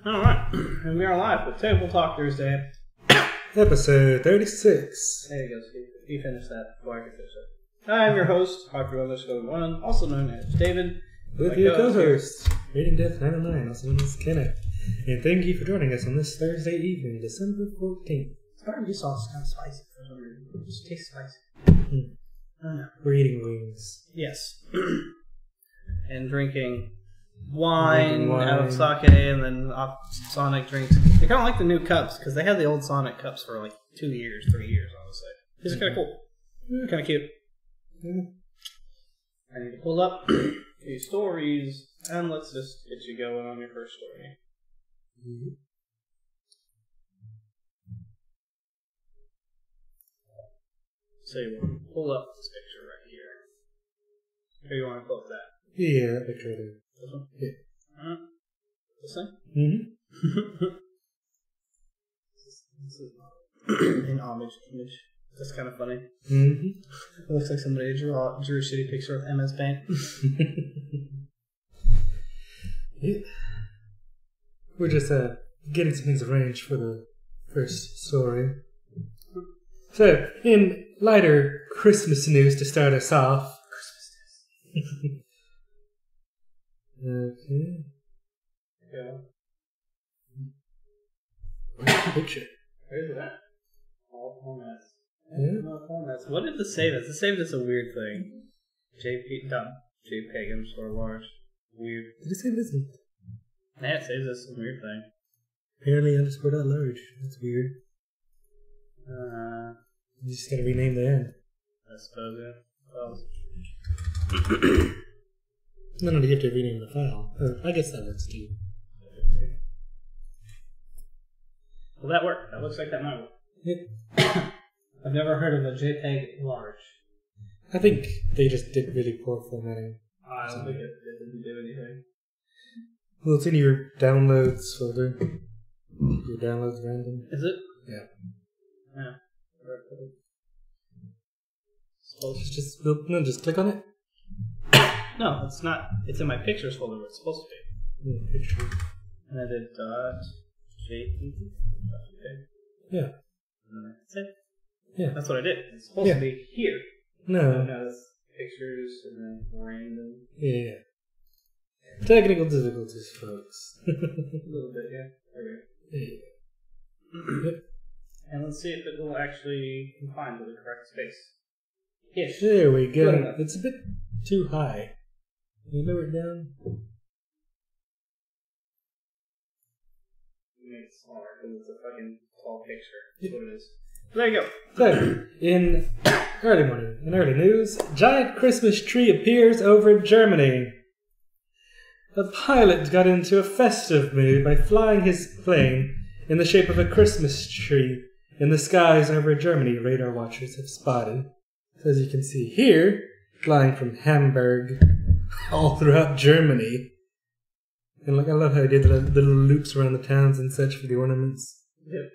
Alright, and we are live with Talk Thursday Episode 36. There you go, Steve. You finished that before I could finish it. I'm your host, Harper_1, also known as David. With your co-host, Rating Death 909, also known as Kenneth. And thank you for joining us on this Thursday evening, December 14th. Barbecue sauce is kind of spicy for some reason. It just tastes spicy. I don't know. We're eating wings. Yes. And drinking wine out of sake and then Sonic drinks. They kind of like the new cups because they had the old Sonic cups for like 2 years, 3 years, honestly. This is kind of cool. Kind of cute. I need to pull up a few stories and let's just get you going on your first story. So you want to pull up this picture right here. Or you want to pull up that? Yeah, that picture right there. This one? Yeah. This thing? Mm-hmm. This is an homage image. That's kind of funny. Mm-hmm. It looks like somebody drew a shitty picture of MS Paint. Yeah. We're just getting some things arranged for the first story. So, in lighter Christmas news to start us off. Okay. Yeah. Where's the picture? Where's it at? All formats. Yeah. All formats. What did this save as? This saved us a weird thing. JPEG underscore large. Weird. Did it say this? Yeah, it saves us some weird thing. Apparently underscore dot large. That's weird. You just gotta rename the end. I suppose, yeah. No, you have to rename the file. I guess that works too. Will that work? That looks like that might work. Yep. I've never heard of a JPEG large. I think they just did really poor formatting. I don't think it didn't do anything. Well, it's in your downloads folder. Your downloads random. Is it? Yeah. Yeah. Just click on it. No, it's not. It's in my pictures folder where it's supposed to be. Picture. And I did .jpg. Yeah. That's it. Yeah. That's what I did. It's supposed to be here. No. It has pictures and then random. Yeah. Technical difficulties, folks. A little bit, yeah. Okay. Yeah. Yep. And let's see if it will actually confine to the correct space. Ish. There we go. It's a bit too high. Can you lower it down? Make it smaller because it's a fucking tall picture. That's what it is. So there you go. So, in early news, giant Christmas tree appears over Germany. A pilot got into a festive mood by flying his plane in the shape of a Christmas tree in the skies over Germany, radar watchers have spotted. So as you can see here, flying from Hamburg all throughout Germany. And I love how he did the little loops around the towns and such for the ornaments. Yep.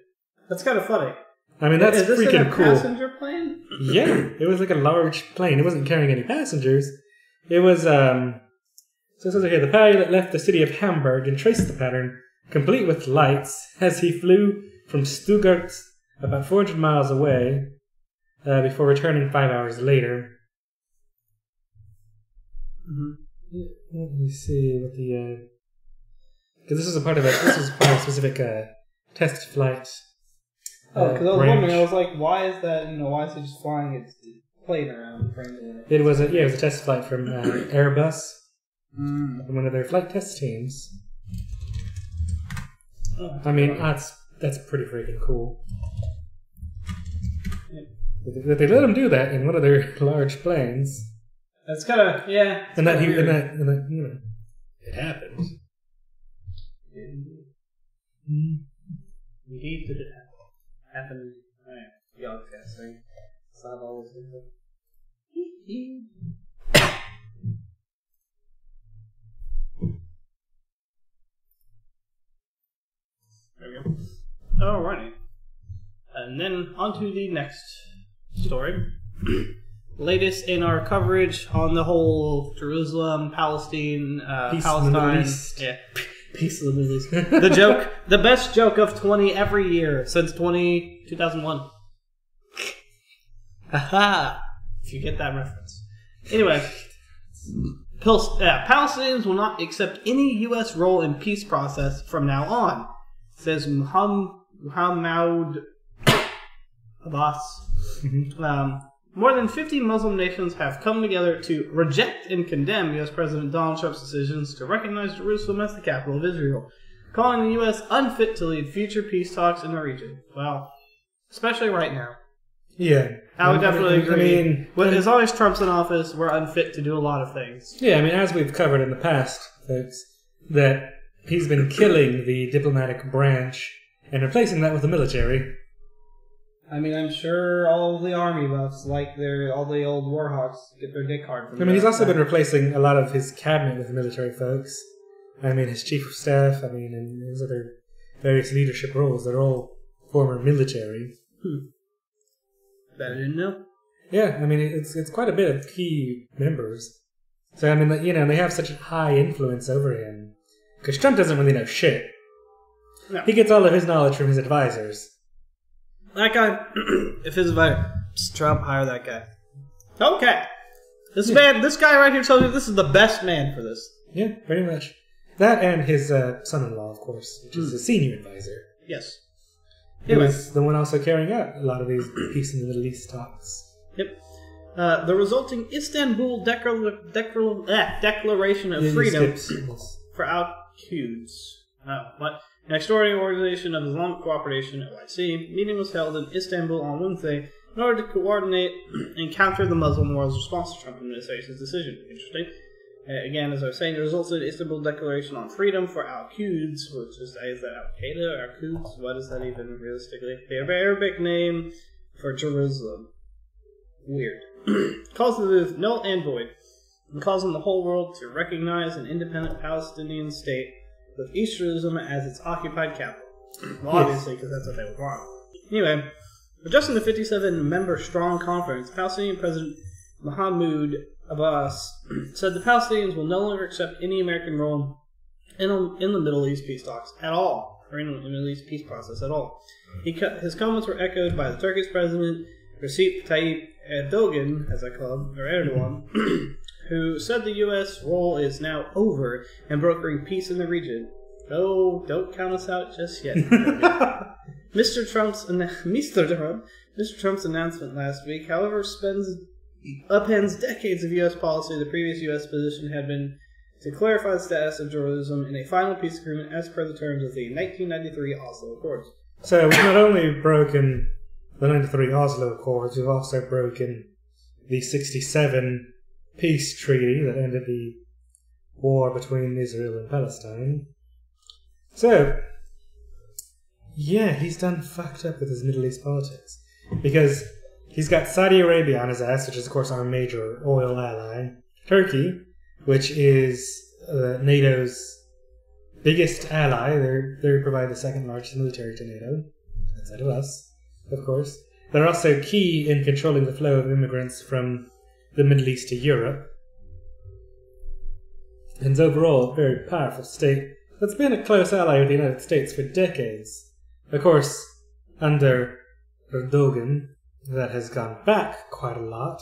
That's kind of funny. I mean, that's freaking cool. Is this a passenger plane? Yeah, it was like a large plane. It wasn't carrying any passengers. It was, so it says here, the pilot left the city of Hamburg and traced the pattern, complete with lights, as he flew from Stuttgart about 400 miles away, before returning 5 hours later. Mm-hmm. Let me see what the, because this was part of a specific, test flight. Oh, because I was wondering, I was like, why is that, why is he just flying its plane around? It was a test flight from Airbus, one of their flight test teams. Oh, I mean, that's pretty freaking cool. Yeah. That they let him do that in one of their large planes. That's kind of, yeah. And that, it happened. Indeed, did it happen? Alright, y'all gotta sing. So I've always been There we go. Alrighty. And then on to the next story. latest in our coverage on the whole Jerusalem, Palestine, Peace Palestine, Peace of the Middle East. The joke, the best joke of 20 every year since 2001. Haha. If you get that reference. Anyway, Palestinians will not accept any U.S. role in peace process from now on, says Muhammad Abbas. More than 50 Muslim nations have come together to reject and condemn U.S. President Donald Trump's decisions to recognize Jerusalem as the capital of Israel, calling the U.S. unfit to lead future peace talks in the region. Well, especially right now. Yeah. I would definitely agree. As long as Trump's in office, we're unfit to do a lot of things. Yeah, I mean, as we've covered in the past, folks, that he's been killing the diplomatic branch and replacing that with the military. I mean, I'm sure all the army buffs, like all the old Warhawks, get their dick hard from he's also been replacing a lot of his cabinet with military folks. I mean, his chief of staff, and his other various leadership roles, they're all former military. That I didn't know. Yeah, I mean, it's quite a bit of key members. So, I mean, they have such a high influence over him. Because Trump doesn't really know shit. No. He gets all of his knowledge from his advisors. That guy, if his advisor, Trump, hire that guy. Okay. This guy right here tells you this is the best man for this. Yeah, pretty much. That and his son-in-law, of course, which is a senior advisor. Yes. He was the one also carrying out a lot of these peace in the Middle East talks. Yep. The resulting Istanbul Declaration of Freedom for Al-Quds. An extraordinary organization of Islamic cooperation, OIC, meeting was held in Istanbul on Wednesday in order to coordinate and counter the Muslim world's response to Trump administration's decision. Interesting. Again, as I was saying, it results in Istanbul Declaration on Freedom for Al-Quds, which is that Al-Qaeda or Al-Quds? What is that even realistically? The Arabic name for Jerusalem. Weird. Calls the move null and void, and calls on the whole world to recognize an independent Palestinian state with East Jerusalem as its occupied capital. Well, obviously, because that's what they would want. Anyway, addressing the 57-member strong conference, Palestinian President Mahmoud Abbas said the Palestinians will no longer accept any American role in the Middle East peace talks at all, or in the Middle East peace process at all. His comments were echoed by the Turkish President Recep Tayyip Erdogan, as I call him, or Erdogan, who said the U.S. role is now over in brokering peace in the region. Oh, don't count us out just yet. Mr. Trump's announcement last week, however, upends decades of U.S. policy. The previous U.S. position had been to clarify the status of Jerusalem in a final peace agreement as per the terms of the 1993 Oslo Accords. So we've not only broken the 93 Oslo Accords, we've also broken the 67 peace treaty that ended the war between Israel and Palestine. So, yeah, he's done fucked up with his Middle East politics. Because he's got Saudi Arabia on his ass, which is, of course, our major oil ally. Turkey, which is NATO's biggest ally. They provide the second largest military to NATO, outside of us, of course. They're also key in controlling the flow of immigrants from the Middle East to Europe. And it's overall a very powerful state that's been a close ally of the United States for decades. Of course, under Erdogan, that has gone back quite a lot.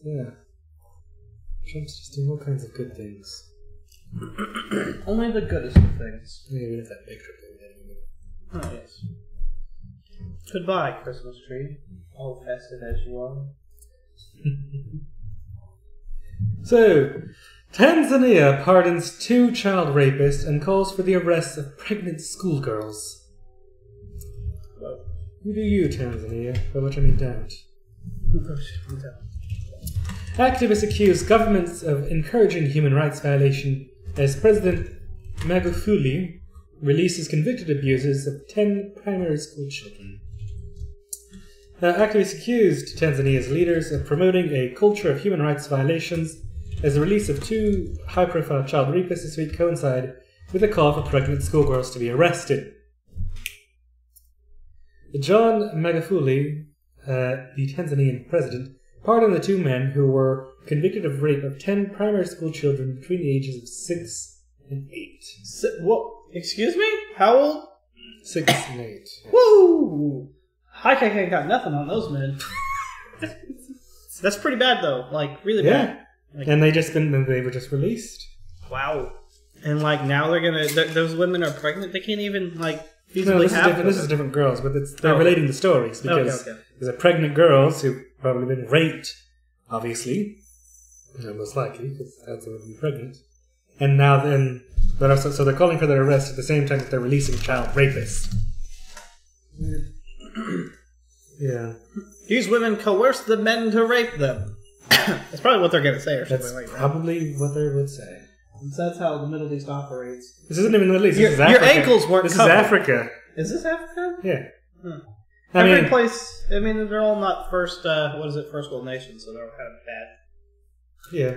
Yeah. Trump's just doing all kinds of good things. Only the goodest of things. Maybe with that picture. Oh, yes. Goodbye, Christmas tree. All festive as you are. So, Tanzania pardons 2 child rapists and calls for the arrest of pregnant schoolgirls. Well, You do you, Tanzania, by which I mean don't. Activists accuse governments of encouraging human rights violation as President Magufuli releases convicted abusers of 10 primary school children. Activists accused Tanzania's leaders of promoting a culture of human rights violations as the release of 2 high-profile child rapists this week coincide with a call for pregnant schoolgirls to be arrested. John Magufuli, the Tanzanian president, pardoned the 2 men who were convicted of rape of 10 primary school children between the ages of 6 and 8. What? Excuse me? How old? 6 and 8. Yes. Woo! High Kick ain't got nothing on those men. That's pretty bad, though. Like, really bad. Like, and they were just released. Wow. And, like, now they're gonna... those women are pregnant. They can't even, like, feasibly this is different girls, but they're relating the stories. Because there's a pregnant girls who've probably been raped, obviously. Most likely, because that's would be pregnant. And now then... So they're calling for their arrest at the same time that they're releasing child rapists. Yeah. These women coerce the men to rape them. That's probably what they're going to say or something like that. That's probably what they would say. That's how the Middle East operates. This isn't even the Middle East. This is Africa. Your ankles weren't This covered. is Africa. Is this Africa? Yeah. Every place, I mean, they're all not first world nations, so they're all kind of bad. Yeah.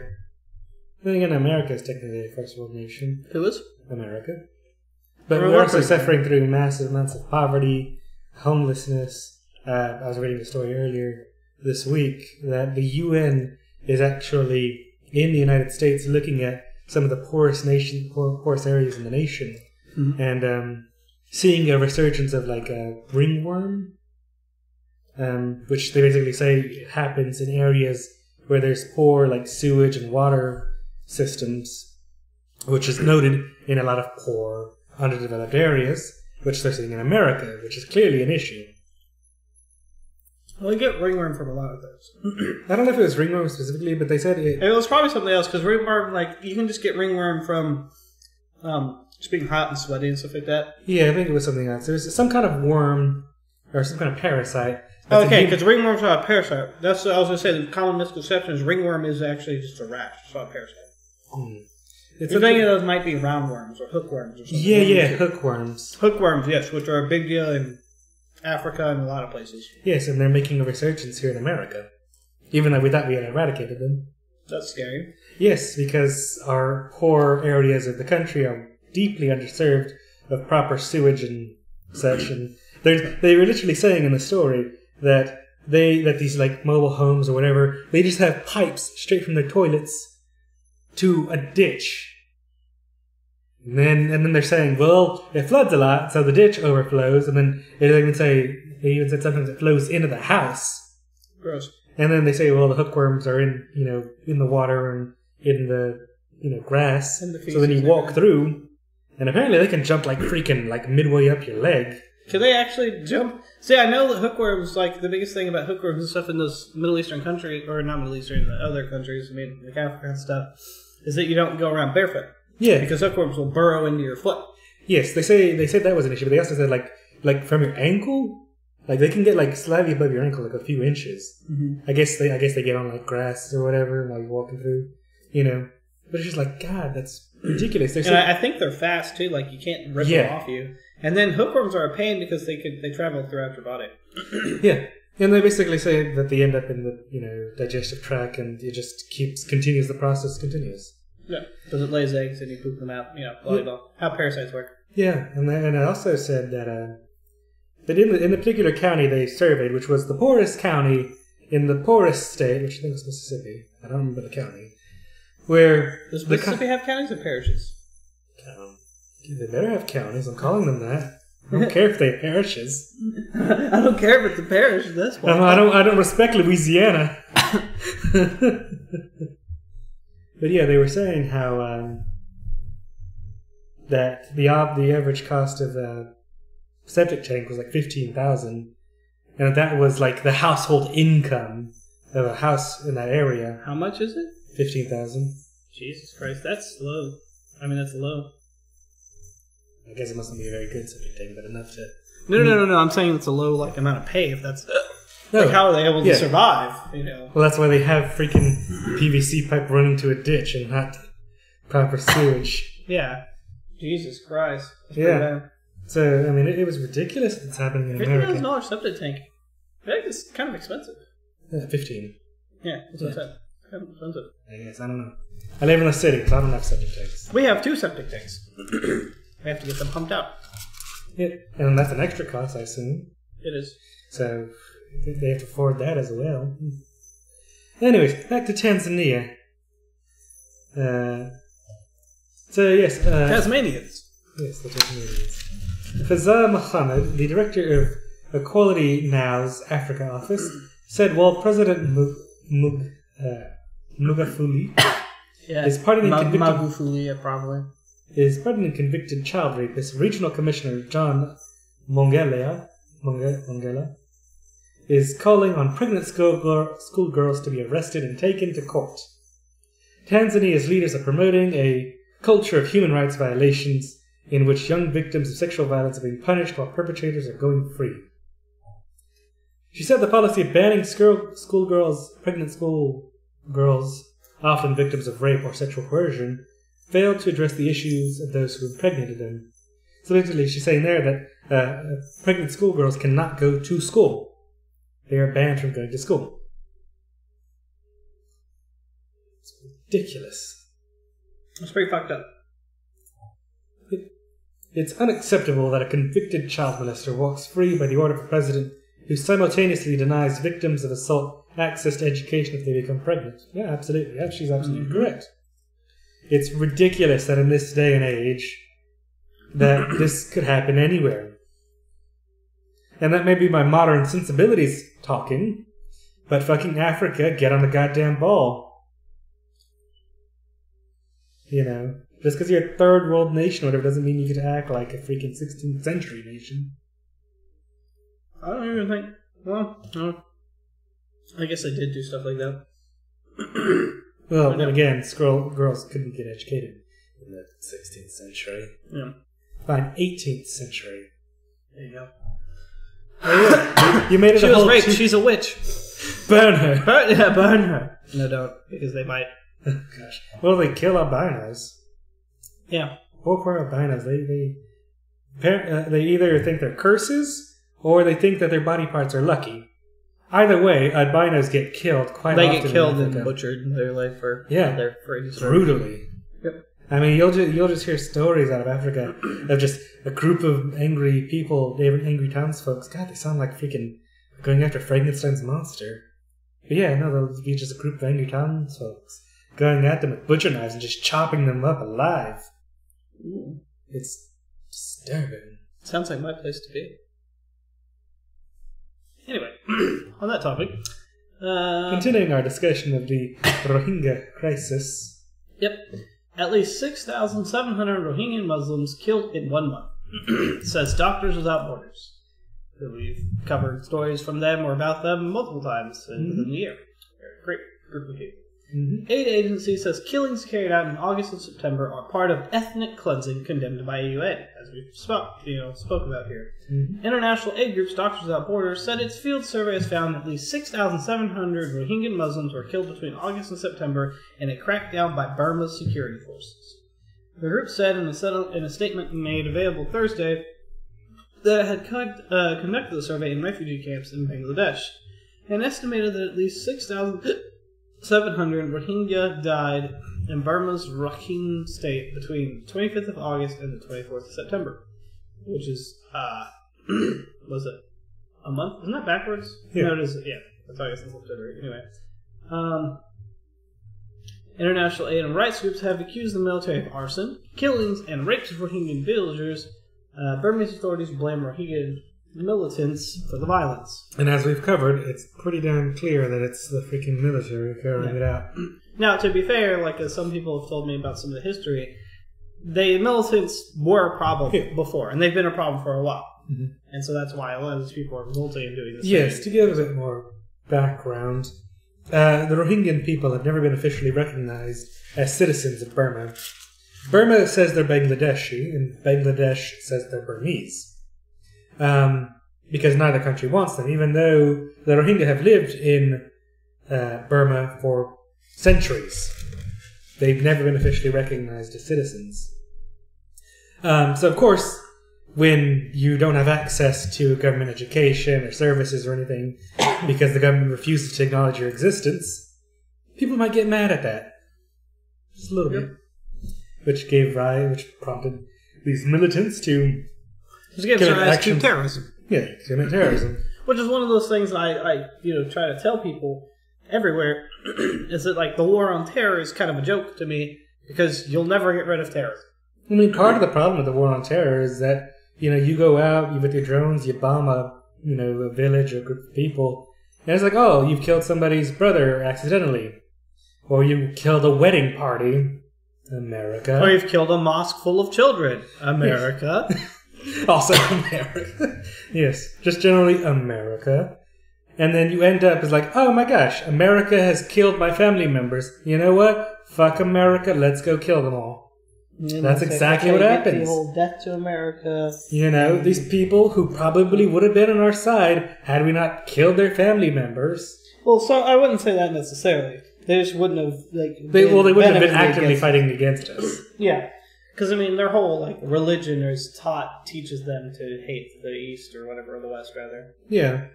Then again, America is technically a first world nation. Who is? America. But we're also suffering through massive amounts of poverty, homelessness. I was reading a story earlier this week that the UN is actually in the United States looking at some of the poorest areas in the nation, and seeing a resurgence of like a ringworm, which they basically say happens in areas where there's poor like sewage and water systems, which is noted in a lot of poor, underdeveloped areas, which they're seeing in America, which is clearly an issue. Well, you get ringworm from a lot of those. I don't know if it was ringworm specifically, but they said it was probably something else, because ringworm, like, you can just get ringworm from just being hot and sweaty and stuff like that. Yeah, I think it was something else. It was some kind of worm or some kind of parasite. Okay, because ringworm's not a parasite. That's what I was going to say. The common misconception is ringworm is actually just a rash. It's not a parasite. You're thinking those might be roundworms or hookworms or something. Yeah, hookworms. Hookworms, yes, which are a big deal in Africa and a lot of places. Yes, and they're making a resurgence here in America. Even though we thought we had eradicated them. That's scary. Yes, because our poor areas of the country are deeply underserved of proper sewage and such. And they were literally saying in the story that these like mobile homes or whatever, they just have pipes straight from their toilets to a ditch. And then they're saying, well, it floods a lot, so the ditch overflows, and then they even said sometimes it flows into the house. Gross. And then they say, well, the hookworms are in the water and in the grass. So then you walk through, and apparently they can jump like freaking like midway up your leg. Can they actually jump? See, I know that hookworms, like the biggest thing about hookworms and stuff in those Middle Eastern countries, or not Middle Eastern, the other countries, I mean, like Africa and stuff, is that you don't go around barefoot. Yeah, because hookworms will burrow into your foot. Yes, they said that was an issue, but they also said like from your ankle, like they can get like slightly above your ankle, like a few inches. Mm-hmm. I guess they get on like grass or whatever while you're walking through, But it's just like, God, that's ridiculous. And I think they're fast too. Like you can't rip them off you. And then hookworms are a pain because they travel throughout your body. Yeah, and they basically say that they end up in the digestive tract, and it just continues the process continues. Yeah, because it lays eggs and you poop them out. Blah, blah. How parasites work. Yeah, and I also said that in the particular county they surveyed, which was the poorest county in the poorest state, which I think was Mississippi. I don't remember the county. Where does Mississippi have counties or parishes? They better have counties. I'm calling them that. I don't care if they have parishes. I don't care if it's a parish at this point. I don't respect Louisiana. But yeah, they were saying how that the average cost of a septic tank was like $15,000, and that was like the household income of a house in that area. How much is it? $15,000. Jesus Christ, that's low. I mean, that's low. I guess it mustn't be a very good septic tank, but enough to. No. I'm saying it's a low amount of pay. If that's like, how are they able to survive? Well, that's why they have freaking PVC pipe running to a ditch and not proper sewage. Yeah. Jesus Christ. That's bad. So I mean, it was ridiculous that it's happening in America. $15,000 septic tank. I think it's kind of expensive. 15. Yeah, that's what I said. Kind of expensive. I guess I don't know. I live in the city, so I don't have septic tanks. We have 2 septic tanks. We have to get them pumped out. Yeah, and that's an extra cost, I assume. It is. So they have to afford that as well. Anyways, back to Tanzania. So, yes. Tasmanians. Yes, the Tasmanians. Fazar Mohammed, the director of Equality Now's Africa office, said while President Magufuli is pardoning convicted child rapist, Regional Commissioner John Mongela is calling on pregnant schoolgirls to be arrested and taken to court. Tanzania's leaders are promoting a culture of human rights violations in which young victims of sexual violence are being punished while perpetrators are going free. She said the policy of banning pregnant schoolgirls, often victims of rape or sexual coercion, failed to address the issues of those who impregnated them. So basically, she's saying there that pregnant schoolgirls cannot go to school. They are banned from going to school. It's ridiculous. It's pretty fucked up. It's unacceptable that a convicted child molester walks free by the order of a president who simultaneously denies victims of assault access to education if they become pregnant. Yeah, absolutely. Yeah, she's absolutely correct. It's ridiculous that in this day and age that this could happen anywhere. And that may be my modern sensibilities talking, but fucking Africa, get on the goddamn ball. You know, just because you're a third world nation or whatever doesn't mean you get to act like a freaking 16th century nation. I don't even think... Well, no. I guess they did do stuff like that. Well, then again, girls couldn't get educated in the 16th century. Yeah. Fine, 18th century. There you go. Oh, yeah. You made it She a was whole... raped. She's a witch. Burn her. Burn her. No, don't. Because they might. Oh, gosh. Well, they kill albinos. Yeah. Poor albinos. They either think they're curses or they think that their body parts are lucky. Either way, albinos get killed quite often. They get killed and butchered. They're like for brutally. Yep. I mean, you'll just hear stories out of Africa of just a group of angry people, angry townsfolk. God, they sound like freaking going after Frankenstein's monster. But yeah, no, there'll be just a group of angry townsfolk going at them with butcher knives and just chopping them up alive. Ooh. It's disturbing. Sounds like my place to be. Anyway, on that topic. Continuing our discussion of the Rohingya crisis. Yep. At least 6,700 Rohingya Muslims killed in 1 month, says Doctors Without Borders. We've covered stories from them or about them multiple times in the year. They're a great group of people. Aid agency says killings carried out in August and September are part of ethnic cleansing condemned by UN, as we spoke about here. International aid groups Doctors Without Borders said its field survey has found at least 6,700 Rohingya Muslims were killed between August and September in a crackdown by Burma's security forces. The group said in a statement made available Thursday that it had conducted the survey in refugee camps in Bangladesh and estimated that at least 6,700 Rohingya died in Burma's Rakhine state between the 25th of August and the 24th of September, which is, was it a month? Isn't that backwards? Yeah. No, it is, yeah. That's August and September. Anyway. International aid and rights groups have accused the military of arson, killings, and rapes of Rohingya villagers. Burmese authorities blame Rohingya militants for the violence. And as we've covered, it's pretty damn clear that it's the freaking military carrying it out. Now, to be fair, like as some people have told me about some of the history, the militants were a problem before, and they've been a problem for a while. And so that's why a lot of these people are revolting and doing this. Yes, to give a bit more background, the Rohingya people have never been officially recognized as citizens of Burma. Burma says they're Bangladeshi, and Bangladesh says they're Burmese. Because neither country wants them, even though the Rohingya have lived in Burma for centuries. They've never been officially recognized as citizens. So, of course, when you don't have access to government education or services or anything because the government refuses to acknowledge your existence, people might get mad at that. Just a little bit. Which prompted these militants to... Which gives rise to terrorism. Yeah, commit terrorism. Which is one of those things I try to tell people everywhere, is that like the war on terror is kind of a joke to me, Because you'll never get rid of terrorism. I mean, part of the problem with the war on terror is that, you go out, with your drones, you bomb a village or a group of people, and it's like, oh, you've killed somebody's brother accidentally. Or you killed a wedding party. America. Or you've killed a mosque full of children. America. Also America. Yes, just generally America. And then you end up as like, oh my gosh, America has killed my family members. You know what? Fuck America, let's go kill them all. That's exactly what happens. The whole death to America. These people who probably would have been on our side had we not killed their family members. Well, so I wouldn't say that necessarily. They just wouldn't have they wouldn't have been actively fighting against us. Yeah, because their whole religion teaches them to hate the East or whatever, or the West rather. Yeah.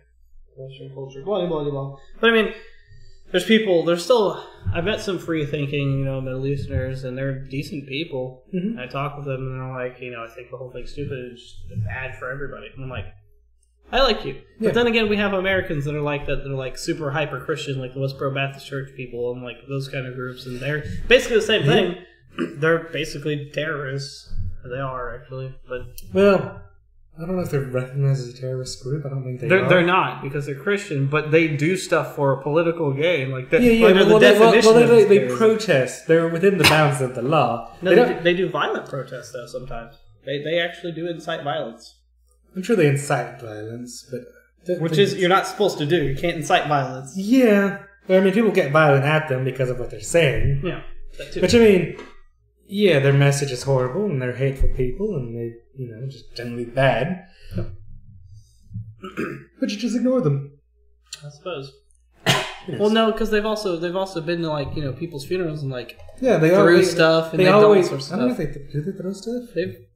Western culture, blah blah blah. But there's people. There's still. I met some free thinking, Middle Easterners, and they're decent people. Mm-hmm. I talk with them, and they're like, I think the whole thing's stupid and just bad for everybody. And I'm like, I like you. Yeah. But then again, we have Americans that are like that. They're like super hyper Christian, like the West Pro Baptist Church people, and like those kind of groups, and they're basically the same thing. They're basically terrorists. They are actually, but I don't know if they're recognized as a terrorist group. I don't think they are. They're not because they're Christian, but they do stuff for political gain. Like that. They protest. They're within the bounds of the law. No, they do violent protests though. Sometimes they actually do incite violence. I'm sure they incite violence, but... Which is, you're not supposed to do. You can't incite violence. Yeah. People get violent at them because of what they're saying. Yeah, that too. But their message is horrible, and they're hateful people, and they, just generally bad. Yep. But you just ignore them. I suppose. Yes. Well, no, because they've also been to, people's funerals and, threw stuff, and they've done all sorts of stuff. I don't know if they throw stuff?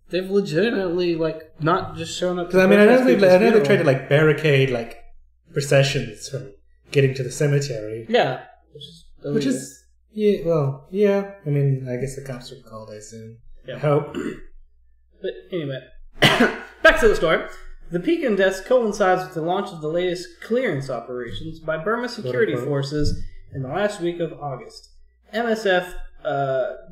They've legitimately, not just shown up... Because, I know they tried to, barricade, processions from getting to the cemetery. Yeah. Which is... Yeah, well, yeah. I guess the cops were called, I assume. Yeah. I hope. But, anyway. Back to the story. The peak in deaths coincides with the launch of the latest clearance operations by Burma security forces in the last week of August. MSF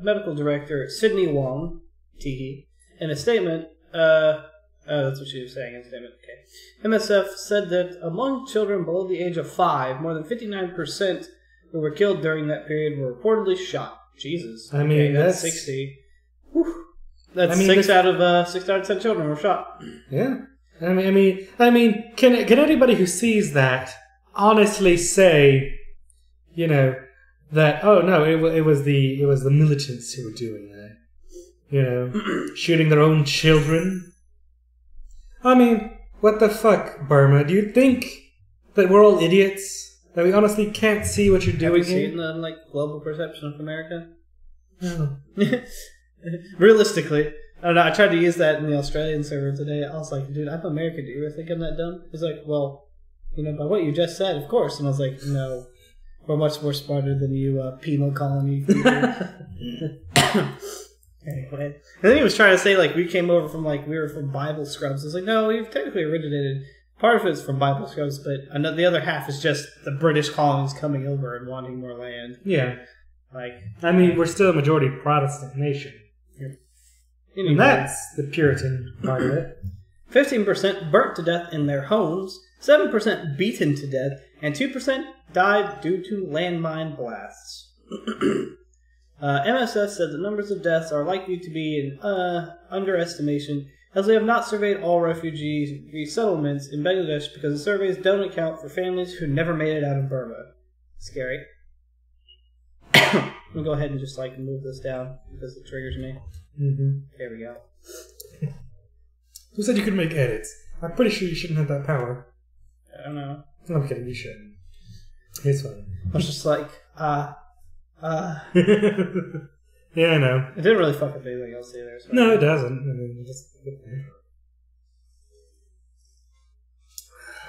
Medical Director Sidney Wong, Teehee, in a statement, that's what she was saying in a statement, okay. MSF said that among children below the age of 5, more than 59% who were killed during that period were reportedly shot. Jesus. That's 60. Whew. That's 6 out of 10 children were shot. Yeah. Can anybody who sees that honestly say, that, oh no, it was the militants who were doing that? Shooting their own children. What the fuck, Burma? Do you think that we're all idiots? That we honestly can't see what you're doing here? Have you seen the global perception of America? No. Realistically, I don't know. I tried to use that in the Australian server today. I was like, dude, I'm American. Do you really think I'm that dumb? He's like, well, by what you just said, of course. And I was like, no, we're much more smarter than you, penal colony people. Anyway, and then he was trying to say we came over from we were from Bible scrubs. I was like, no, we've technically originated. Part of it's from Bible scrubs, but the other half is just the British colonies coming over and wanting more land. Yeah, we're still a majority Protestant nation, and that's the Puritan part of it. 15% burnt to death in their homes, 7% beaten to death, and 2% died due to landmine blasts. MSF said the numbers of deaths are likely to be an underestimation, as they have not surveyed all refugee resettlements in Bangladesh because the surveys don't account for families who never made it out of Burma. Scary. I'm going to go ahead and just move this down because it triggers me. Mm-hmm. There we go. Who said you could make edits? I'm pretty sure you shouldn't have that power. I don't know. No, I'm kidding, you shouldn't. It's fine. I was just yeah, I know. It didn't really fuck up anything else either. So no, it doesn't. Just...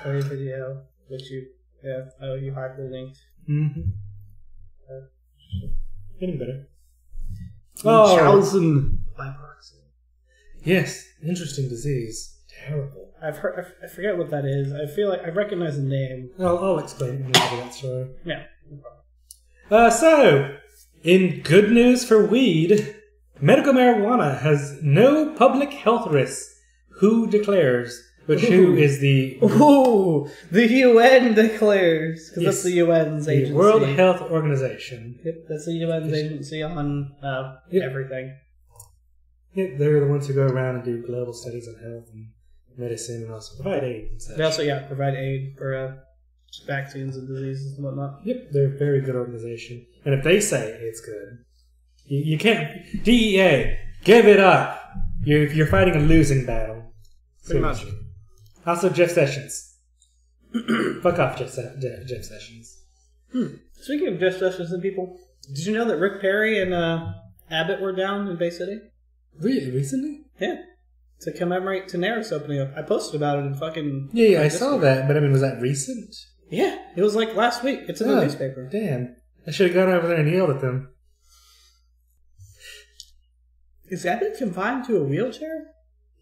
Play video, which you hyperlinked. Mm-hmm. Getting better. Munchausen by proxy. Yes, interesting disease. Terrible. I've heard. I forget what that is. I feel like I recognize the name. I'll explain it when I tell that story. Yeah. No problem. So, In good news for weed, medical marijuana has no public health risks. WHO declares, which WHO is the... Ooh, the UN declares, because that's the UN's agency. The World Health Organization. Yep, that's the UN's agency on everything. Yep, they're the ones who go around and do global studies on health and medicine and also provide aid and such. They also, provide aid for vaccines and diseases and whatnot. Yep, they're a very good organization. And if they say it's good, you can't... DEA, give it up! You're fighting a losing battle. Pretty much. Also, Jeff Sessions. Fuck off, Jeff Sessions. Speaking of Jeff Sessions and people, did you know that Rick Perry and Abbott were down in Bay City? Really? Recently? Yeah. To commemorate Daenerys opening up. I posted about it in fucking... Yeah, I saw that, but I mean, was that recent? Yeah, it was like last week. It's in the newspaper. Damn. I should have gone over there and yelled at them. Is Abbott confined to a wheelchair?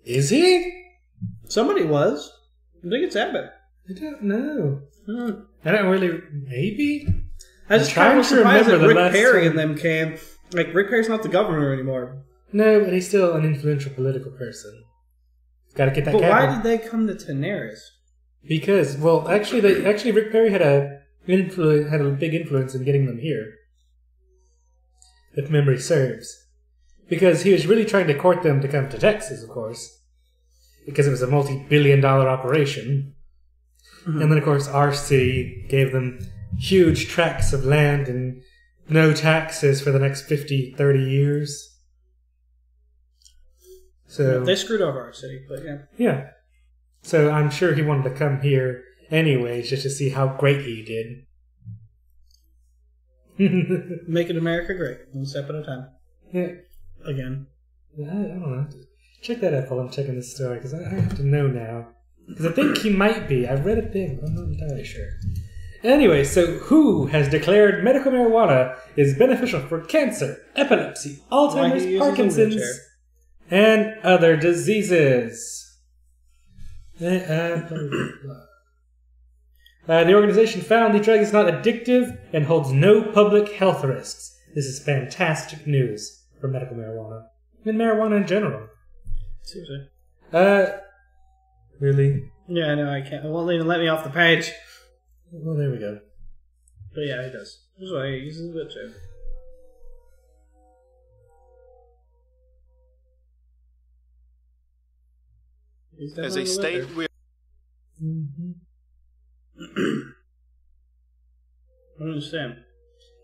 Is he? Somebody was. I think it's Abbott. I don't know. I don't really... Maybe? I just kind of surprised that Rick Perry and them came. Like, Rick Perry's not the governor anymore. No, but he's still an influential political person. Got to get that. But why did they come to Daenerys? Because, well, actually, Rick Perry had a big influence in getting them here, if memory serves. Because he was really trying to court them to come to Texas, of course, because it was a multi-billion-dollar operation. Mm-hmm. And then, of course, our city gave them huge tracts of land and no taxes for the next 50, 30 years. So they screwed over our city, but yeah. Yeah. So I'm sure he wanted to come here anyways, just to see how great he did. Making America great, one step at a time. Yeah. Again. I don't know. Check that out while I'm checking this story, because I have to know now. Because I think he might be. I've read a thing, but I'm not entirely sure. Anyway, so WHO has declared medical marijuana is beneficial for cancer, epilepsy, Alzheimer's, Parkinson's, and other diseases. The organization found the drug is not addictive and holds no public health risks. This is fantastic news for medical marijuana. And marijuana in general. Seriously. Really? Yeah, no, I can't. It won't even let me off the page. Well, there we go. But yeah, he does. That's why he uses it too. As a state, we... Mm-hmm. I don't understand.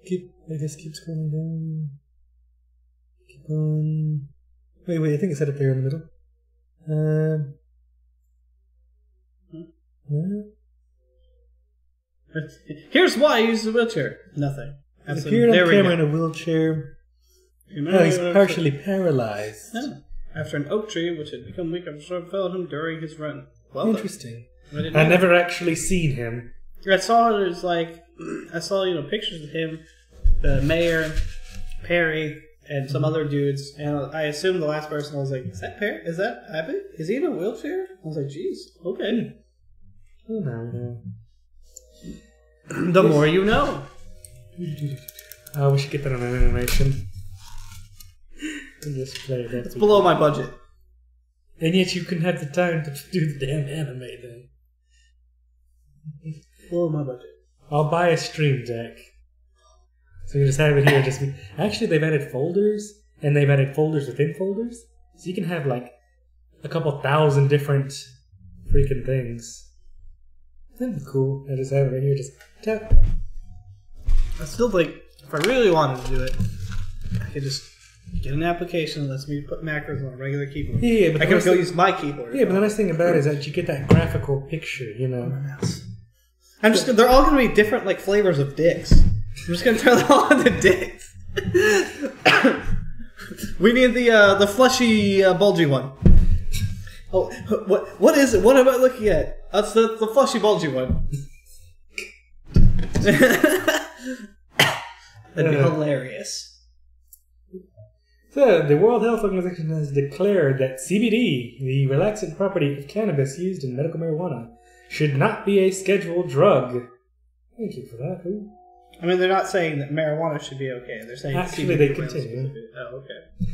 I guess keep scrolling down. Keep on. Wait, I think it's up there in the middle. Here's why he uses a wheelchair. Nothing. He appeared on camera in a wheelchair. Oh, he's partially paralyzed. Yeah. After an oak tree, which had become weak, fell him during his run. Well, interesting. I never actually seen him. I saw pictures of him, the mayor, Perry, and some other dudes, and I assumed the last person. I was like, "Is that Perry? Is that Abbott? Is he in a wheelchair?" I was like, "Jeez, okay." Oh no. The more you know. Oh, we should get that on an animation. And just play that. It's below my budget. And yet you couldn't have the time to do the damn anime thing. Below my budget. I'll buy a stream deck. So you just have it here. Actually, they've added folders, and they've added folders within folders. So you can have like a couple thousand different freaking things. That'd be cool. I just have it right here. Just tap. I still think if I really wanted to do it, I could just get an application that lets me put macros on a regular keyboard. Yeah, but I can go use my keyboard. Yeah, but the nice thing about it is that you get that graphical picture, you know. They're all going to be different like flavors of dicks. I'm just going to turn them all into dicks. We need the fleshy, bulgy one. Oh, what is it? What am I looking at? That's the fleshy, bulgy one. That'd be hilarious. So, the World Health Organization has declared that CBD, the relaxant property of cannabis used in medical marijuana, should not be a scheduled drug. Thank you for that. Ooh. I mean, they're not saying that marijuana should be okay. They're saying Actually, they continue. Oh, okay.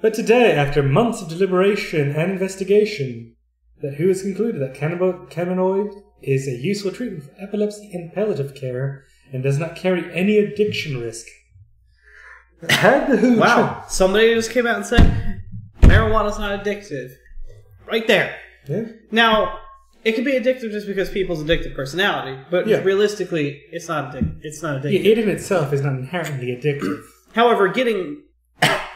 But today, after months of deliberation and investigation, the WHO has concluded that cannabinoid is a useful treatment for epilepsy and palliative care and does not carry any addiction risk. Had the WHO... Wow, somebody just came out and said marijuana's not addictive. Right there. Yeah. Now, it could be addictive just because people's addictive personality, but realistically, it's not addictive. It's not addictive. It in itself is not inherently addictive. However, getting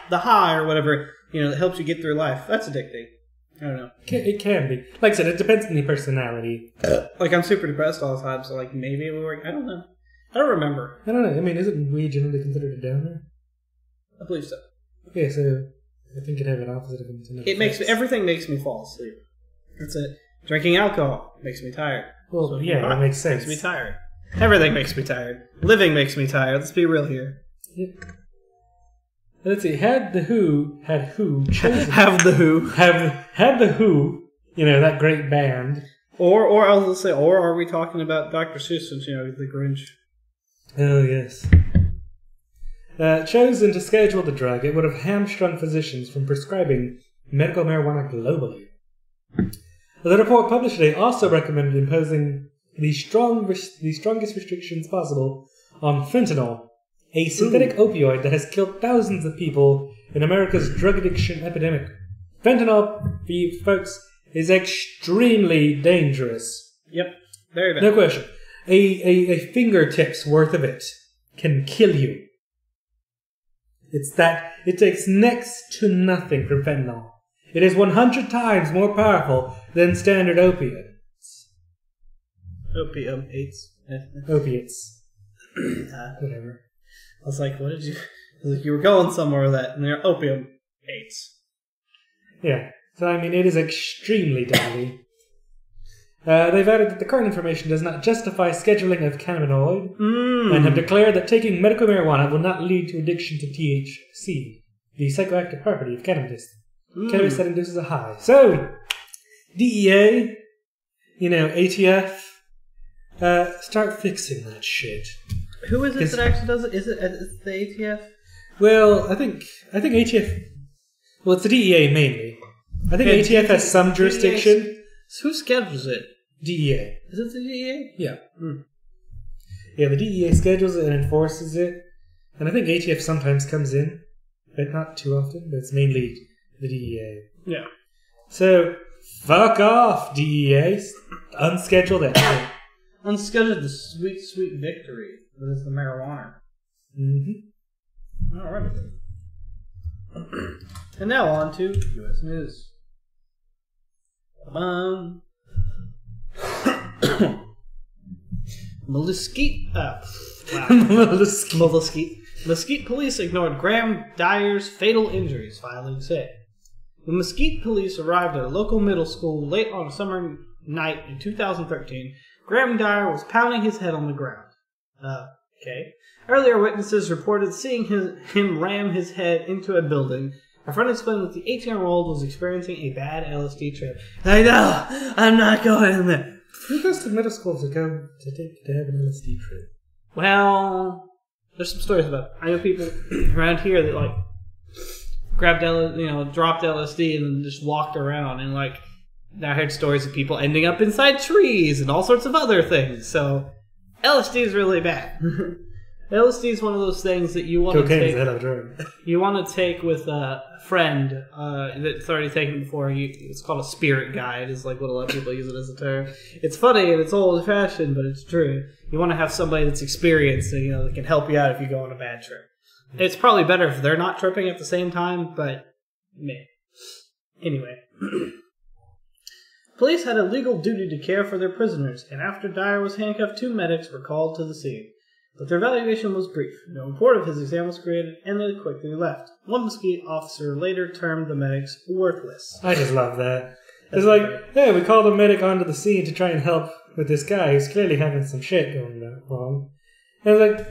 the high or whatever, that helps you get through life, that's addicting. I don't know. It can be. Like I said, it depends on the personality. Like, I'm super depressed all the time, so like maybe it would work. I don't know. I don't remember. I don't know. I mean, isn't weed generally considered a downer? I believe so. Okay, so I think it'd have an opposite of intended. Everything makes me fall asleep. That's it. Drinking alcohol makes me tired. Well, so that makes sense. Makes me tired. Everything makes me tired. Living makes me tired. Let's be real here. Yep. Let's see. Had the WHO chosen had the WHO, that great band, or I was gonna say, or are we talking about Dr. Seuss, the Grinch? Oh yes. Chosen to schedule the drug, it would have hamstrung physicians from prescribing medical marijuana globally. The report published today also recommended imposing the strongest restrictions possible on fentanyl, a synthetic opioid that has killed thousands of people in America's drug addiction epidemic. Fentanyl, folks, is extremely dangerous. Yep, very bad. No question. A fingertip's worth of it can kill you. It takes next to nothing from fentanyl. It is 100 times more powerful than standard opiates. Opiates. Whatever. I was like, what did you... you were going somewhere with that, and they're opium-ates. Yeah. So, I mean, it is extremely deadly. They've added that the current information does not justify scheduling of cannabinoid, and have declared that taking medical marijuana will not lead to addiction to THC, the psychoactive property of cannabis. Cannabis that induces a high. So, DEA, ATF, start fixing that shit. Who is it that actually does it? Is it the ATF? Well, I think ATF... Well, it's the DEA mainly. I think ATF has some jurisdiction. So who schedules it? DEA. Is it the DEA? Yeah. Yeah, the DEA schedules it and enforces it. And I think ATF sometimes comes in, but not too often. But it's mainly the DEA. Yeah. So, fuck off, DEA. Unschedule that shit. Unschedule the sweet, sweet victory. That is the marijuana. Mm-hmm. Alright. And now on to U.S. News. Mesquite police ignored Graham Dyer's fatal injuries, filing say. The Mesquite police arrived at a local middle school late on a summer night in 2013. Graham Dyer was pounding his head on the ground. Okay. Earlier witnesses reported seeing him ram his head into a building. A friend explained that the 18-year-old was experiencing a bad LSD trip. I know! I'm not going in there. Who goes to middle school to have an LSD trip? Well, there's some stories about it. I know people around here that, dropped LSD and just walked around. And, I heard stories of people ending up inside trees and all sorts of other things. So, LSD is really bad. LSD is one of those things that you want to take. You want to take with a friend that's already taken it before. It's called a spirit guide. Is what a lot of people use it as a term. It's funny and it's old fashioned, but it's true. You want to have somebody that's experienced and that can help you out if you go on a bad trip. It's probably better if they're not tripping at the same time, but meh. Anyway. Police had a legal duty to care for their prisoners, and after Dyer was handcuffed, 2 medics were called to the scene. But their evaluation was brief. No report of his exam was created, and they quickly left. One Mesquite officer later termed the medics worthless. I just love that. It's hey, we called a medic onto the scene to try and help with this guy who's clearly having some shit going wrong. And I was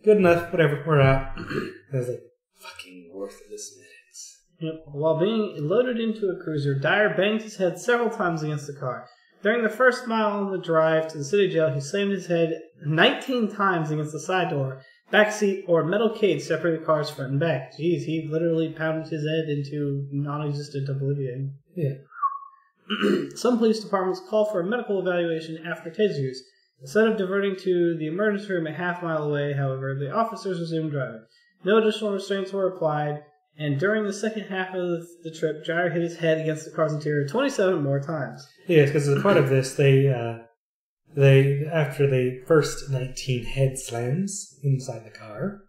good enough, whatever, we're out. I was fucking worthless medics. Yep. While being loaded into a cruiser, Dyer banged his head several times against the car. During the first mile on the drive to the city jail, he slammed his head 19 times against the side door, back seat, or metal cage separating the car's front and back. Jeez, he literally pounded his head into non-existent oblivion. Yeah. Some police departments call for a medical evaluation after taser use. Instead of diverting to the emergency room a half-mile away, however, the officers resumed driving. No additional restraints were applied, and during the second half of the trip, Jair hit his head against the car's interior 27 more times. Yes, because as a part of this, they after the first 19 head slams inside the car,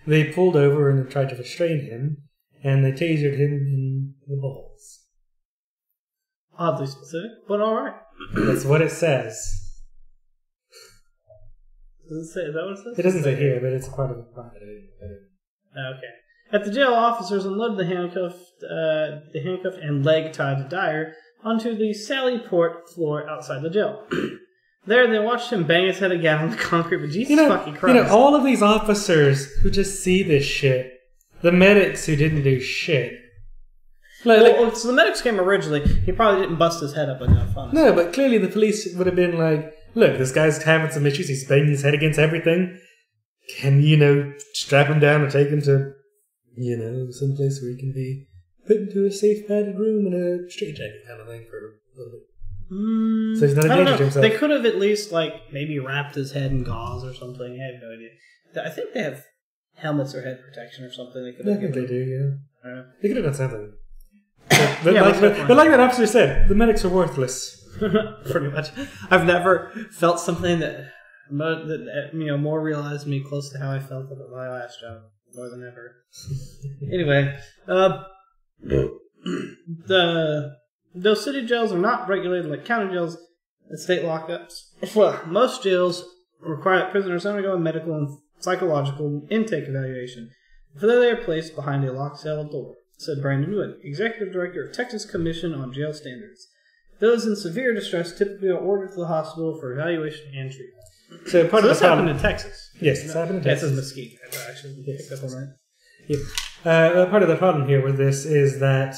they pulled over and tried to restrain him, and they tasered him in the balls. Oddly specific, but alright. That's what it says. Does it say, is that what it says? It doesn't say here, but it's a part of the plot. Okay. At the jail, officers unloaded the handcuff and leg tied to Dyer onto the Sally Port floor outside the jail. There, they watched him bang his head again on the concrete, but Jesus fucking Christ. All of these officers who just see this shit, the medics who didn't do shit. So the medics came originally. He probably didn't bust his head up enough, honestly. No, but clearly the police would have been like, look, this guy's having some issues, he's banging his head against everything. Can, strap him down and take him to, someplace where he can be put into a safe padded room in a straitjacket kind of thing for a little bit. So he's not a danger to himself. They could have at least, maybe wrapped his head in gauze or something. I have no idea. I think they have helmets or head protection or something. I think they do, yeah. They could have done something. But like that officer said, the medics are worthless. Pretty much. I've never felt something that more realized me close to how I felt about my last job. More than ever. Anyway, those city jails are not regulated like county jails and state lockups. Well, most jails require that prisoners undergo a medical and psychological intake evaluation before they are placed behind a locked cell door, said Brandon Wood, Executive Director of Texas Commission on Jail Standards. Those in severe distress typically are ordered to the hospital for evaluation and treatment. So this happened in Texas. Yes, it's happened in Texas. This is Mesquite. I actually picked up on that. Yep. Part of the problem here with this is that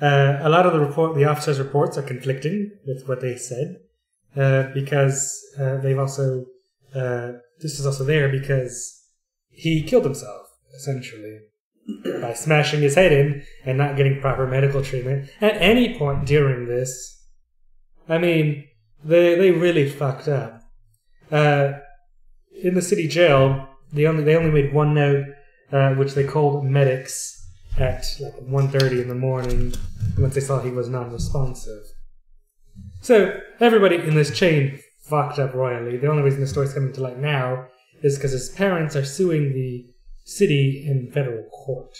a lot of the officers' reports are conflicting with what they said, because they've also this is also there because he killed himself essentially by smashing his head in and not getting proper medical treatment at any point during this. I mean, they really fucked up. In the city jail, they only made one note, which they called medics at 1:30 in the morning once they saw he was non-responsive. So everybody in this chain fucked up royally. The only reason the story's coming to light now is because his parents are suing the city in federal court.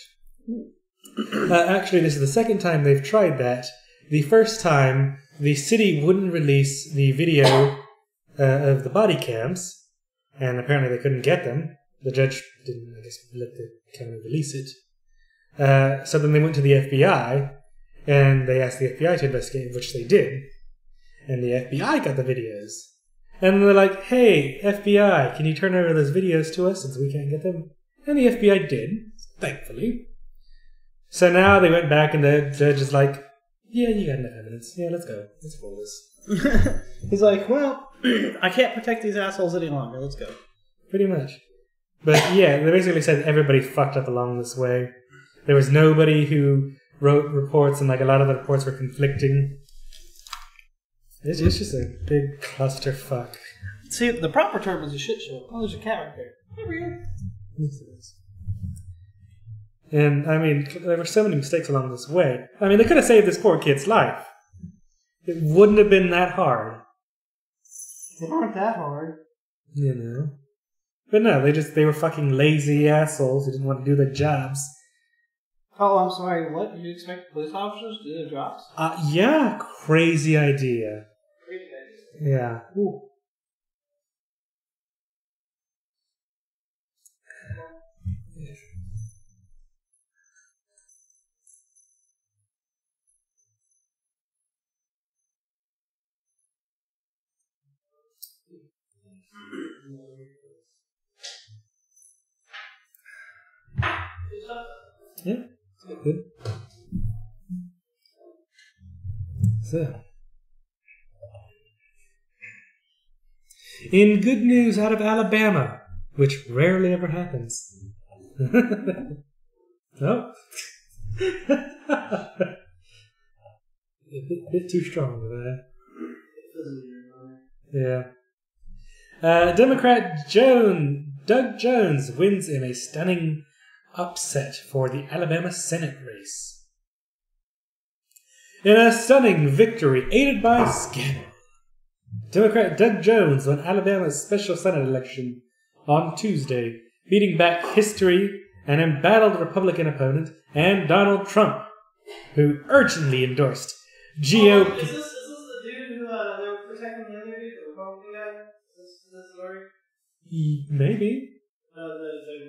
Actually, this is the second time they've tried that. The first time, the city wouldn't release the video of the body cams, and apparently they couldn't get them. The judge didn't, let the camera release it. So then they went to the FBI, and they asked the FBI to investigate, which they did. And the FBI got the videos. And they're like, hey, FBI, can you turn over those videos to us since we can't get them? And the FBI did, thankfully. So now they went back, and the judge is like, yeah, you got enough evidence. Yeah, let's go. Let's roll this. He's like, well, I can't protect these assholes any longer. Let's go. Pretty much. But yeah, they basically said everybody fucked up along this way. There was nobody who wrote reports, and a lot of the reports were conflicting. It's just a big clusterfuck. See, the proper term is a shit show. Oh, there's a cat right there. There we go. And, I mean, there were so many mistakes along this way. I mean, they could have saved this poor kid's life. It wouldn't have been that hard. They weren't that hard. But no, they were fucking lazy assholes who didn't want to do their jobs. Oh, I'm sorry, what? Did you expect police officers to do their jobs? Yeah, crazy idea. Yeah. Ooh. Yeah, good. So, In good news out of Alabama, which rarely ever happens. Nope. A bit too strong for that. Yeah. Democrat Doug Jones wins in a stunning upset for the Alabama Senate race. In a stunning victory aided by scandal, Democrat Doug Jones won Alabama's special Senate election on Tuesday, beating back history and embattled Republican opponent and Donald Trump, who urgently endorsed GOP. Is this the dude who they were protecting the other dude, the Republican guy? Is this story? Maybe. The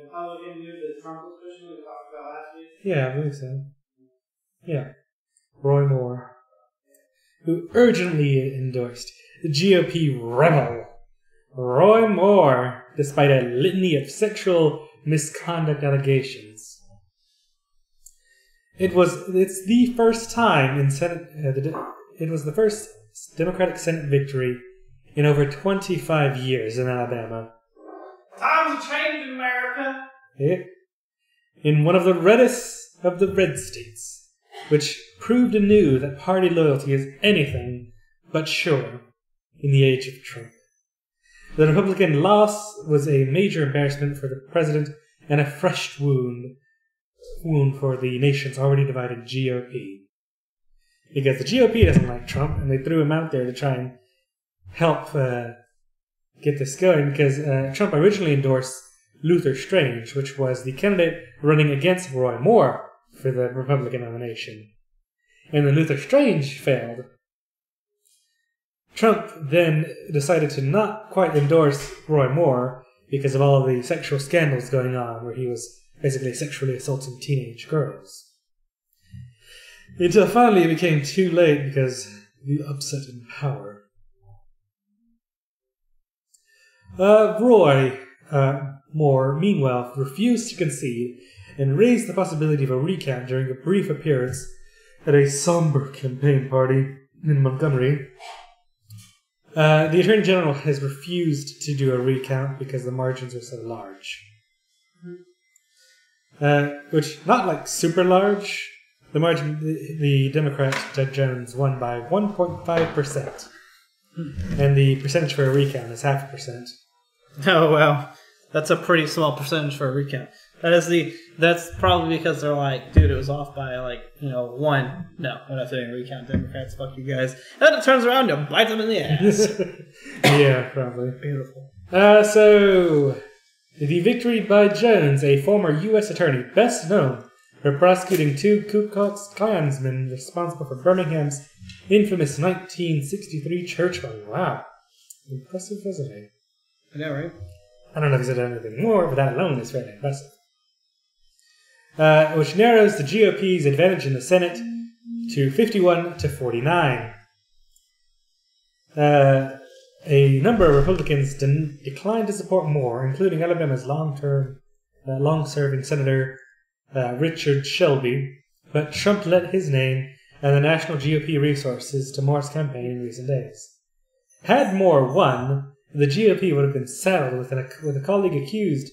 Republican dude that Trump was pushing we talked about last week? Yeah, I believe so. Yeah. Roy Moore, who urgently endorsed the GOP rebel Roy Moore, despite a litany of sexual misconduct allegations. It's the first time in Senate. It was the first Democratic Senate victory in over 25 years in Alabama. Times have changed in America. Yeah. In one of the reddest of the red states, which proved anew that party loyalty is anything but sure in the age of Trump. The Republican loss was a major embarrassment for the president and a fresh wound for the nation's already divided GOP. Because the GOP doesn't like Trump, and they threw him out there to try and help get this going, because Trump originally endorsed Luther Strange, which was the candidate running against Roy Moore for the Republican nomination. And when Luther Strange failed, Trump then decided to not quite endorse Roy Moore because of all the sexual scandals going on, where he was basically sexually assaulting teenage girls. Until finally it became too late because of the upset in power. Roy Moore, meanwhile, refused to concede and raised the possibility of a recount during a brief appearance at a somber campaign party in Montgomery. The Attorney General has refused to do a recount because the margins are so large. Which, not like super large. The margin, the Democrat, Doug Jones, won by 1.5%. And the percentage for a recount is 0.5%. Oh, wow. That's a pretty small percentage for a recount. That's probably because they're like, dude, it was off by 1. No, we're not doing a recount. Democrats, fuck you guys. And then it turns around and bites them in the ass. Yeah, probably. Beautiful. So, the victory by Jones, a former U.S. attorney, best known for prosecuting 2 Ku Klux Klansmen responsible for Birmingham's infamous 1963 church bombing. Wow. Impressive, wasn't it? I know, right? I don't know if he's done anything more, but that alone is fairly impressive. Which narrows the GOP's advantage in the Senate to 51-49. A number of Republicans declined to support Moore, including Alabama's long-serving Senator Richard Shelby, but Trump lent his name and the national GOP resources to Moore's campaign in recent days. Had Moore won, the GOP would have been saddled with a colleague accused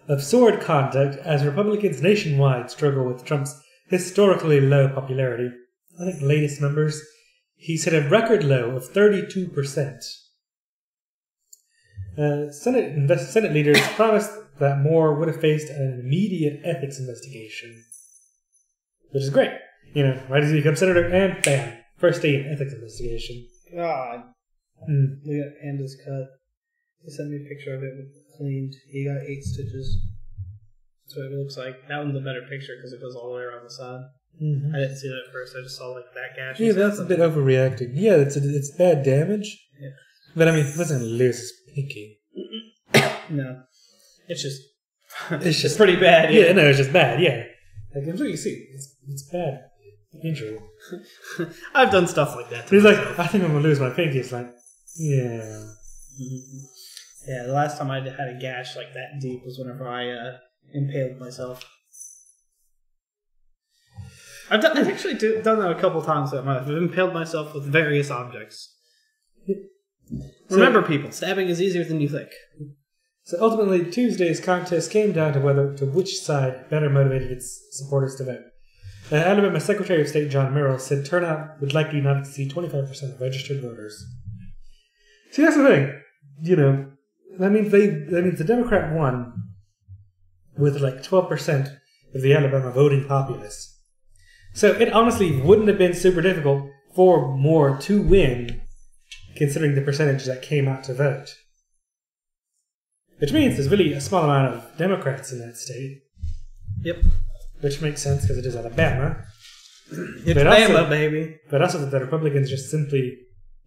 of sword conduct as Republicans nationwide struggle with Trump's historically low popularity. I think the latest numbers, he's hit a record low of 32%. Senate leaders promised that Moore would have faced an immediate ethics investigation. Which is great. Right as he becomes senator, and bam, first day in ethics investigation. God. Look at Panda's cut. He sent me a picture of it cleaned. He got 8 stitches. That's what it looks like. That one's a better picture because it goes all the way around the side. Mm-hmm. I didn't see that at first. I just saw that gash. Yeah, that's a bit overreacting. Yeah, it's bad damage. Yeah. But I mean, he wasn't going to lose his pinky. No. It's just pretty bad. Yeah, no, it's just bad, yeah. Like, I'm sure you see, it's bad injury. I've done stuff like that. He's like, I think I'm going to lose my pinky. It's like, yeah. Mm-hmm. Yeah, the last time I had a gash like that deep was whenever I impaled myself. I've actually done that a couple times in my life. I've impaled myself with various objects. Remember, people, stabbing is easier than you think. So ultimately, Tuesday's contest came down to which side better motivated its supporters to vote. Alabama Secretary of State John Merrill said turnout would likely not exceed 25% of registered voters. See, that's the thing. You know, that means the Democrat won with like 12% of the Alabama voting populace. So it honestly wouldn't have been super difficult for Moore to win, considering the percentage that came out to vote. Which means there's really a small amount of Democrats in that state. Yep. Which makes sense because it is Alabama. It's Alabama, baby. But also that the Republicans just simply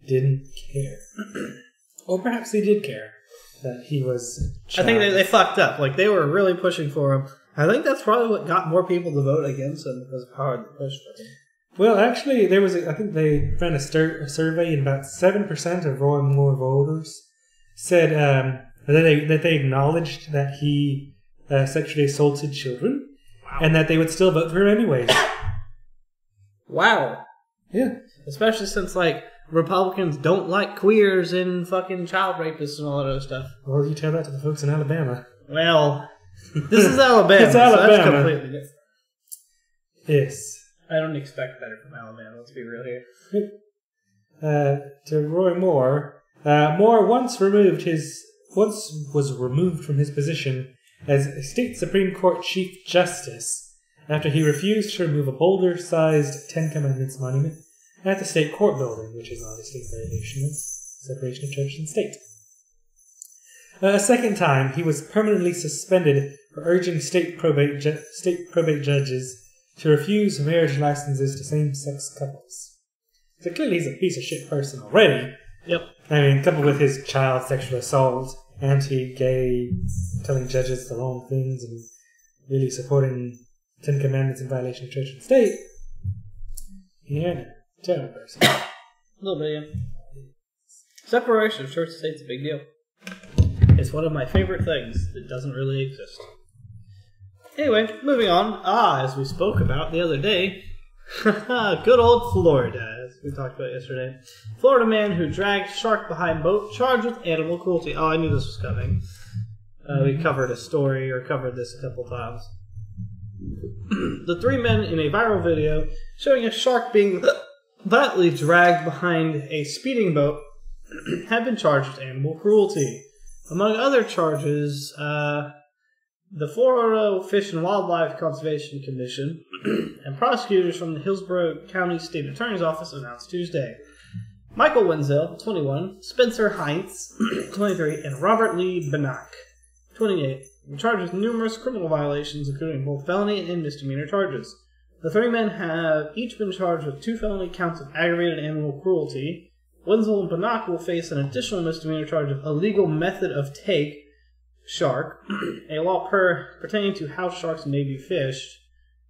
didn't care. Or perhaps they did care that he was I think they fucked up. Like, they were really pushing for him. I think that's probably what got more people to vote against him, because of how hard they pushed for him. Well, actually, I think they ran a survey, and about 7% of Roy Moore voters said that they acknowledged that he sexually assaulted children, and that they would still vote for him anyways. Wow. Yeah. Especially since, like, Republicans don't like queers and fucking child rapists and all that other stuff. Well, you tell that to the folks in Alabama. Well, this is Alabama. It's Alabama. So that's completely different. Yes. I don't expect better from Alabama, let's be real here. To Roy Moore, Moore once was removed from his position as a state Supreme Court Chief Justice after he refused to remove a boulder-sized Ten Commandments monument at the state court building, which is obviously a violation of separation of church and state. A second time, he was permanently suspended for urging state probate judges to refuse marriage licenses to same-sex couples. So clearly he's a piece of shit person already. Yep. I mean, coupled with his child sexual assault, anti-gay, telling judges the wrong things, and really supporting Ten Commandments in violation of church and state. Yeah, terrible person. A little bit, yeah. Separation of church and state's a big deal. It's one of my favorite things that doesn't really exist. Anyway, moving on. As we spoke about the other day, good old Florida, as we talked about yesterday. Florida man who dragged shark behind boat charged with animal cruelty. Oh, I knew this was coming. We covered this a couple times. The three men in a viral video showing a shark being violently dragged behind a speeding boat have been charged with animal cruelty. Among other charges, the Florida Fish and Wildlife Conservation Commission and prosecutors from the Hillsborough County State Attorney's Office announced Tuesday. Michael Wenzel, 21, Spencer Heinz, 23, and Robert Lee Banach, 28, were charged with numerous criminal violations, including both felony and misdemeanor charges. The three men have each been charged with 2 felony counts of aggravated animal cruelty. Wenzel and Banach will face an additional misdemeanor charge of illegal method of take shark, a law pertaining to how sharks may be fished.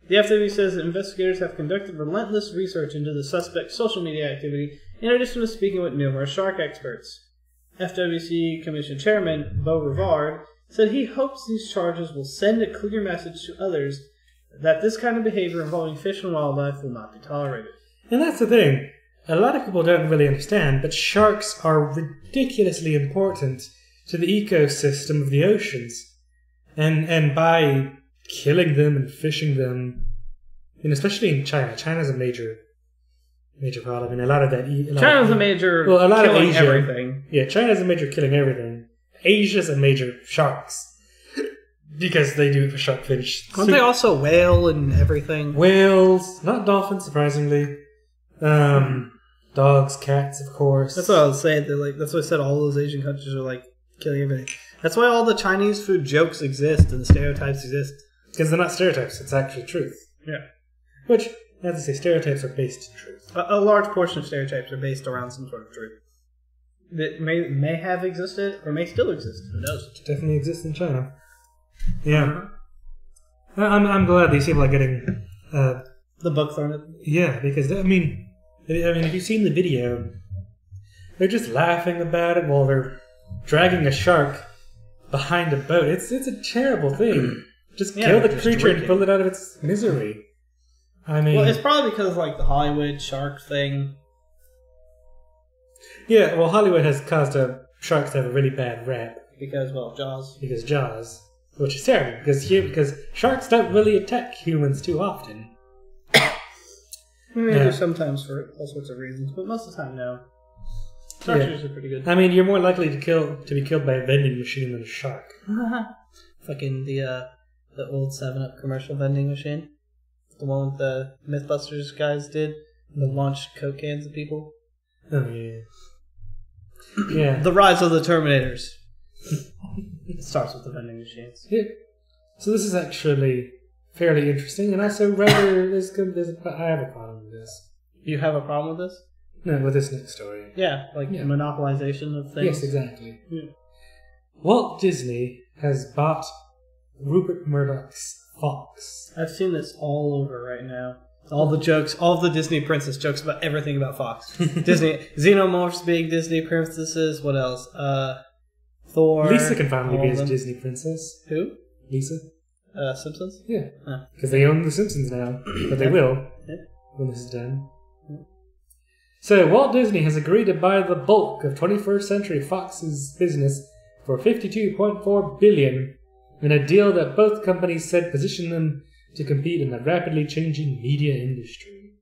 The FW says that investigators have conducted relentless research into the suspect's social media activity, in addition to speaking with numerous shark experts. FWC Commission Chairman Beau Rivard said he hopes these charges will send a clear message to others that this kind of behavior involving fish and wildlife will not be tolerated. And that's the thing. A lot of people don't really understand, but sharks are ridiculously important to the ecosystem of the oceans. And by killing them and fishing them, and especially in China. China's a major problem. And a lot of that... China's a major killing everything. Yeah, China's a major killing everything. Asia's a major sharks. Because they do it for shark fish. Aren't they also whale and everything? Whales, not dolphins, surprisingly. Dogs, cats, of course. That's what I was saying. That's why I said all those Asian countries are like killing everything. That's why all the Chinese food jokes exist and the stereotypes exist. Because they're not stereotypes, it's actually truth. Yeah. Which, as I say, stereotypes are based in truth. A large portion of stereotypes are based around some sort of truth. That may have existed or may still exist. Who knows? It definitely exists in China. Yeah. I'm glad these people are getting... the book thrown at them. Yeah, because, I mean, if you've seen the video, they're just laughing about it while they're dragging a shark behind a boat. It's a terrible thing. Just kill the creature and pull it out of its misery. I mean... Well, it's probably because of, like, the Hollywood shark thing. Yeah, well, Hollywood has caused sharks to have a really bad rap. Because, well, Jaws. Because Jaws. Which is terrible, because sharks don't really attack humans too often. Maybe they do sometimes for all sorts of reasons, but most of the time, no. Sharks are pretty good. I mean, you're more likely to be killed by a vending machine than a shark. Fucking the old 7-Up commercial vending machine. The one with the Mythbusters guys did. That launched Coke cans at people. Oh, yeah. Yeah. The Rise of the Terminators. It starts with the vending machines. Yeah. So this is actually fairly interesting, and also rather, I have a problem with this. You have a problem with this? No, with this next story. Yeah, monopolization of things. Yes, exactly. Yeah. Walt Disney has bought Rupert Murdoch's Fox. I've seen this all over right now. All the jokes, all of the Disney princess jokes about everything about Fox. Disney Xenomorphs being Disney princesses. What else? Thor. Lisa can finally be a Disney princess. Who? Lisa. Simpsons? Yeah. Because they own The Simpsons now. But they will when this is done. So, Walt Disney has agreed to buy the bulk of 21st Century Fox's business for $52.4 billion in a deal that both companies said positioned them to compete in the rapidly changing media industry.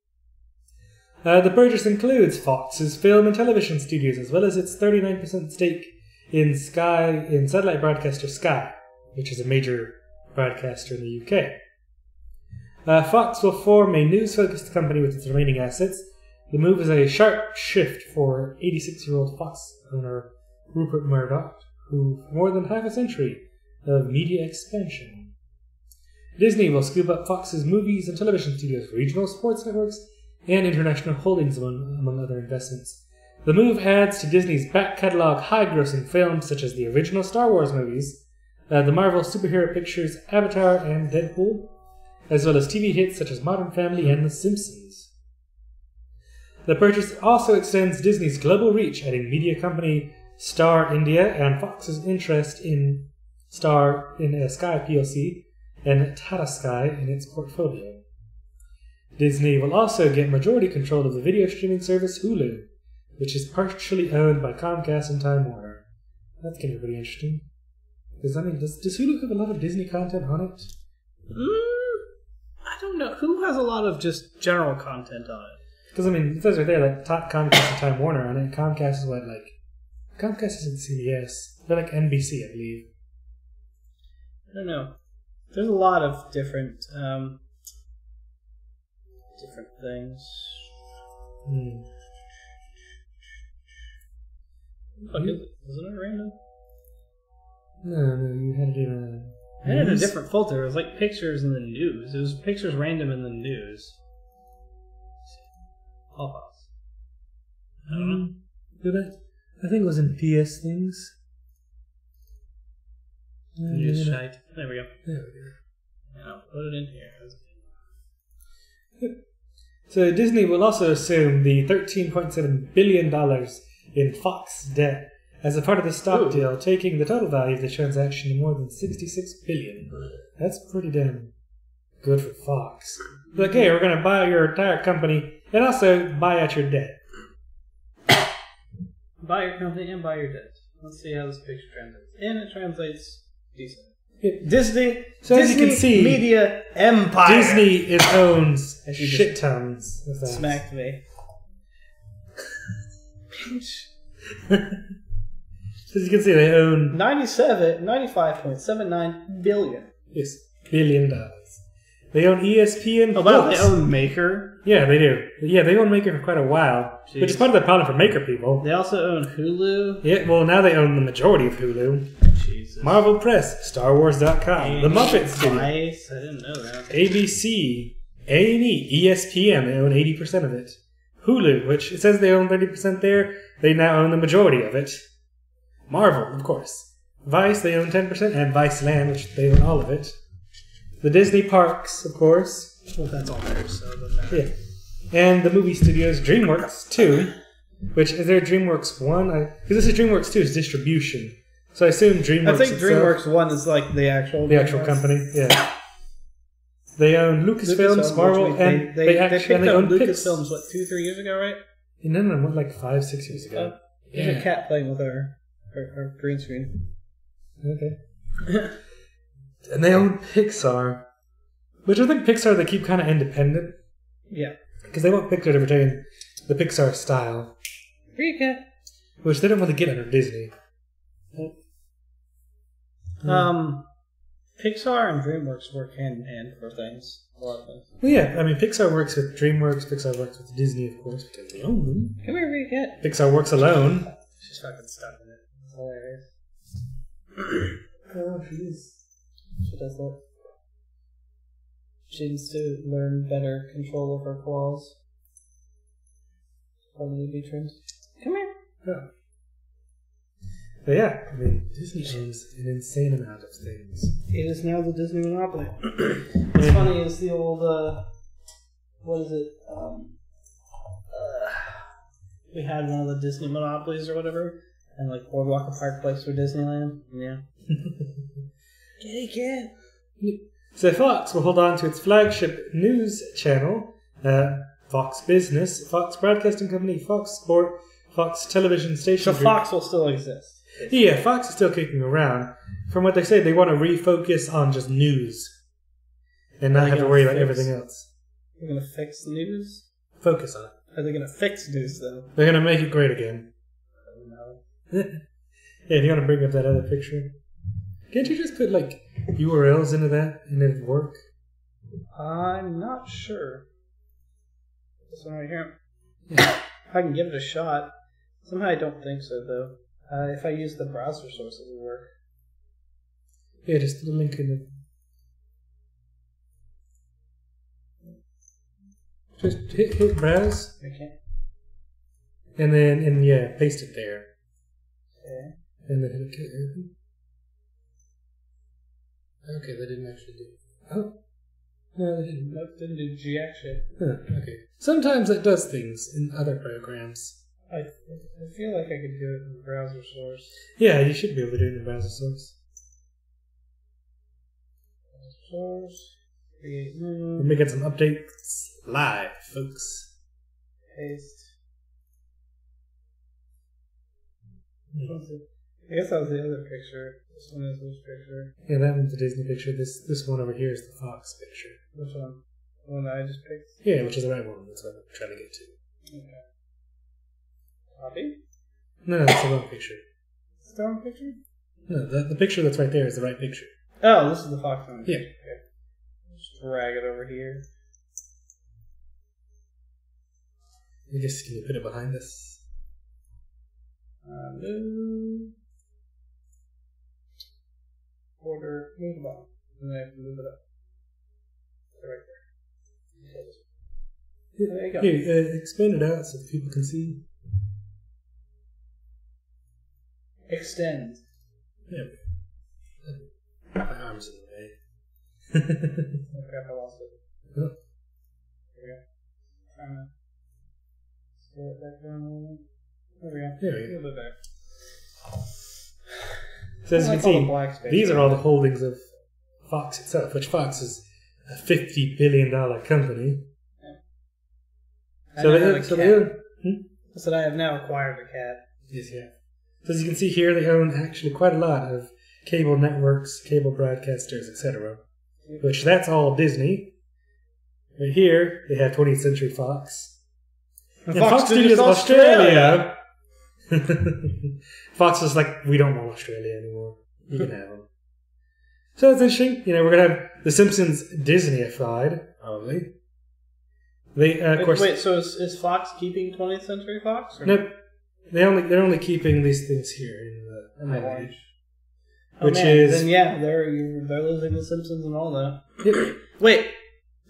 The purchase includes Fox's film and television studios, as well as its 39% stake in satellite broadcaster Sky, which is a major broadcaster in the UK. Fox will form a news-focused company with its remaining assets. The move is a sharp shift for 86-year-old Fox owner Rupert Murdoch, who for more than half a century of media expansion. Disney will scoop up Fox's movies and television studios, regional sports networks, and international holdings, among other investments. The move adds to Disney's back catalog high-grossing films such as the original Star Wars movies, the Marvel superhero pictures Avatar and Deadpool, as well as TV hits such as Modern Family and The Simpsons. The purchase also extends Disney's global reach, adding media company Star India and Fox's interest in Sky plc and Tata Sky in its portfolio. Disney will also get majority control of the video streaming service Hulu, which is partially owned by Comcast and Time Warner. That's going to be pretty interesting. Because, I mean, does Hulu have a lot of Disney content on it? I don't know. Who has a lot of just general content on it? Because, I mean, it says right there, like, Comcast and Time Warner on it. Comcast is what, like... Comcast isn't CBS. They're like NBC, I believe. I don't know. There's a lot of different things. Isn't it random? No, you had it in I had it in a different folder. It was like pictures in the news. It was pictures random in the news. All thoughts. I don't know. I think it was in PS things. News shite. There we go. There we go. Yeah, I'll put it in here. So Disney will also assume the $13.7 billion in Fox debt as a part of the stock deal, taking the total value of the transaction to more than $66 billion. That's pretty damn good for Fox. Like, hey, we're going to buy your entire company and also buy out your debt. Buy your company and buy your debt. Let's see how this picture translates. And it translates decent. Disney, so as you can see, media empire. Disney owns shit tons of that. Smacked me. So as you can see, they own 95.79 billion. Yes, $1 billion. They own ESPN. Oh, wow, they own Maker. Yeah, they do. Yeah, they own Maker for quite a while, which is part of the problem for Maker people. They also own Hulu. Yeah, well, now they own the majority of Hulu. Jesus. Marvel Press, StarWars.com, The Muppets Studio. Nice, I didn't know that. ABC, A&E, ESPN, they own 80% of it. Hulu, which it says they own 30% there, they now own the majority of it. Marvel, of course. Vice, they own 10%, and Viceland, which they own all of it. The Disney parks, of course. Well, that's all theirs, so it doesn't matter. Yeah. And the movie studios, DreamWorks 2, which is there DreamWorks 1? Because this is DreamWorks 2's distribution. So I assume DreamWorks. I think DreamWorks 1 is like the actual company, yeah. They own Lucasfilms, Marvel, and they picked up own Lucasfilms, what, 2-3 years ago, right? No, what, like 5-6 years ago. There's a cat playing with our green screen. Okay. And they own Pixar, which I think Pixar, they keep kind of independent. Yeah. Because they want Pixar to retain the Pixar style. Free cat. Which they don't want to get under Disney. Pixar and DreamWorks work hand in hand for things. A lot of things. Well, yeah, I mean, Pixar works with DreamWorks, Pixar works with Disney, of course, because they own them. Come here, free cat. Pixar works alone. She's fucking stuck in it. It's hilarious. Oh, she is. She does that. She needs to learn better control of her claws. Probably be trimmed. Come here. Yeah. But yeah, I mean, Disney owns an insane amount of things. It is now the Disney monopoly. What's funny is the old, what is it? We had one of the Disney monopolies or whatever, and like Boardwalk and Park Place for Disneyland. Yeah. Kitty cat. So Fox will hold on to its flagship news channel, Fox Business, Fox Broadcasting Company, Fox Sport, Fox Television Station. So Group. Fox will still exist. Yeah, Fox is still kicking around. From what they say, they want to refocus on just news and not have to worry about everything else. They're going to fix news? Focus on it. Are they going to fix news, though? They're going to make it great again. I don't know. Yeah, if you want to bring up that other picture. Can't you just put, like, URLs into that and it'd work? I'm not sure. This one right here. Yeah. I can give it a shot. Somehow I don't think so, though. If I use the browser source, it will work. Yeah, just put a link in it. Just hit browse. Okay. And then, paste it there. Okay. And then hit OK. Okay, that didn't actually do it. Oh. No, that didn't. Nope, didn't do jack shit. Huh, okay. Sometimes it does things in other programs. I feel like I could do it in the browser source. Yeah, you should be able to do it in the browser source. Browser source. Create new. We're making some updates live, folks. Paste. I guess that was the other picture. This one is which picture? Yeah, that one's the Disney picture. This one over here is the Fox picture. Which one? The one that I just picked? Yeah, which is the right one. That's what I'm trying to get to. Okay. Copy? No, that's the wrong picture. Is it the wrong picture? No, the picture that's right there is the right picture. Oh, this is the Fox one. Yeah. Okay. Just drag it over here. Can you put it behind us? Move. Order. Move the bottom. And then I have to move it up. Right there. There you go. Here, expand it out so people can see. Extend. Yeah. My arm's in the way. Oh crap, I lost it. Oh. There we go. Trying to scale it back down a little bit. There we go. There we go. A little bit back. So as you Like can all the see, black space. these are all the holdings of Fox itself, which Fox is a $50 billion company. I So now they have own. a So cat. they own. I said I have now acquired a cat. Yes, yeah. So as you can see here, they own actually quite a lot of cable networks, cable broadcasters, etc. Which that's all Disney. But here they have 20th Century Fox. And Fox Studios Australia. Fox is like, we don't want Australia anymore. You can have them. So it's interesting. You know, we're gonna have The Simpsons Disney-ified, probably. They of course. Wait, so is Fox keeping 20th Century Fox? Or? Nope. They're only keeping these things here in the orange. Which man, is then yeah, they're losing The Simpsons and all that. Yep. Wait,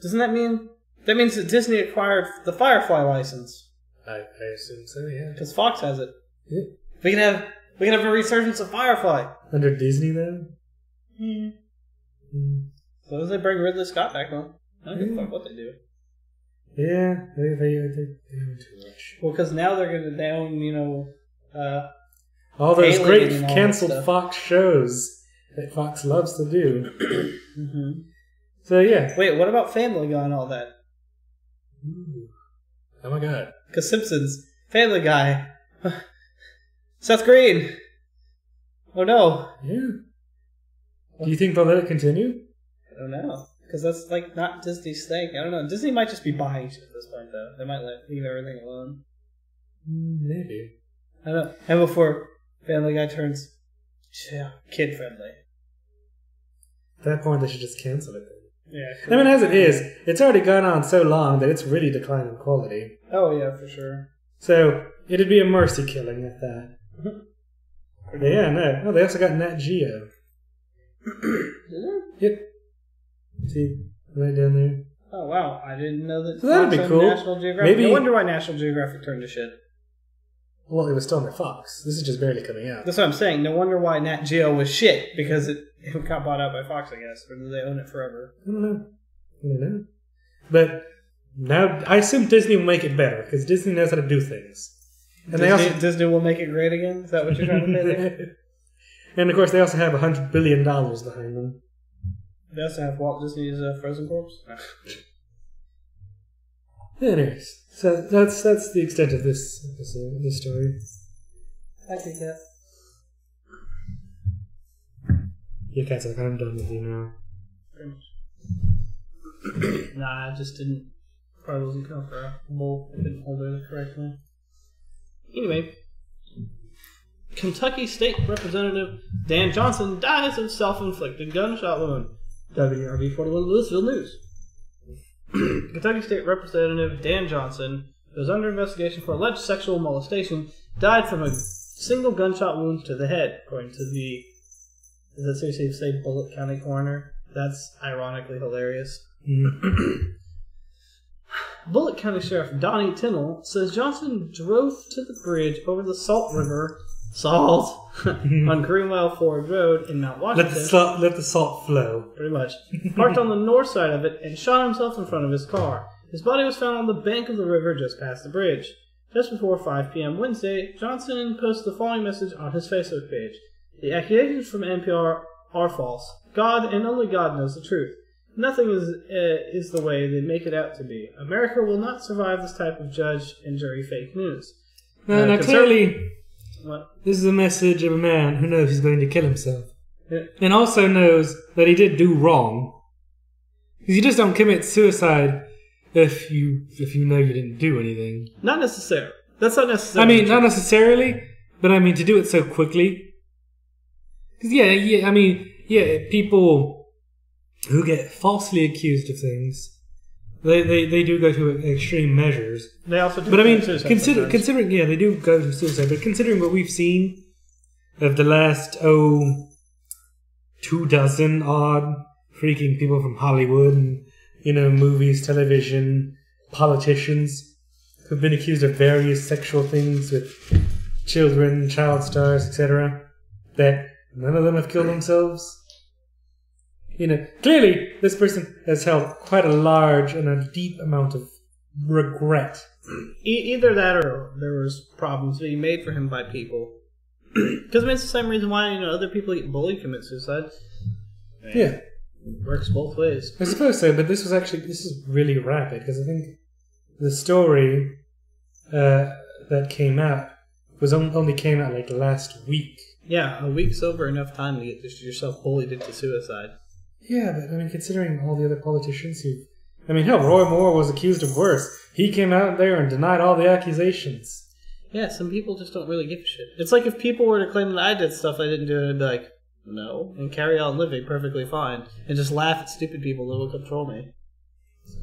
doesn't that mean that Disney acquired the Firefly license? I assume so, yeah. Because Fox has it. Yep. We can have a resurgence of Firefly. Under Disney though? Yeah. Mm. So as they bring Ridley Scott back home, I don't give a fuck what they do. Yeah, they're doing too much. Well, because now they're going to down, All those Alien great and all cancelled that stuff. Fox shows that Fox loves to do. Mm-hmm. So yeah. Wait, what about Family Guy and all that? Ooh. Oh my god. Because Simpsons Family Guy. Seth Green. Oh no. Yeah. Do you think they'll let it continue? I don't know. Because that's like not Disney's thing. I don't know. Disney might just be buying shit at this point, though. They might leave everything alone. Maybe. I don't know. And before Family Guy turns kid friendly. At that point, they should just cancel it. Yeah. I mean, as it is, it's already gone on so long that it's really declined in quality. Oh yeah, for sure. So it'd be a mercy killing at that. Yeah, no. Oh, they also got Nat Geo. Yep. See, right down there. Oh wow, I didn't know that. So that'd be cool. National Geographic. Maybe. No wonder why National Geographic turned to shit. Well, it was still on their Fox. This is just barely coming out. That's what I'm saying. No wonder why Nat Geo was shit, because it got bought out by Fox, I guess. Or do they own it forever? I don't know. But now, I assume Disney will make it better, because Disney knows how to do things. And Disney will make it great again? Is that what you're trying to say there? And of course, they also have $100 billion behind them. They also have Walt Disney's Frozen Corpse? Anyways, so that's the extent of this episode, this story. I think that. Yeah, Cat's like, I'm done with you now. Pretty much. Nah, I just didn't. Probably wasn't comfortable. I didn't hold it correctly. Anyway, Kentucky State Representative Dan Johnson dies of self-inflicted gunshot wound. WRB 41 Louisville News. Kentucky State Representative Dan Johnson, who was under investigation for alleged sexual molestation, died from a single gunshot wound to the head, according to the... Is that seriously say Bullitt County coroner? That's ironically hilarious. Bullitt County Sheriff Donnie Tinnell says Johnson drove to the bridge over the Salt River, on Greenwell Ford Road in Mount Washington. Let the salt flow. Pretty much. Parked on the north side of it and shot himself in front of his car. His body was found on the bank of the river just past the bridge. Just before 5 p.m. Wednesday, Johnson posted the following message on his Facebook page. The accusations from NPR are false. God and only God knows the truth. Nothing is the way they make it out to be. America will not survive this type of judge and jury fake news. Now clearly, what? This is a message of a man who knows he's going to kill himself. Yeah. And also knows that he did do wrong. Because you just don't commit suicide if you know you didn't do anything. Not necessarily. That's not necessarily I mean, true. not necessarily, but I mean, to do it so quickly. Because, people who get falsely accused of things, they do go to extreme measures. They also do. But I mean, considering, they do go to suicide. But considering what we've seen of the last 24 odd freaking people from Hollywood and movies, television, politicians who've been accused of various sexual things with children, child stars, etc., that none of them have killed themselves. Clearly, this person has held quite a large and a deep amount of regret. Either that or there was problems being made for him by people. Because it's the same reason why other people get bullied commit suicide. Yeah. It works both ways. I suppose so, but this is really rapid, because I think the story that came out only came out like last week. Yeah, a week's over enough time to get yourself bullied into suicide. Yeah, but I mean, considering all the other politicians Roy Moore was accused of worse. He came out there and denied all the accusations. Yeah, some people just don't really give a shit. It's like if people were to claim that I did stuff I didn't do, I'd be like, no, and carry on living perfectly fine, and just laugh at stupid people that will control me.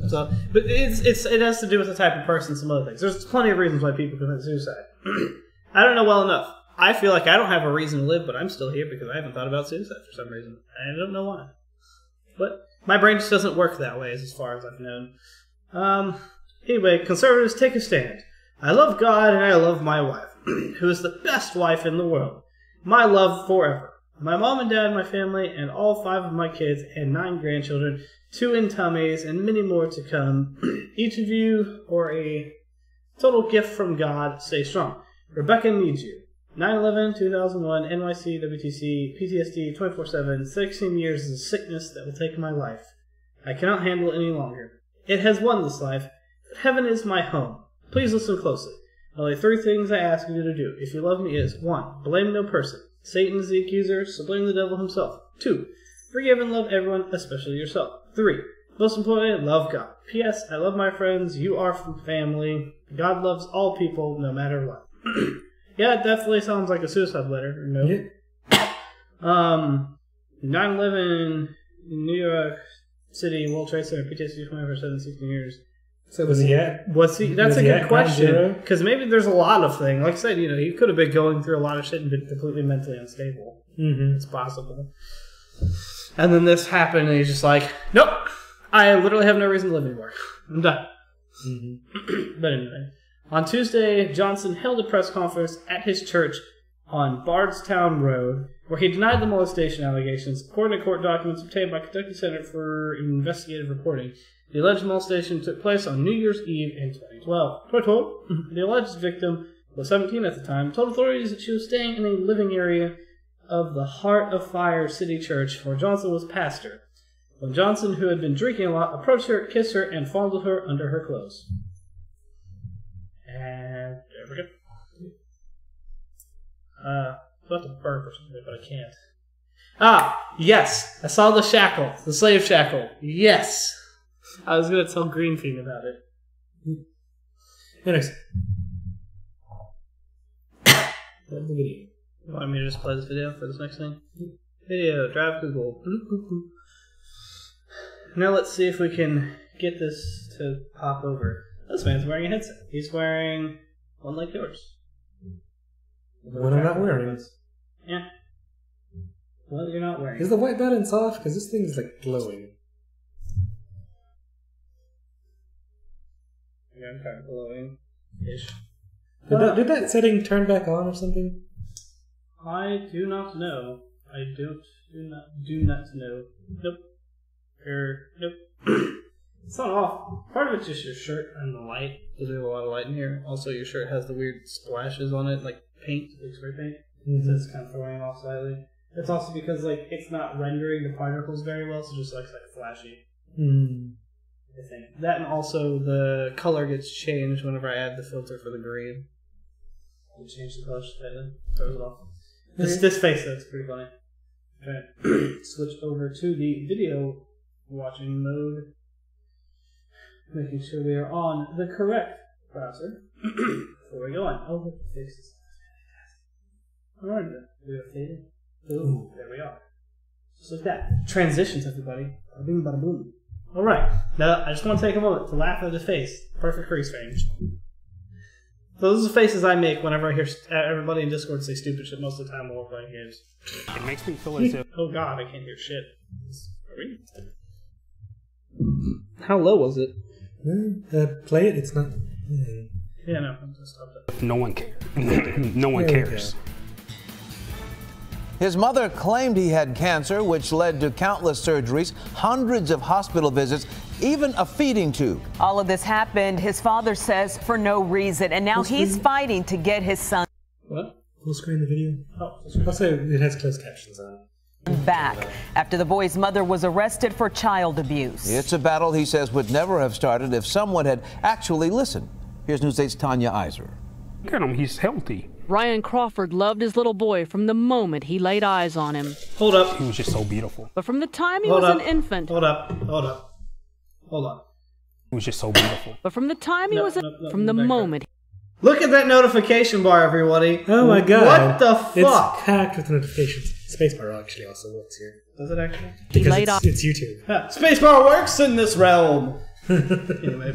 So, but it has to do with the type of person, some other things. There's plenty of reasons why people commit suicide. I don't know well enough. I feel like I don't have a reason to live, but I'm still here because I haven't thought about suicide for some reason. I don't know why. But my brain just doesn't work that way as far as I've known. Anyway, conservatives take a stand. I love God and I love my wife, who is the best wife in the world. My love forever. My mom and dad, my family, and all 5 of my kids and 9 grandchildren, 2 in tummies, and many more to come. Each of you are a total gift from God. Stay strong. Rebecca needs you. 9/11, 2001, NYC, WTC, PTSD, 24/7, 16 years is a sickness that will take my life. I cannot handle it any longer. It has won this life, but heaven is my home. Please listen closely. Only 3 things I ask you to do, if you love me, is 1. Blame no person. Satan is the accuser, so blame the devil himself. 2. Forgive and love everyone, especially yourself. 3. Most importantly, love God. P.S. I love my friends. You are from family. God loves all people, no matter what. Yeah, it definitely sounds like a suicide letter. No. Yeah. 9/11 New York City World Trade Center PTSD 24/7, 16 years. So was he at? That's a good question. Because maybe there's a lot of things. Like I said, he could have been going through a lot of shit and been completely mentally unstable. Mm-hmm. It's possible. And then this happened, and he's just like, nope, I literally have no reason to live anymore. I'm done. Mm-hmm. But anyway, on Tuesday, Johnson held a press conference at his church on Bardstown Road, where he denied the molestation allegations, according to court documents obtained by Kentucky Center for Investigative Reporting. The alleged molestation took place on New Year's Eve in 2012. The alleged victim was 17 at the time, told authorities that she was staying in a living area of the Heart of Fire City Church, where Johnson was pastor. When Johnson, who had been drinking a lot, approached her, kissed her, and fondled her under her clothes. And there we go. I'm about to burp or something, but I can't. Ah, yes! I saw the shackle. The slave shackle. Yes! I was going to tell Greenfield about it. Anyways. The video. You want me to just play this video for this next thing? Video, drive Google. Now let's see if we can get this to pop over. This man's wearing a headset. He's wearing one like yours. What I'm not wearing. Yeah. What you're not wearing. Is the white balance off? Because this thing is like glowing. Yeah, I'm kind of glowing-ish. Did that setting turn back on or something? I do not know. I do not know. Nope. Nope. It's not off. Part of it's just your shirt and the light, because we have a lot of light in here. Also, your shirt has the weird splashes on it, like paint, like spray paint. Mm-hmm. So it's kind of throwing it off slightly. It's also because it's not rendering the particles very well, so it just looks flashy. Mm. I think that, and also the color gets changed whenever I add the filter for the green. I'll change the color slightly. Throws it off. This face though, it's pretty funny. Okay, switch over to the video watching mode, making sure we are on the correct browser before we go on. Oh, look, the face is alright. We have faded. Ooh, there we are. Just like that. Transitions, everybody. Bada boom, bada boom. Alright, now I just want to take a moment to laugh at his face. Perfect crease range. So those are the faces I make whenever I hear everybody in Discord say stupid shit most of the time while we're playing games. It makes me feel as if... Oh god, I can't hear shit. How low was it? Play it, it's not... Yeah, no, I'm just stopped it. No one cares. No one cares. His mother claimed he had cancer, which led to countless surgeries, hundreds of hospital visits, even a feeding tube. All of this happened, his father says, for no reason, and now he's fighting to get his son Full screen the video? Also, it has closed captions on it. Back after the boy's mother was arrested for child abuse. It's a battle he says would never have started if someone had actually listened. Here's News 8's Tanya Iser. Look at him, he's healthy. Ryan Crawford loved his little boy from the moment he laid eyes on him. Hold up. He was just so beautiful. But from the time he was an infant... Hold up. He was just so beautiful. But from the time he was... From the moment... Look at that notification bar, everybody. Oh my god. What the fuck? It's packed with notifications. Spacebar actually also works here. Does it actually? Because it's YouTube. Spacebar works in this realm. Anyway,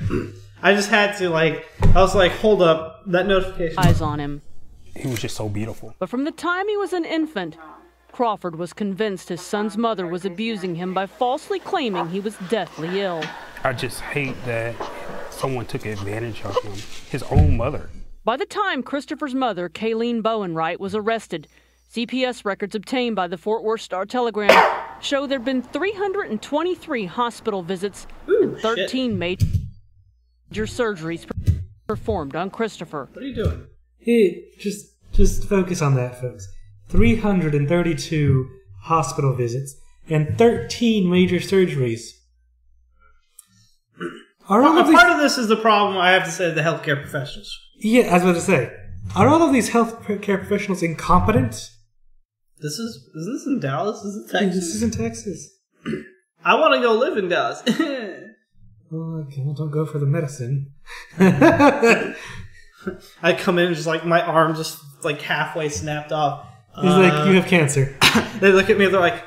I just had to I was like, hold up, that notification. Eyes on him. He was just so beautiful. But from the time he was an infant, Crawford was convinced his son's mother was abusing him by falsely claiming he was deathly ill. I just hate that someone took advantage of him. His own mother. By the time Christopher's mother, Kayleen Bowenwright, was arrested, CPS records obtained by the Fort Worth Star-Telegram show there'd been 323 hospital visits and 13 major surgeries performed on Christopher. What are you doing? Hey, just focus on that, folks. 332 hospital visits and 13 major surgeries. Part of this is the problem, I have to say, the healthcare professionals. Yeah, I was about to say, are all of these healthcare professionals incompetent? Is this in Dallas? Is it Texas? This is in Texas. I want to go live in Dallas. Oh, okay, well, don't go for the medicine. I come in and just like my arm just like halfway snapped off. He's like, you have cancer. They look at me and they're like,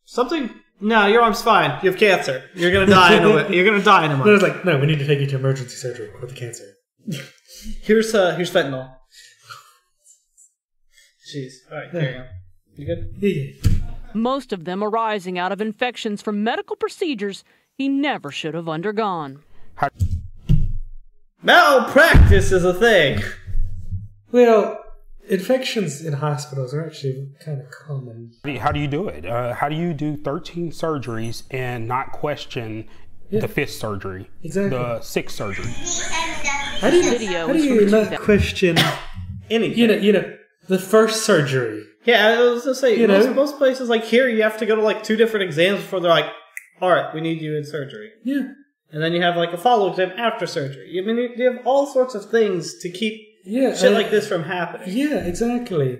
something? No, your arm's fine. You have cancer. You're gonna die in a month. No, I was like, no, we need to take you to emergency surgery with the cancer. Here's fentanyl. Jeez. All right, carry on. You good? Yeah. Most of them arising out of infections from medical procedures he never should have undergone. Malpractice is a thing. Well, infections in hospitals are actually kind of common. How do you do it? How do you do 13 surgeries and not question the 5th surgery, Exactly. the 6th surgery? How do you not question Anything. you know, the first surgery? Yeah, I was gonna say, You know? most places like here, you have to go to like 2 different exams before they're like, all right, we need you in surgery. Yeah. And then you have like a follow exam after surgery. I mean, you have all sorts of things to keep Yeah. shit like this from happening. Yeah, exactly.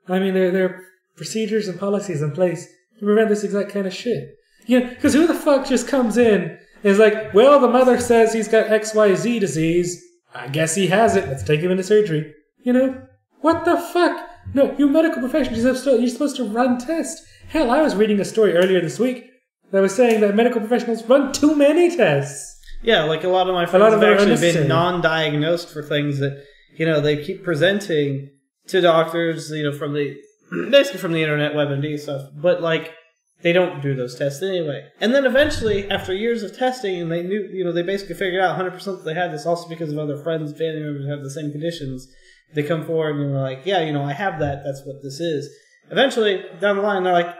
I mean, there are procedures and policies in place to prevent this exact kind of shit. Yeah, because who the fuck just comes in and is like, well, the mother says he's got XYZ disease. I guess he has it. Let's take him into surgery. You know? What the fuck? No, you medical professionals, you're supposed to run tests. Hell, I was reading a story earlier this week that was saying that medical professionals run too many tests. Yeah, like a lot of my friends of have them are actually unnecessary. been non-diagnosed for things that, you know, they keep presenting to doctors, you know, from the internet, WebMD stuff, but like they don't do those tests anyway. And then eventually, after years of testing, and they knew, you know, they basically figured out 100% that they had this, also because of other friends, family members who have the same conditions. They come forward and they're like, yeah, you know, I have that. That's what this is. Eventually, down the line, they're like,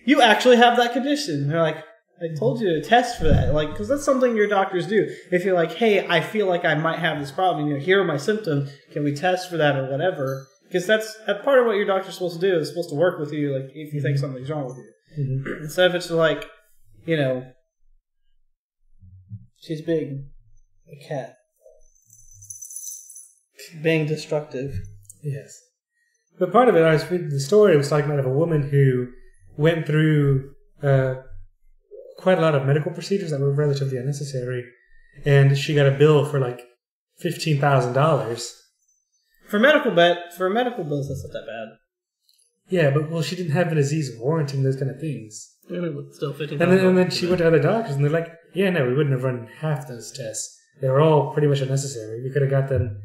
you actually have that condition. They're like, I told you to test for that. Like, because that's something your doctors do. If you're like, hey, I feel like I might have this problem, you know, here are my symptoms. Can we test for that or whatever? Because that's part of what your doctor's supposed to do, is supposed to work with you, like, if you think something's wrong with you. Mm-hmm. Instead of it's like, you know, she's being a cat. Being destructive. Yes. But part of it, I was reading the story, was talking about a woman who went through quite a lot of medical procedures that were relatively unnecessary, and she got a bill for like $15,000. For medical bills, that's not that bad. Yeah, but well, she didn't have a disease warranting those kind of things. Still $15,000. And then she went to other doctors, and they're like, "Yeah, no, we wouldn't have run half those tests. They were all pretty much unnecessary. We could have got them.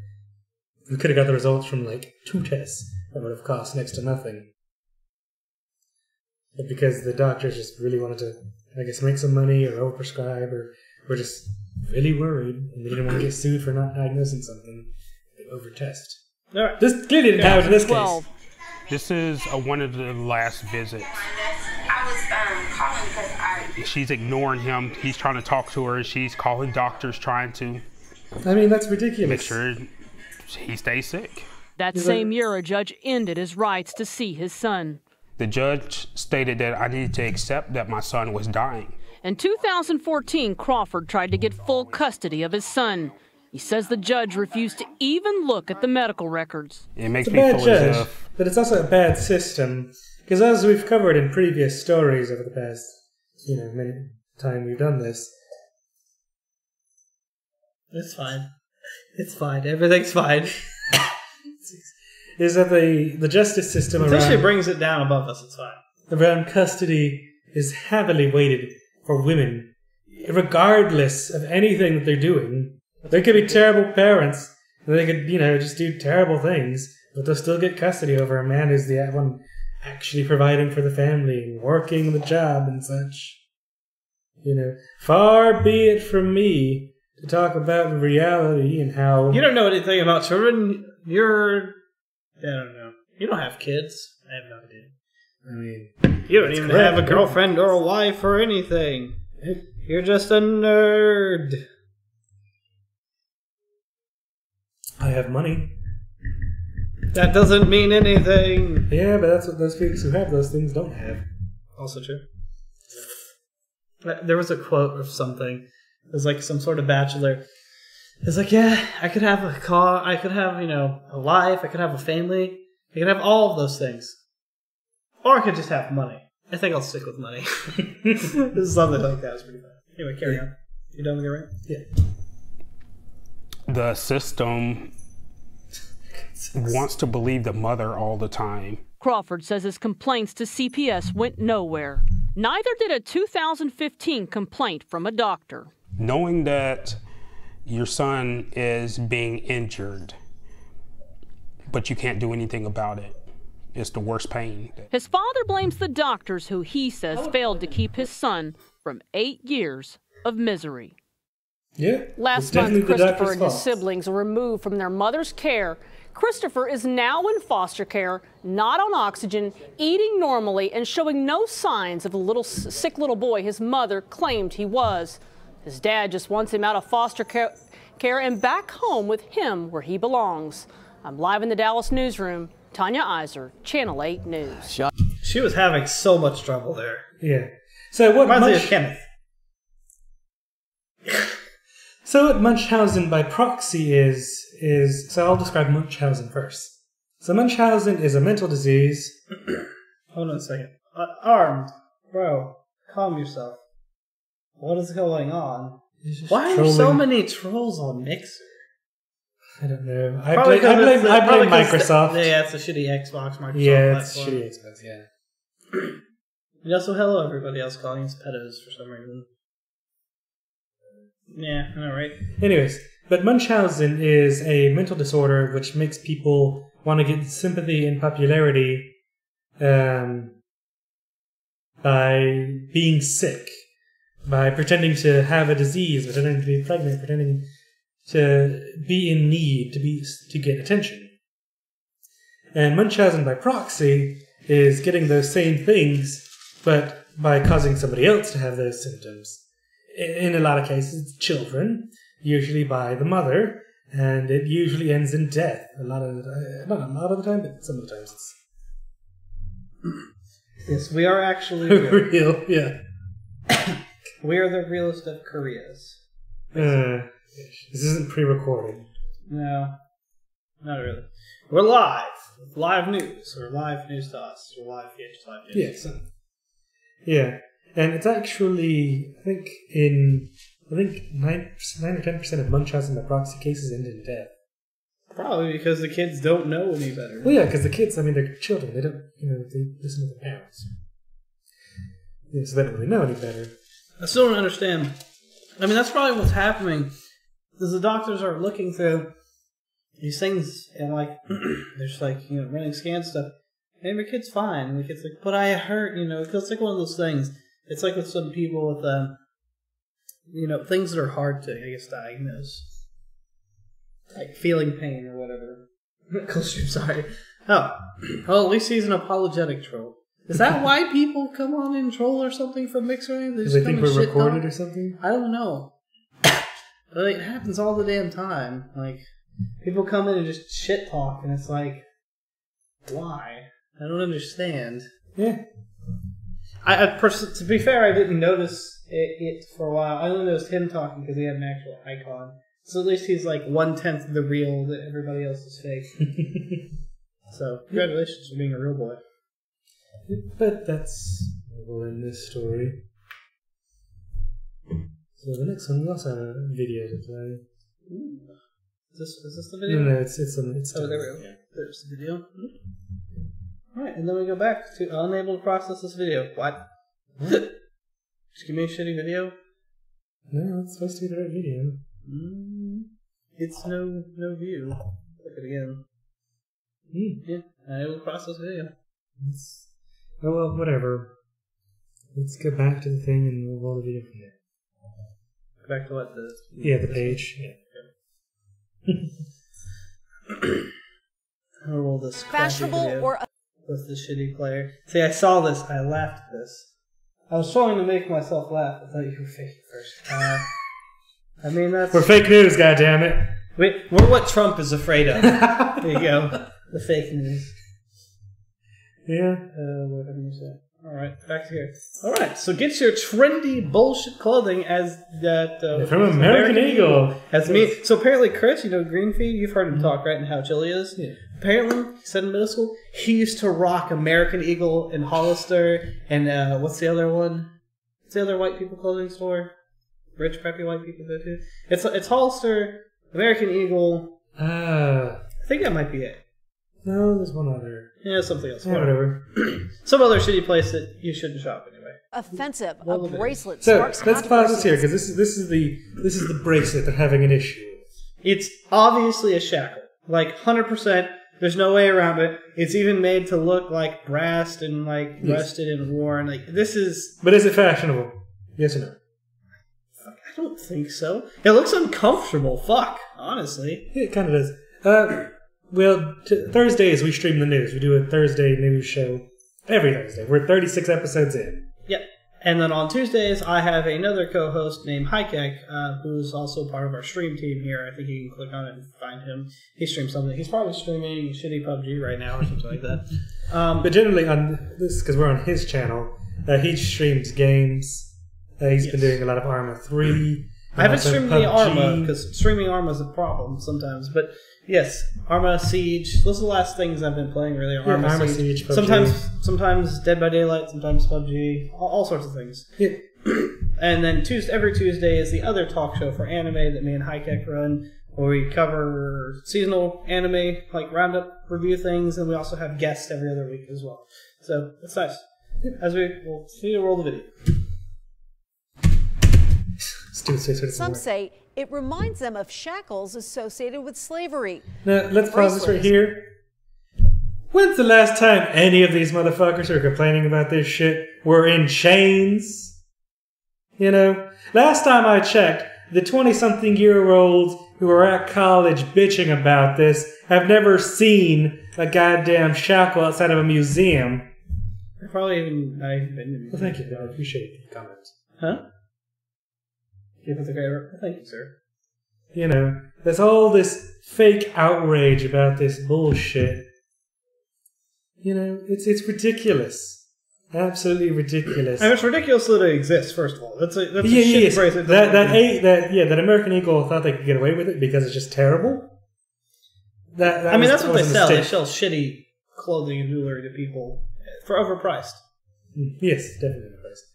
We could have got the results from like 2 tests that would have cost next to nothing. But because the doctors just really wanted to, I guess, make some money or overprescribe, or were just really worried, and they didn't want to get sued for not diagnosing something, they overtest. All right. This clearly didn't happen in this case. This is one of the last visits. I was calling because She's ignoring him. He's trying to talk to her. She's calling doctors, trying to I mean, that's ridiculous. make sure he stays sick. That same year, a judge ended his rights to see his son. The judge stated that I needed to accept that my son was dying. In 2014, Crawford tried to get full custody of his son. He says the judge refused to even look at the medical records. It makes It's a me bad feel judge, as if but it's also a bad system. Because as we've covered in previous stories over the past, many time we've done this. It's fine. It's fine. Everything's fine. Is that the justice system Until she around, brings it down above us, it's fine. around custody is heavily weighted for women, regardless of anything that they're doing. They could be terrible parents, and they could, just do terrible things, but they'll still get custody over a man who's the one actually providing for the family and working the job and such. Far be it from me to talk about reality and how... You don't know anything about children. I don't know. You don't have kids. I have no idea. I mean... You don't even have a girlfriend or a wife or anything. You're just a nerd. I have money. That doesn't mean anything. Yeah, but that's what those people who have those things don't have. Also true. There was a quote of something. It was like some sort of bachelor. It's like, yeah, I could have a car, I could have, a life, I could have a family, I could have all of those things. Or I could just have money. I think I'll stick with money. This is something like that. It's pretty fun. Anyway, carry on. You done with your rant? Yeah. The system wants to believe the mother all the time. Crawford says his complaints to CPS went nowhere. Neither did a 2015 complaint from a doctor. Knowing that your son is being injured, but you can't do anything about it, is the worst pain. His father blames the doctors who he says failed to keep his son from 8 years of misery. Yeah. Last month, Christopher and his siblings were removed from their mother's care. Christopher is now in foster care, not on oxygen, eating normally, and showing no signs of the sick little boy his mother claimed he was. His dad just wants him out of foster care and back home with him where he belongs. I'm live in the Dallas newsroom. Tanya Iser, Channel 8 News. She was having so much trouble there. Yeah. So what reminds me of Kenneth. So what Munchausen by proxy is so I'll describe Munchausen first. So Munchausen is a mental disease. Hold on a second. Armed. Bro, calm yourself. What is going on? Why are there so many trolls on Mixer? I don't know. I blame Microsoft. Yeah, it's a shitty Xbox, Microsoft. Yeah, it's shitty Xbox, yeah. And also, hello everybody else calling us pedos for some reason. Yeah, I know, right? Anyways, but Munchausen is a mental disorder which makes people want to get sympathy and popularity by being sick, by pretending to have a disease, pretending to be pregnant, pretending to be in need, to get attention. And Munchausen by proxy is getting those same things, but by causing somebody else to have those symptoms. In a lot of cases, it's children, usually by the mother, and it usually ends in death. Not a lot of the time, but some of the times it's... Yes, we are actually real. Yeah. We are the realest of Koreas. This isn't pre-recorded. No, not really. We're live. Live news. Or live news to us. Or live live news. Yeah, so, yeah. And it's actually, I think 9 or 10% of Munchausen by proxy cases end in death. Probably because the kids don't know any better. Well, yeah, because the kids, they're children. They don't, they listen to their parents. Yeah, so they don't really know any better. I still don't understand. That's probably what's happening. Because the doctors are looking through these things and, they're just, running scan stuff. Hey, my kid's fine. And the kid's like, but I hurt, It's like one of those things. It's like with some people with, things that are hard to, diagnose. Like feeling pain or whatever. Sorry. Oh, well, at least he's an apologetic troll. Is that why people come on and troll or something from Mixer? They think we're recorded or something? I don't know. It happens all the damn time. People come in and just shit talk, and it's like, why? I don't understand. Yeah. To be fair, I didn't notice it for a while. I only noticed him talking because he had an actual icon. So at least he's 1/10 the real, that everybody else is fake. So, congratulations for being a real boy. But that's all in this story. So the next one, we also have a video to play. Ooh. Is this the video? No, it's there we go. Yeah. There's the video. Alright, and then we go back to unable to process this video. What? Just give me a shitty video? No, it's supposed to be the right video. It's no view. Look at it again. Yeah, unable to process video. Oh well, whatever. Let's go back to the thing and we'll roll the video from there. Go back to what? The page. Yeah. I'll roll this fashionable or with the shitty player. See, I saw this. I laughed at this. I was trying to make myself laugh. I thought you were fake first. That's... We're fake news, goddammit. We're what Trump is afraid of. There you go. The fake news. Yeah. What did you say? All right, back to here. All right, so get your trendy bullshit clothing as that from American Eagle. As me. So apparently, Chris, you know Greenfeed. You've heard him talk, right? And how chilly he is. Yeah. Apparently, he said in middle school he used to rock American Eagle and Hollister and what's the other one? What's the other white people clothing store? Rich, preppy white people do too. It's Hollister, American Eagle. I think that might be it. No, there's one other. Yeah, something else. Yeah, whatever. Some other shitty place that you shouldn't shop anyway. Offensive. A bracelet. So let's pause this here because this is the bracelet they're having an issue. It's obviously a shackle, like 100%. There's no way around it. It's even made to look like brassed and like rusted and worn. Like this is. But is it fashionable? Yes or no? I don't think so. It looks uncomfortable. Fuck, honestly. It kind of does. Well, Thursdays we stream the news. We do a Thursday news show every Thursday. We're 36 episodes in. Yep. And then on Tuesdays, I have another co-host named Hikek, who's also part of our stream team here. I think you can click on it and find him. He streams something. He's probably streaming shitty PUBG right now or something like that. But generally on this, because we're on his channel, he streams games. He's been doing a lot of Arma 3. I haven't streamed the Arma, because streaming Arma is a problem sometimes. But yes, Arma, Siege. Those are the last things I've been playing, really. Arma, Siege sometimes Dead by Daylight, sometimes PUBG. All sorts of things. Yeah. And then every Tuesday is the other talk show for anime that me and Hikek run, where we cover seasonal anime, like roundup review things, and we also have guests every other week as well. So it's nice. As we'll see you roll the video. Some say it reminds them of shackles associated with slavery. Now, let's pause this right here. When's the last time any of these motherfuckers who are complaining about this shit were in chains? You know? Last time I checked, the 20-something-year-olds who are at college bitching about this have never seen a goddamn shackle outside of a museum. Probably even not even been to a museum. Well, thank you, I appreciate the comments. Huh? Thank you, sir. You know, there's all this fake outrage about this bullshit. You know, it's ridiculous. Absolutely ridiculous. And it's ridiculous that it exists, first of all. That's a shit phrase. That American Eagle thought they could get away with it because it's just terrible. That's what they sell. They sell shitty clothing and jewelry to people for overpriced. Yes, definitely overpriced.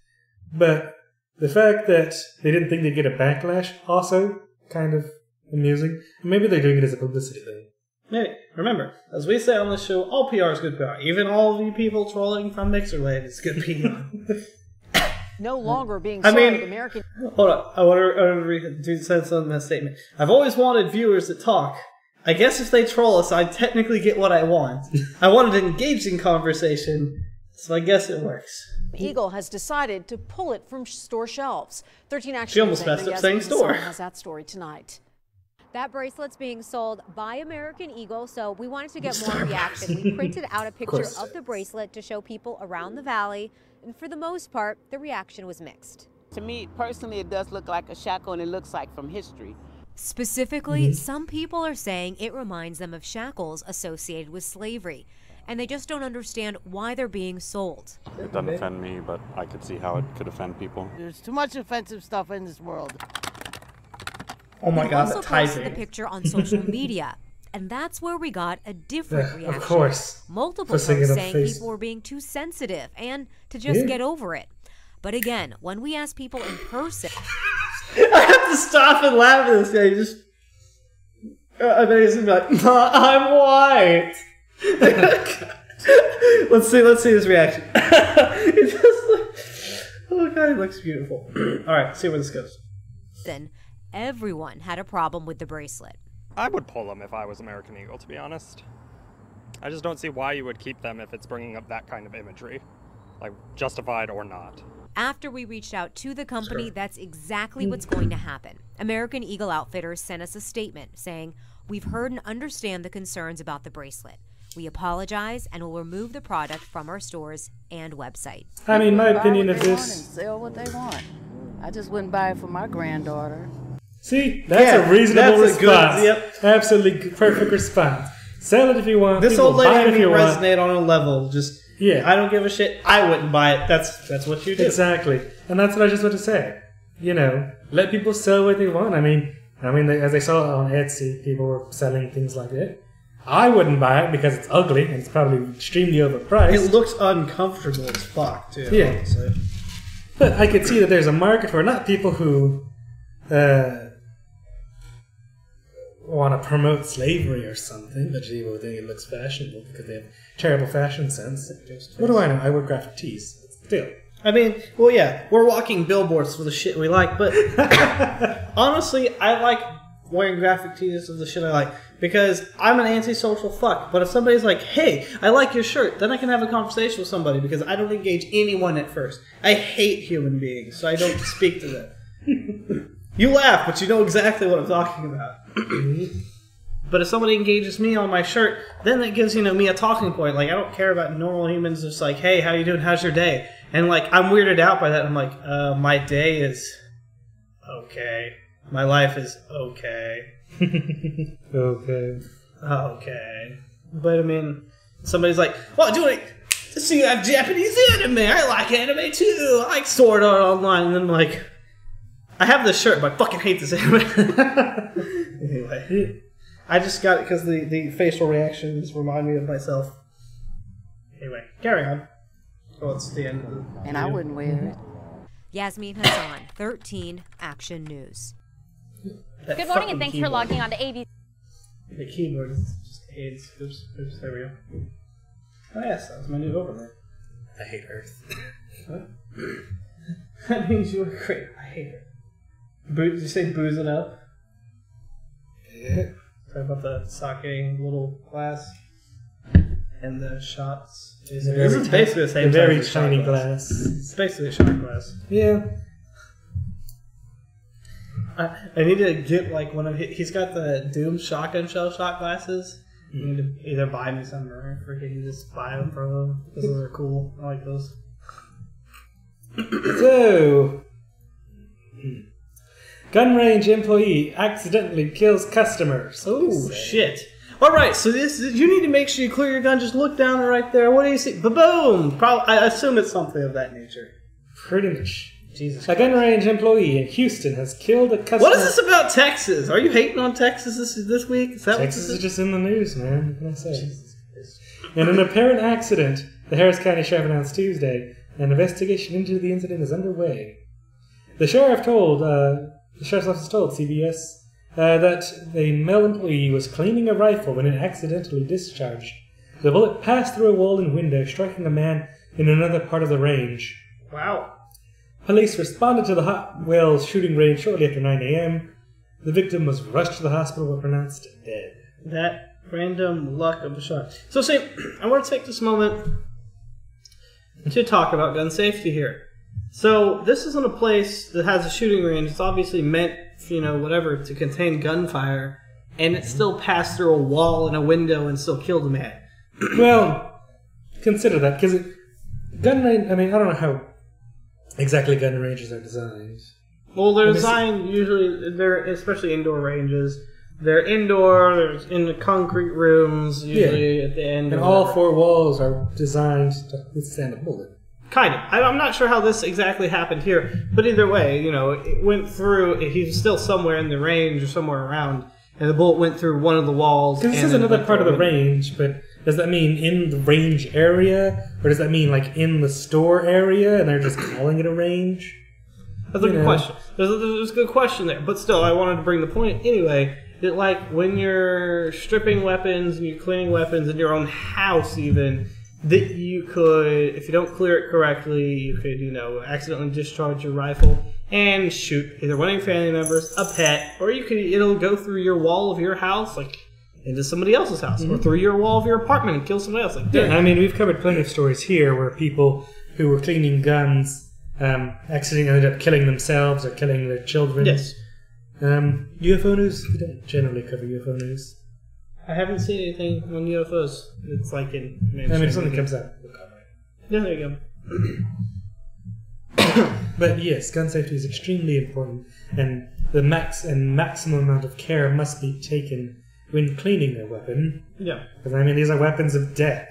But the fact that they didn't think they'd get a backlash also kind of amusing. Maybe they're doing it as a publicity thing. Maybe. Remember, as we say on this show, all PR is good PR. Even all of you people trolling from Mixerland is good PR. No longer being sold American... Hold on. I want to say something in that statement. I've always wanted viewers that talk. I guess if they troll us, I technically get what I want. I wanted an engaging conversation, so I guess it works. Eagle has decided to pull it from store shelves. 13 Action. She almost messed up saying store. Has that story tonight. That bracelet's being sold by American Eagle, so we wanted to get more reaction. We printed out a picture of the bracelet to show people around the valley, and for the most part, the reaction was mixed. To me, personally, it does look like a shackle, and it looks like from history. Specifically, some people are saying it reminds them of shackles associated with slavery, and they just don't understand why they're being sold. It doesn't offend me, but I could see how it could offend people. There's too much offensive stuff in this world. Oh my God, also posted the picture on social media, and that's where we got a different reaction. Of course. Multiple posts saying people were being too sensitive and to just get over it. But again, when we ask people in person... I have to stop and laugh at this guy. He just... I bet he's going to be like, I'm white. Let's see this reaction. He just like, oh God, he looks beautiful. All right, see where this goes. Then everyone had a problem with the bracelet. I would pull them if I was American Eagle, to be honest. I just don't see why you would keep them if it's bringing up that kind of imagery, like justified or not. After we reached out to the company, that's exactly what's going to happen. American Eagle Outfitters sent us a statement saying, "We've heard and understand the concerns about the bracelet. We apologize and will remove the product from our stores and website." I mean, my opinion of this... Sell what they want. I just wouldn't buy it for my granddaughter. See, that's a reasonable response. Absolutely perfect response. Sell it if you want. This People old lady buy it made if me you want. resonate on a level. Just I don't give a shit. I wouldn't buy it. That's what you do. Exactly, and that's what I just want to say. You know, let people sell what they want. I mean, as I saw on Etsy, people were selling things like that. I wouldn't buy it because it's ugly and it's probably extremely overpriced. It looks uncomfortable as fuck, too. Yeah. Honestly. But I could see that there's a market for not people who want to promote slavery or something, but people think it looks fashionable because they have terrible fashion sense. What do I know? I wear graphic tees. Still. I mean, well, yeah, we're walking billboards for the shit we like, but honestly, I like wearing graphic tees of the shit I like because I'm an antisocial fuck. But if somebody's like, hey, I like your shirt, then I can have a conversation with somebody because I don't engage anyone at first. I hate human beings, so I don't speak to them. You laugh, but you know exactly what I'm talking about. But if somebody engages me on my shirt, then it gives, me a talking point. Like, I don't care about normal humans just like, hey, how you doing? How's your day? And, like, I'm weirded out by that. I'm like, my day is okay. My life is okay. Okay. Okay. But, I mean, somebody's like, well, so you have Japanese anime. I like anime, too. I like Sword Art Online. And then I'm like, I have this shirt, but I fucking hate this anime. Anyway. I just got it because the facial reactions remind me of myself. Anyway, carry on. Oh, it's the end of the video. And I wouldn't wear it. Yasmin Hassan, 13 Action News. Good morning and thanks for logging on to ABC. The keyboard is just AIDS. Oops, there we go. Oh yes, that was my new overlay. I hate Earth. What? That means you were great. I hate it. Did you say booze it up? Yeah. Talk about the sake little glass and the shots. This is basically the same. A very tiny glass. It's basically a shot glass. Yeah. I need to get like one of he's got the Doom shotgun shell shot glasses. You need to either buy me some or freaking just buy them for them because those are cool. I like those. So, gun range employee accidentally kills customers. Oh shit! All right, so you need to make sure you clear your gun. Just look down right there. What do you see? Ba-boom! I assume it's something of that nature. Pretty much. Jesus. A gun range employee in Houston has killed a customer. What is this about Texas? Are you hating on Texas this week? Is that Texas is just in the news, man. What can I say? In an apparent accident, the Harris County Sheriff announced Tuesday an investigation into the incident is underway. The sheriff's office told CBS that a male employee was cleaning a rifle when it accidentally discharged. The bullet passed through a wall and window, striking a man in another part of the range. Wow. Police responded to the Hot Wells shooting range shortly after 9 a.m. The victim was rushed to the hospital but pronounced dead. That random luck of a shot. So, I want to take this moment to talk about gun safety here. So, this isn't a place that has a shooting range. It's obviously meant, to contain gunfire, and it still passed through a wall and a window and still killed a man. Well, consider that, because gun range, I don't know how exactly gun ranges are designed. Well, they're designed usually, especially indoor ranges. They're indoor, they're in the concrete rooms, usually at the end. And all four walls are designed to withstand a bullet. Kind of. I'm not sure how this exactly happened here, but either way, it went through, he was still somewhere in the range or somewhere around, and the bullet went through one of the walls. Because this is another part of the range, but does that mean in the range area, or does that mean like in the store area, and they're just calling it a range? That's a good question. There's a good question there, but still, I wanted to bring the point anyway. That like when you're stripping weapons and you're cleaning weapons in your own house, even that you could, if you don't clear it correctly, you could accidentally discharge your rifle and shoot either one of your family members, a pet, or it'll go through your wall of your house, like into somebody else's house, or through your wall of your apartment and kill somebody else. We've covered plenty of stories here where people who were cleaning guns accidentally ended up killing themselves or killing their children. Yes. UFO news? We don't generally cover UFO news. I haven't seen anything on UFOs. It's like in... if something comes out, we'll cover it. Yeah, there you go. But yes, gun safety is extremely important, and the maximum amount of care must be taken when cleaning their weapon. Yeah. Because, I mean, these are weapons of death.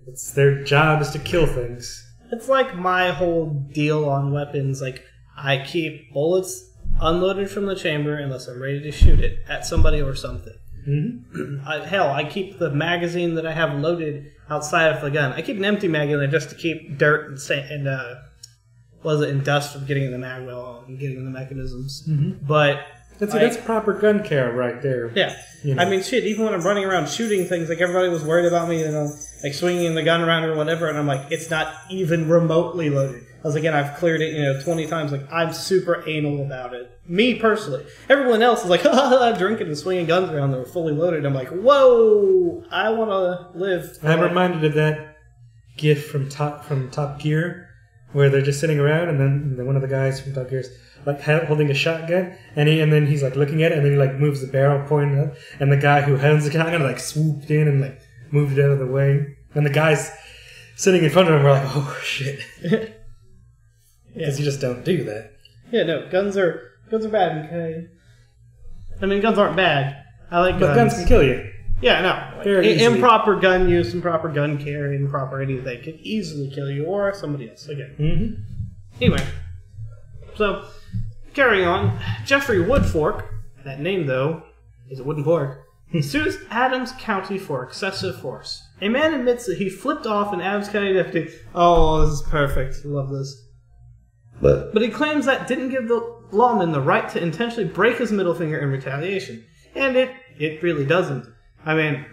It's their job is to kill things. It's like my whole deal on weapons. Like, I keep bullets unloaded from the chamber unless I'm ready to shoot it at somebody or something. Mm-hmm. Hell, I keep the magazine that I have loaded outside of the gun. I keep an empty mag in there just to keep dirt and dust from getting in the mag well and getting in the mechanisms. Mm-hmm. But that's proper gun care right there. Yeah. You know. I mean, shit, even when I'm running around shooting things, like, everybody was worried about me, like, swinging the gun around or whatever, and I'm like, it's not even remotely loaded. I was like, and I've cleared it, 20 times. Like, I'm super anal about it. Me, personally. Everyone else is like, drinking and swinging guns around that were fully loaded. I'm like, whoa, I want to live. I'm reminded of that gif from Top Gear, where they're just sitting around, and then one of the guys from Top Gear's like holding a shotgun, and then he's like looking at it, and then he like moves the barrel pointing up, and the guy who holds the shotgun like swooped in and like moved it out of the way, and the guys sitting in front of him were like, oh shit, because you just don't do that. Yeah, no, guns are bad. Okay, I mean, guns aren't bad. I like guns. But guns can kill you. Yeah, no. Like, improper gun use, improper gun carry, improper anything can easily kill you or somebody else. Again. Mm-hmm. Anyway, so carrying on, Jeffrey Woodfork, that name though is a wooden fork, sues Adams County for excessive force. A man admits that he flipped off an Adams County deputy. Oh, this is perfect. I love this. But he claims that didn't give the lawman the right to intentionally break his middle finger in retaliation. And it really doesn't. I mean,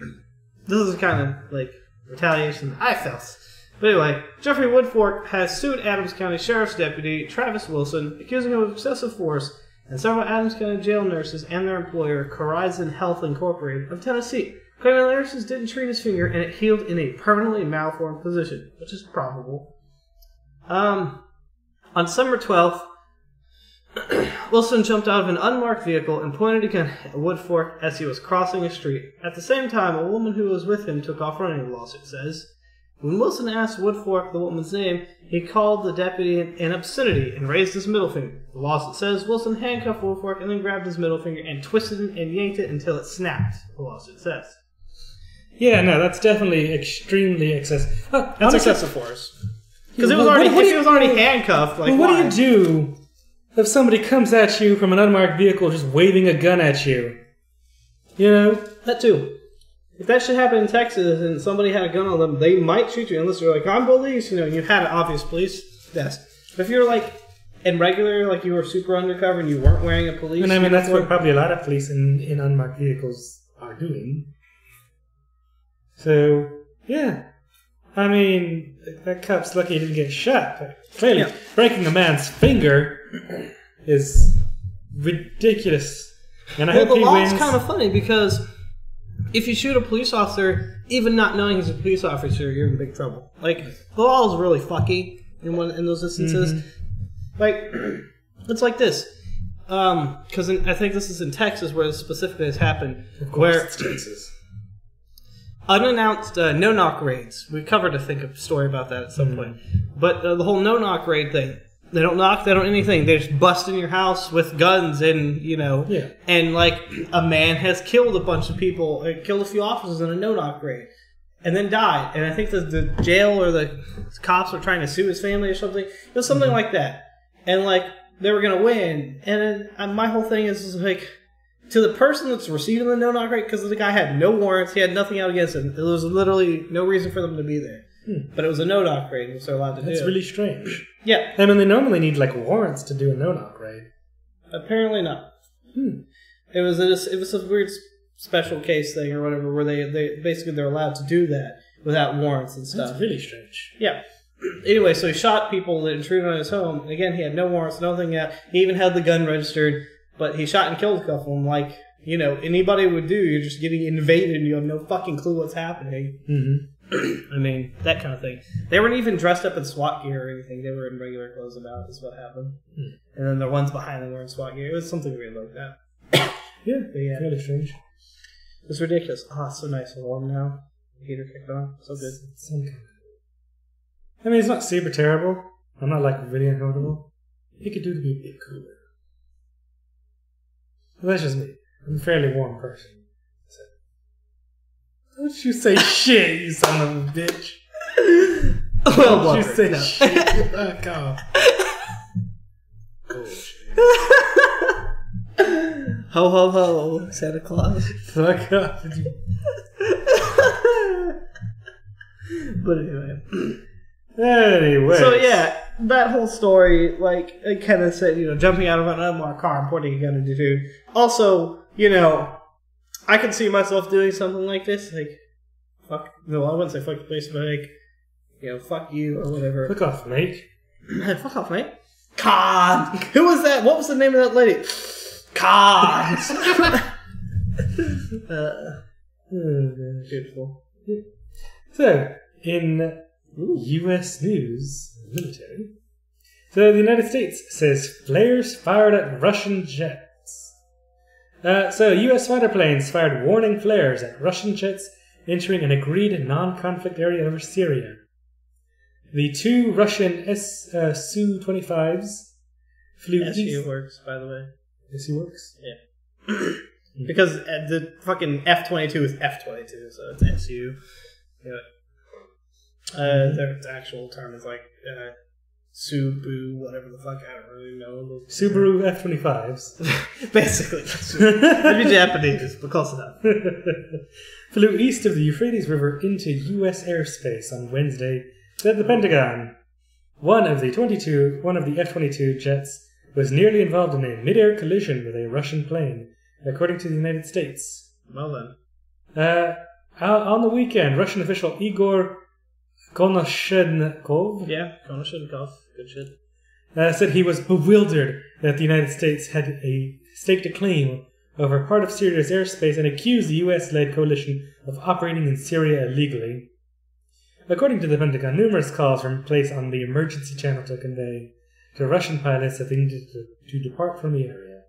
this is kind of like retaliation I felt. But anyway, Jeffrey Woodfork has sued Adams County Sheriff's Deputy Travis Wilson, accusing him of excessive force, and several Adams County jail nurses and their employer, Corizon Health Incorporated of Tennessee, claiming the nurses didn't treat his finger and it healed in a permanently malformed position, which is probable. On December 12th, Wilson jumped out of an unmarked vehicle and pointed a gun at Woodfork as he was crossing a street. At the same time, a woman who was with him took off running, the lawsuit says. When Wilson asked Woodfork the woman's name, he called the deputy an obscenity and raised his middle finger. The lawsuit says Wilson handcuffed Woodfork and then grabbed his middle finger and twisted it and yanked it until it snapped, the lawsuit says. Yeah, no, that's definitely extremely excessive. That's excessive force. Because he was already handcuffed. Like, what do you do if somebody comes at you from an unmarked vehicle just waving a gun at you? You know? That too. If that shit happened in Texas and somebody had a gun on them, they might shoot you unless you're like, I'm police, and you had an obvious police vest. But if you're like in regular, like you were super undercover and you weren't wearing a police and I mean, that's what probably a lot of police in unmarked vehicles are doing. So, yeah. I mean, that cop's lucky he didn't get shot. But clearly, breaking a man's finger is ridiculous. And I hope he wins. The law's kind of funny because if you shoot a police officer, even not knowing he's a police officer, you're in big trouble. Like, the law is really fucky in those instances. Mm-hmm. Like, it's like this. Because I think this is in Texas where this specifically has happened. Of course, it's Texas. Unannounced no-knock raids. We covered, I think, a story about that at some point. But the whole no-knock raid thing, they don't knock, they don't anything. They just bust in your house with guns and, and, like, a man has killed a bunch of people, killed a few officers in a no-knock raid, and then died. And I think the jail or the cops were trying to sue his family or something. It was something like that. And, like, they were going to win. And then my whole thing is like, to the person that's receiving the no-knock raid, because the guy had no warrants, he had nothing out against him. There was literally no reason for them to be there. But it was a no-knock raid, which they're allowed to do. That's really strange. Yeah. I mean, they normally need, like, warrants to do a no-knock raid. Apparently not. It was a weird special case thing or whatever, where they basically they're allowed to do that without warrants and stuff. That's really strange. Yeah. Anyway, so he shot people that intruded on his home. Again, he had no warrants, nothing yet. He even had the gun registered. But he shot and killed a couple of them like, anybody would do. You're just getting invaded and you have no fucking clue what's happening. Mm-hmm. I mean, that kind of thing. They weren't even dressed up in SWAT gear or anything. They were in regular clothes about is what happened. And then the ones behind them were in SWAT gear. It was something weird like that. Yeah, really strange. It's ridiculous. It's so nice and warm now. The heater kicked on. So good. I mean, it's not super terrible. I'm not, like, really uncomfortable. It could do to be a bit cooler. Well, that's just me. I'm a fairly warm person. So Don't you say shit, you son of a bitch. Well, don't you say shit. Fuck off. Ho ho ho, Santa Claus. Fuck off. But anyway. Anyway. So yeah, that whole story, like, it kind of said, jumping out of an unmarked car and pointing a gun at a dude. Also, I can see myself doing something like this. Like, fuck. No, I wouldn't say fuck the place, but like, fuck you or whatever. Fuck off, mate. Fuck off, mate. Con! Who was that? What was the name of that lady? Con! Beautiful. So, in U.S. news, military. So the United States says flares fired at Russian jets. So U.S. fighter planes fired warning flares at Russian jets entering an agreed non-conflict area over Syria. The two Russian Su-25s flew east. SU works, by the way. SU works? Yeah. Because the fucking F-22 is F-22, so it's SU. Yeah. Their actual term is like Subaru, whatever the fuck, I don't really know. Subaru F-25s. Basically. Maybe Japanese, but close enough. Flew east of the Euphrates River into U.S. airspace on Wednesday, said the Pentagon. One of the F-22 jets was nearly involved in a mid-air collision with a Russian plane, according to the United States. Well then. On the weekend, Russian official Igor Konashenkov. Yeah, Konashenkov. Good shit. Said he was bewildered that the United States had staked a claim over part of Syria's airspace and accused the US-led coalition of operating in Syria illegally. According to the Pentagon, numerous calls were placed on the emergency channel to convey to Russian pilots that they needed to depart from the area.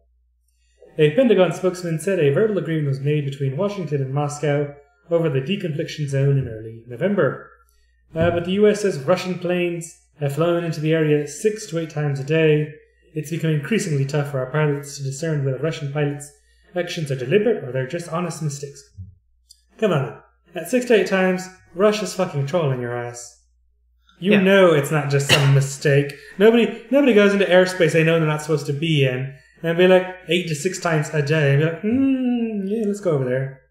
A Pentagon spokesman said a verbal agreement was made between Washington and Moscow over the deconfliction zone in early November. But the US says Russian planes have flown into the area 6 to 8 times a day. It's becoming increasingly tough for our pilots to discern whether Russian pilots' actions are deliberate or they're just honest mistakes. Come on now. At 6 to 8 times, Russia's fucking trolling your ass. You know it's not just some mistake. Nobody goes into airspace they know they're not supposed to be in and be like 8 to 6 times a day and be like, yeah, let's go over there.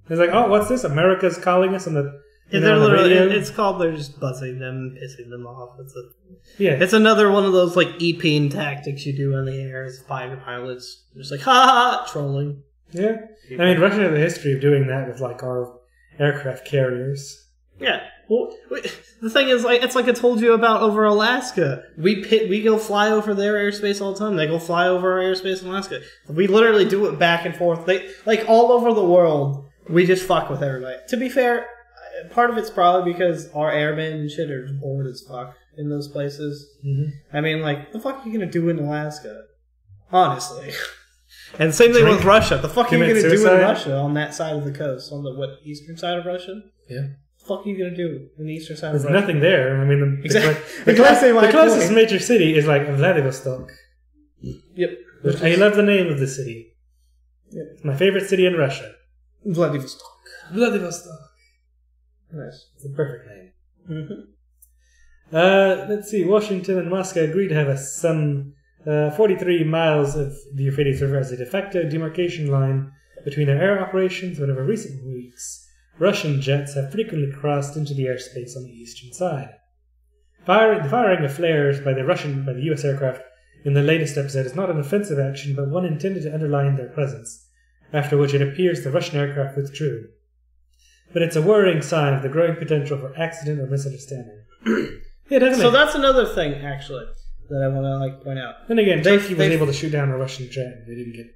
It's like, oh, what's this? America's calling us on the they're literally, it's called, they're just buzzing them, pissing them off. It's another one of those like EPing tactics you do in the air as fighter pilots. Just like, ha ha, trolling. Yeah. I mean, Russia has a history of doing that with like our aircraft carriers. Yeah. Well, the thing is, like, it's like I told you about over Alaska. We go fly over their airspace all the time. They go fly over our airspace in Alaska. We literally do it back and forth. Like all over the world, we just fuck with everybody. To be fair, part of it's probably because our airmen and shit are bored as fuck in those places. Mm-hmm. I mean, like, the fuck are you gonna do in Alaska? Honestly. And same thing with Russia. The fuck are you gonna do in Russia on that side of the coast? On the, eastern side of Russia? Yeah. The fuck are you gonna do in the eastern side There's of Russia? nothing there. I mean, exactly. The closest major city is like Vladivostok. Yep. I love the name of the city. Yep. It's my favorite city in Russia. Vladivostok. Nice. It's a perfect name. Mm-hmm. Let's see. Washington and Moscow agreed to have some 43 miles of the Euphrates River as a de facto demarcation line between their air operations, but over recent weeks, Russian jets have frequently crossed into the airspace on the eastern side. The firing of flares by the U.S. aircraft in the latest episode is not an offensive action, but one intended to underline their presence, after which it appears the Russian aircraft withdrew. But it's a worrying sign of the growing potential for accident or misunderstanding. Yeah, definitely. So that's another thing, actually, that I want to point out. Then again, Turkey was able to shoot down a Russian jet and they didn't get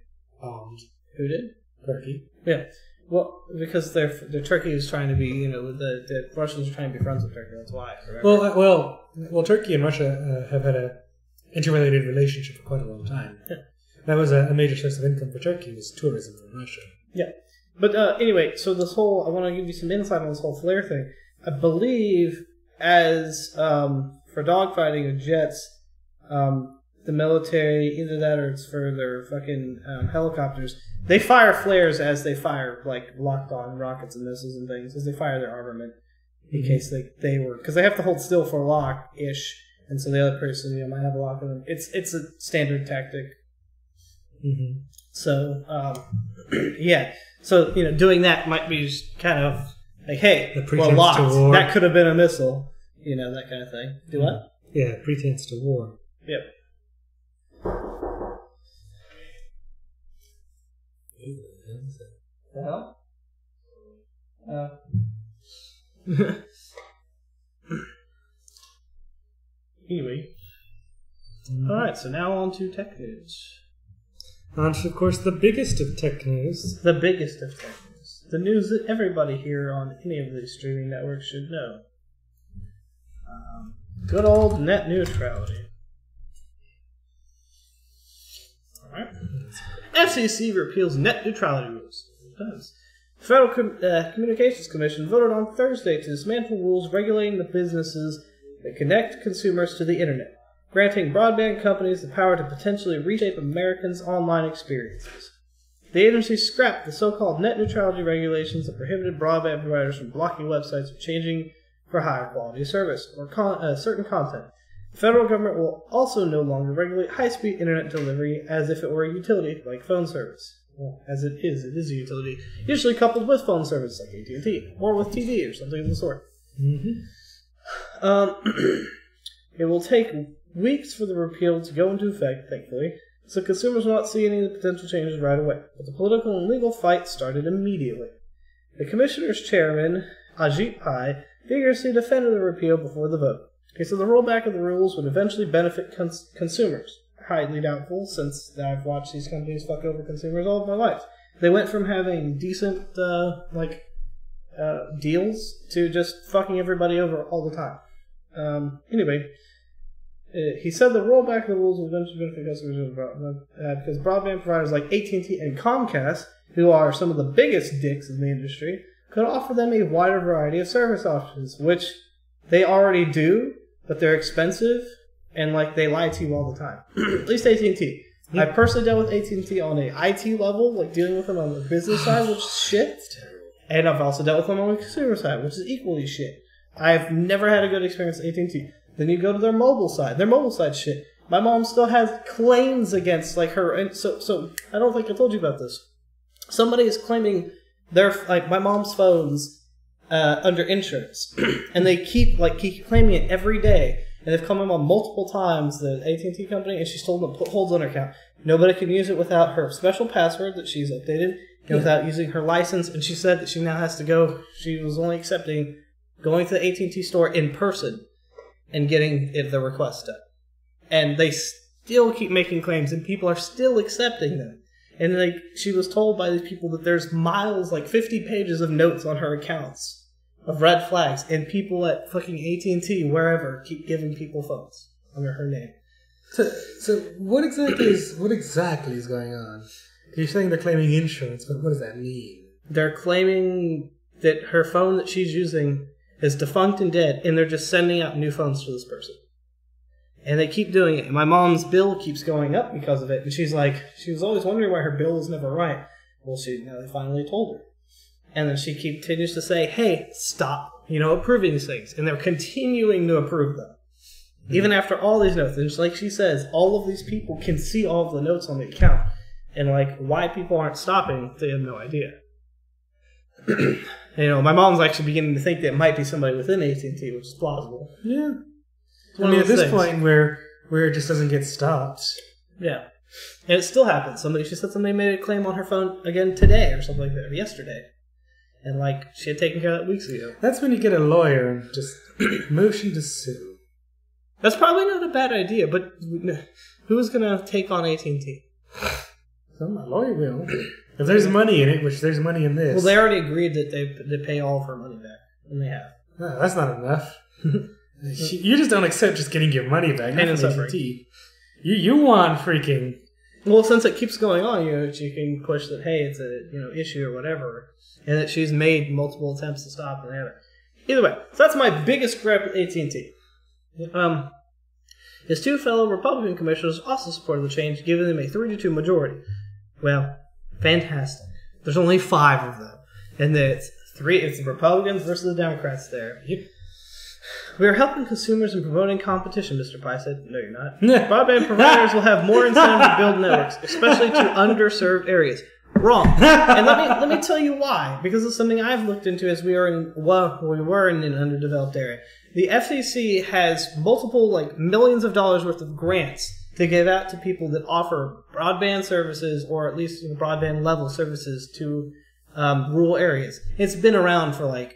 bombed. Who did? Turkey. Yeah. Well, because the Turkey is trying to be, the Russians are trying to be friends with Turkey. That's why. Well, Turkey and Russia have had a interrelated relationship for quite a long time. Yeah. That was a major source of income for Turkey, was tourism from Russia. Yeah. But anyway, so I want to give you some insight on this whole flare thing. I believe as for dogfighting of jets, the military, either that or it's for their fucking helicopters. They fire flares as they fire like locked-on rockets and missiles and things as they fire their armament in case they were because they have to hold still for a lock-ish, and so the other person might have a lock on them. It's a standard tactic. Mm-hmm. So yeah, so doing that might be just kind of like, hey, we're locked. That could have been a missile, that kind of thing. Do what? Yeah, pretense to war. Yep. The hell? Anyway. Alright, so now on to tech news. On to, of course, the biggest of tech news. The biggest of tech news. The news that everybody here on any of these streaming networks should know. Good old net neutrality. Alright. SEC repeals net neutrality rules. The Federal Communications Commission voted on Thursday to dismantle rules regulating the businesses that connect consumers to the internet, granting broadband companies the power to potentially reshape Americans' online experiences. The agency scrapped the so-called net neutrality regulations that prohibited broadband providers from blocking websites or changing for higher quality service or certain content. The federal government will also no longer regulate high-speed internet delivery as if it were a utility like phone service. Well, as it is a utility, usually coupled with phone service like AT&T, or with TV or something of the sort. Mm-hmm. It will take weeks for the repeal to go into effect, thankfully, so consumers will not see any of the potential changes right away. But the political and legal fight started immediately. The commissioner's chairman, Ajit Pai, vigorously defended the repeal before the vote. Okay, so the rollback of the rules would eventually benefit consumers. Highly doubtful, since I've watched these companies fuck over consumers all of my life. They went from having decent, deals to just fucking everybody over all the time. Anyway, he said the rollback of the rules will eventually benefit customers because broadband providers like AT&T and Comcast, who are some of the biggest dicks in the industry, could offer them a wider variety of service options, which they already do, but they're expensive. And, they lie to you all the time. At least AT&T. Yeah. I personally dealt with AT&T on a IT level, dealing with them on the business side, which is shit. And I've also dealt with them on the consumer side, which is equally shit. I've never had a good experience with AT&T. Then you go to their mobile side. Their mobile side shit. My mom still has claims against, her. And so I don't think I told you about this. Somebody is claiming their, my mom's phones under insurance. And they keep claiming it every day. And they've come in on multiple times, the AT&T company, and she's told them to put holds on her account. Nobody can use it without her special password that she's updated, and without using her license. And she said that she now has to go, she was only accepting going to the AT&T store in person and getting the request done. And they still keep making claims, and people are still accepting them. And she was told by these people that there's miles, 50 pages of notes on her accounts of red flags, and people at fucking AT&T, wherever, keep giving people phones under her name. So what exactly is going on? You're saying they're claiming insurance, but what does that mean? They're claiming that her phone that she's using is defunct and dead, and they're just sending out new phones to this person. And they keep doing it. And my mom's bill keeps going up because of it, and she was always wondering why her bill was never right. Well, they finally told her. And then she continues to say, hey, stop, approving these things. And they're continuing to approve them. Mm-hmm. Even after all these notes. And just like she says, all of these people can see all of the notes on the account. And, why people aren't stopping, they have no idea. My mom's actually beginning to think that it might be somebody within AT&T, which is plausible. Yeah. At this point where it just doesn't get stopped. Yeah. And it still happens. She said somebody made a claim on her phone again today or something like that, or yesterday. And, she had taken care of that weeks ago. That's when you get a lawyer and just motion to sue. That's probably not a bad idea, but who's going to take on AT&T? My lawyer will. If there's money in it, which there's money in this. Well, they already agreed that they pay all of her money back. And they have. No, that's not enough. You just don't accept just getting your money back. Pain and suffering. You want freaking... Well, since it keeps going on, you can push that, hey, it's a issue or whatever. And that she's made multiple attempts to stop and have it. Either way, so that's my biggest gripe with AT&T. His 2 fellow Republican commissioners also supported the change, giving them a 3-2 majority. Well, fantastic. There's only 5 of them. And it's the Republicans versus the Democrats there. Yep. We are helping consumers and promoting competition, Mr. Pai said. No, you're not. Broadband providers will have more incentive to build networks, especially to underserved areas. Wrong. And let me tell you why. Because it's something I've looked into as we were in an underdeveloped area. The FCC has multiple, millions of dollars worth of grants to give out to people that offer broadband services, or at least broadband level services to rural areas. It's been around for I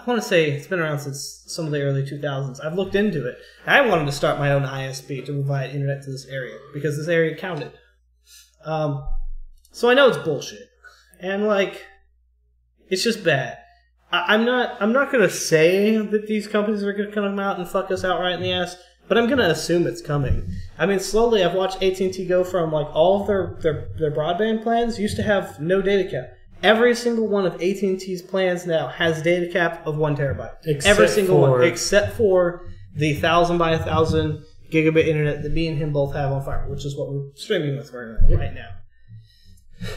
want to say it's been around since some of the early 2000s. I've looked into it. I wanted to start my own ISP to provide internet to this area because this area counted. So I know it's bullshit, and it's just bad. I'm not going to say that these companies are going to come out and fuck us outright in the ass, but I'm going to assume it's coming. I mean, slowly I've watched AT&T go from all of their broadband plans used to have no data cap. Every single one of AT&T's plans now has data cap of 1 terabyte. Every single one, except for the 1,000 by 1,000 gigabit internet that me and him both have on fiber, which is what we're streaming with right now.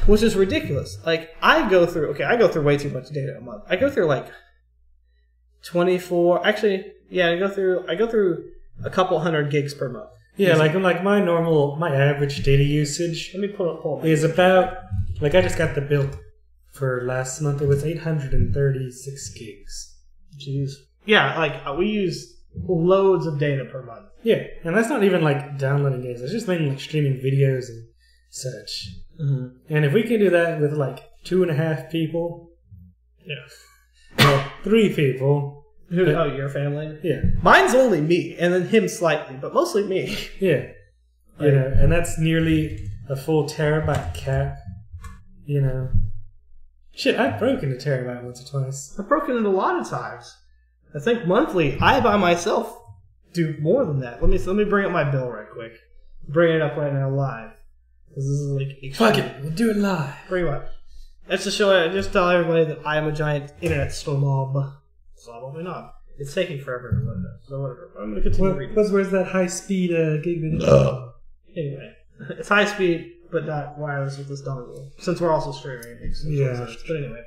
Which is ridiculous. I go through way too much data a month. I go through 24. Actually, yeah, I go through a couple hundred gigs per month. Yeah, my average data usage. Let me pull up. Is about I just got the bill for last month. It was 836 gigs. Jeez. Yeah, we use loads of data per month. Yeah, and that's not even downloading games. It's just mainly streaming videos and such. Mm-hmm. And if we can do that with 2.5 people, yeah, 3 people. Oh, your family? Yeah, mine's only me, and then him slightly, but mostly me. Yeah, and that's nearly a full terabyte cap. Shit, I've broken a terabyte once or twice. I've broken it a lot of times. I think monthly, I by myself do more than that. Let me bring up my bill right quick. Bring it up right now live. This is fuck it, we'll do it live. Pretty much. That's to show. Just tell everybody that I am a giant internet slob. Probably not. It's taking forever to load up. So whatever. I'm gonna continue reading. Where's that high speed gigabit? Anyway, it's high speed, but not wireless with this dongle. Since we're also streaming, it makes sense. But anyway,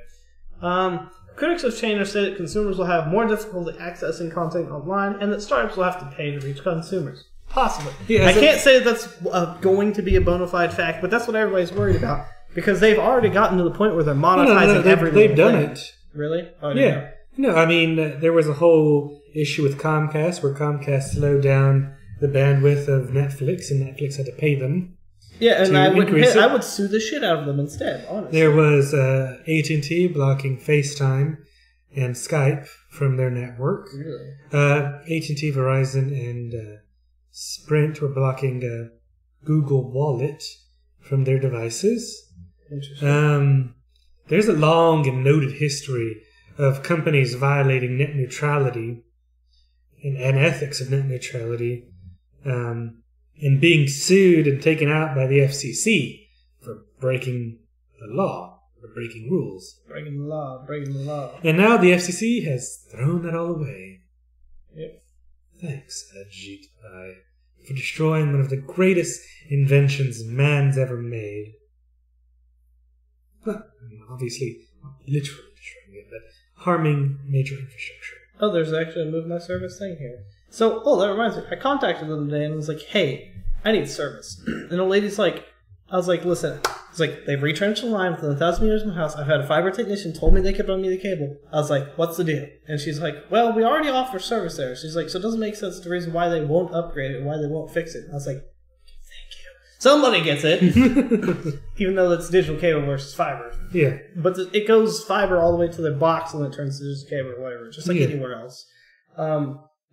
critics of change have said that consumers will have more difficulty accessing content online, and that startups will have to pay to reach consumers. Possibly. Yeah, I can't say that's going to be a bona fide fact, but that's what everybody's worried about. Because they've already gotten to the point where they're monetizing everything. They've done it. Really? Oh, yeah. No, I mean, there was a whole issue with Comcast where Comcast slowed down the bandwidth of Netflix, and Netflix had to pay them. Yeah, and I would sue the shit out of them instead, honestly. There was AT&T blocking FaceTime and Skype from their network. Really? AT&T, Verizon, and Sprint were blocking Google Wallet from their devices. Interesting. There's a long and noted history of companies violating net neutrality and ethics of net neutrality, and being sued and taken out by the FCC for breaking the law, for breaking rules. Breaking the law. And now the FCC has thrown that all away. Yep. Thanks, Ajit Pai, for destroying one of the greatest inventions man's ever made. Well, obviously, literally destroying it, but harming major infrastructure. Oh, there's actually a Move My Service thing here. So, that reminds me. I contacted them today and was like, hey, I need service. And the lady's like, I was like, listen. It's like, they've retrenched the line within 1,000 meters of my house. I've had a fiber technician told me they could run me the cable. I was like, what's the deal? And she's like, well, we already offer service there. She's like, so it doesn't make sense the reason why they won't upgrade it, why they won't fix it. And I was like, thank you. Somebody gets it. Even though that's digital cable versus fiber. Yeah. But it goes fiber all the way to their box and then it turns to digital cable or whatever, just like anywhere else.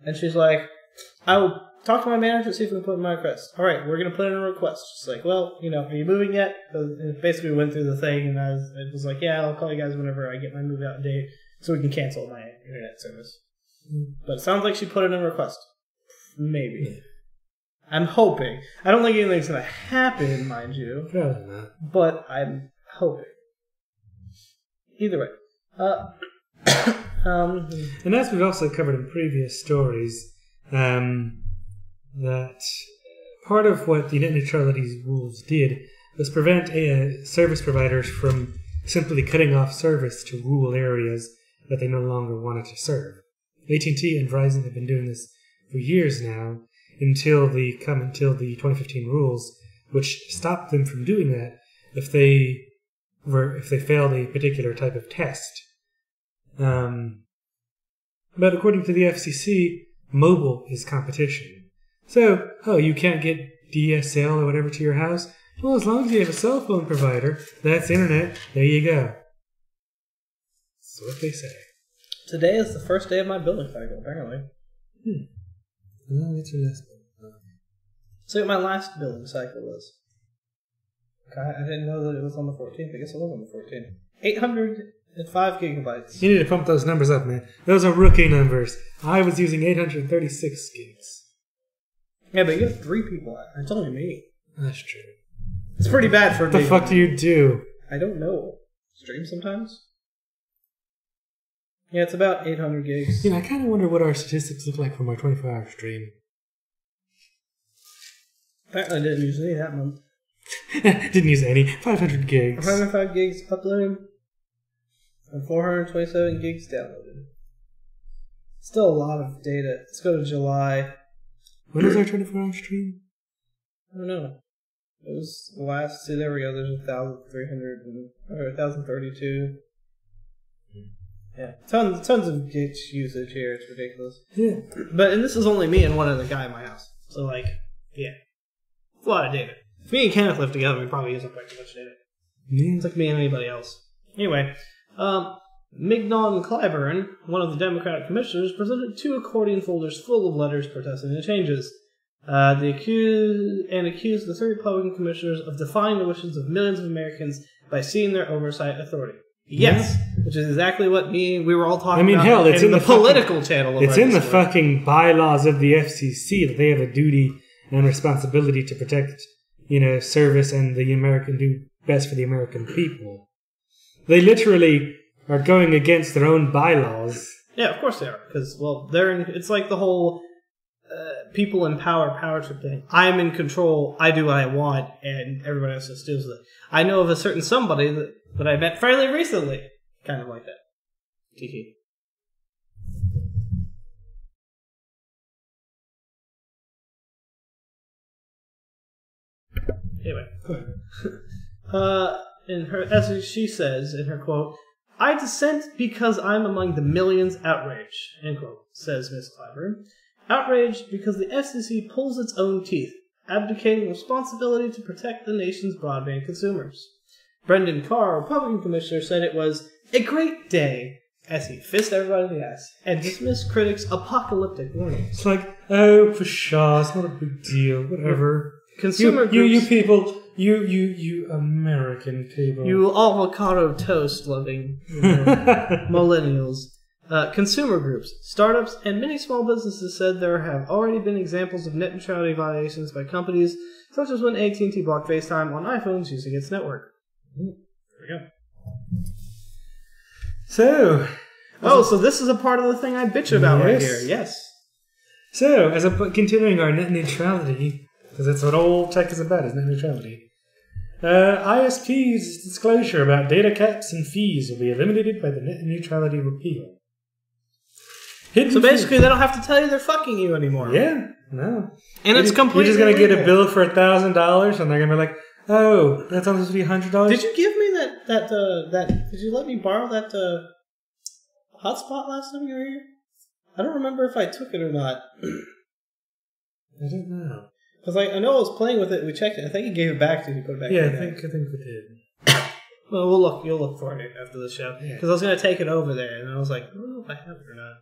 And she's like, I will talk to my manager and see if we can put in my request. All right, we're going to put in a request. She's like, well, are you moving yet? And basically went through the thing, and it was like, yeah, I'll call you guys whenever I get my move out date so we can cancel my internet service. But it sounds like she put in a request. Maybe. Yeah. I'm hoping. I don't think anything's going to happen, mind you. Probably not. But I'm hoping. Either way. And as we've also covered in previous stories, that part of what the net neutrality rules did was prevent service providers from simply cutting off service to rural areas that they no longer wanted to serve. AT&T and Verizon have been doing this for years now until the 2015 rules, which stopped them from doing that if they failed a particular type of test. But according to the FCC, mobile is competition. So, you can't get DSL or whatever to your house? Well, as long as you have a cell phone provider, that's internet, there you go. That's what they say. Today is the first day of my billing cycle, apparently. Oh, it's your last bill. So what my last billing cycle was. I didn't know that it was on the 14th. I guess it was on the 14th. 805 gigabytes. You need to pump those numbers up, man. Those are rookie numbers. I was using 836 gigs. Yeah, but you have 3 people. It's only me. That's true. It's pretty bad for me. What the fuck do you do? I don't know. Stream sometimes? Yeah, it's about 800 gigs. I kind of wonder what our statistics look like from our 24-hour stream. Apparently I didn't use any that month. Didn't use any. 500 gigs. 505 gigs uploaded and 427 gigs downloaded. Still a lot of data. Let's go to July. When was our 24-hour stream? I don't know. It was last. See, there we go. There's 1,300 or 1,032. Yeah, tons of gigs usage here. It's ridiculous. Yeah. And this is only me and one other guy in my house. So yeah, it's a lot of data. If me and Kenneth live together, we probably use up way too much data. It's like me and anybody else. Anyway, Mignon Clyburn, one of the Democratic commissioners, presented 2 accordion folders full of letters protesting the changes. Accused the 3 Republican commissioners of defying the wishes of millions of Americans by ceding their oversight authority. Yes, which is exactly what we were all talking about. Hell, it's in the political channel. It's in the fucking bylaws of the FCC that they have a duty and responsibility to protect, service and do best for the American people. They literally are going against their own bylaws. Yeah, of course they are, because it's like the whole people in power trip thing. I'm in control. I do what I want, and everybody else just steals it. I know of a certain somebody that I met fairly recently, kind of like that. TT. Anyway, as she says in her quote, "I dissent because I'm among the millions outraged," end quote, says Ms. Clyburn. Outraged because the FCC pulls its own teeth, abdicating responsibility to protect the nation's broadband consumers. Brendan Carr, Republican commissioner, said it was a great day as he fisted everybody in the ass and dismissed critics' apocalyptic warnings. It's like, oh, for sure, it's not a big deal, whatever. Consumer groups, you people, you American people, you avocado toast loving millennials. Consumer groups, startups, and many small businesses said there have already been examples of net neutrality violations by companies, such as when AT&T blocked FaceTime on iPhones using its network. There we go. So this is a part of the thing I bitch about right here. Yes. So, continuing our net neutrality, because that's what all tech is about, is net neutrality. ISP's disclosure about data caps and fees will be eliminated by the net neutrality repeal. So basically, they don't have to tell you they're fucking you anymore. Yeah, no. And it's completely You're just going to get a bill for $1,000, and they're going to be like, oh, that's supposed to be $100? Did you give me that, did you let me borrow that hotspot last time you were here? I don't remember if I took it or not. I don't know. Because I know I was playing with it, we checked it. I think he gave it back to you, put it back in. Yeah, I think we did. Well, you'll look for it after the show. Because I was going to take it over there, and I was like, I don't know if I have it or not.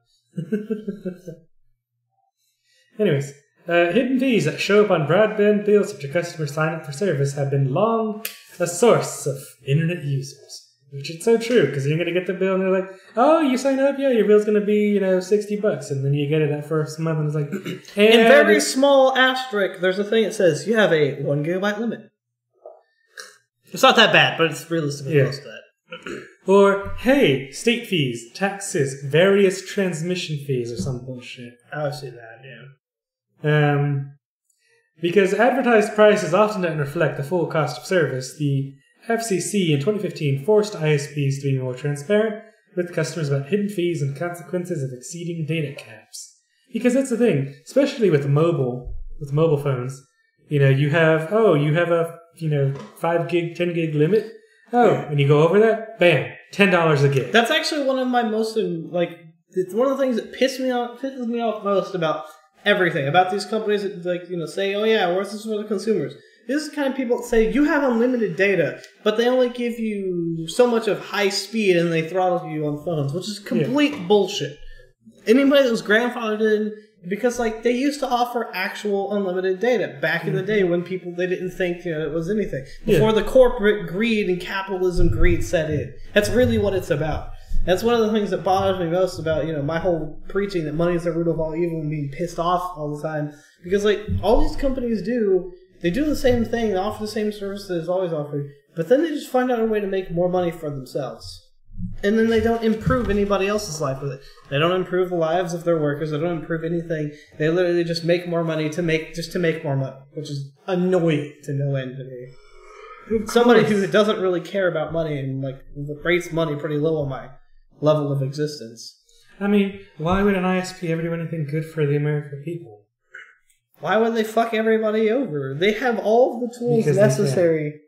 Anyways, hidden fees that show up on broadband bills after customers sign up for service have been long a source of internet users. Which is so true, because you're going to get the bill and they're like, oh, you sign up? Yeah, your bill's going to be, $60. And then you get it that first month and it's like... In very small asterisk, there's a thing that says, you have a 1 gigabyte limit. It's not that bad, but it's realistically close to that. Or, hey, state fees, taxes, various transmission fees or some bullshit. I've seen that, yeah. Because advertised prices often don't reflect the full cost of service, the FCC in 2015 forced ISPs to be more transparent with customers about hidden fees and consequences of exceeding data caps. Because that's the thing, especially with mobile phones. You know, you have a 5 gig, 10 gig limit. Oh, when you go over that, bam, $10 a gig. That's actually one of my most it's one of the things that pisses me off most about everything about these companies that say, oh yeah, where's this for the consumers? This is the kind of people that say you have unlimited data, but they only give you so much of high speed and they throttle you on phones, which is complete bullshit. Anybody that was grandfathered in, because they used to offer actual unlimited data back in the day when they didn't think it was anything. Before the corporate greed and capitalism greed set in. That's really what it's about. That's one of the things that bothers me most about, my whole preaching that money is the root of all evil and being pissed off all the time. Because, all these companies they do the same thing, they offer the same service that is always offered, but then they just find out a way to make more money for themselves. And then they don't improve anybody else's life with it. They don't improve the lives of their workers, they don't improve anything. They literally just make more money to make more money, which is annoying to no end to me. Somebody who doesn't really care about money and, rates money pretty low on my level of existence. I mean, why would an ISP ever do anything good for the American people? Why would they fuck everybody over? They have all the tools necessary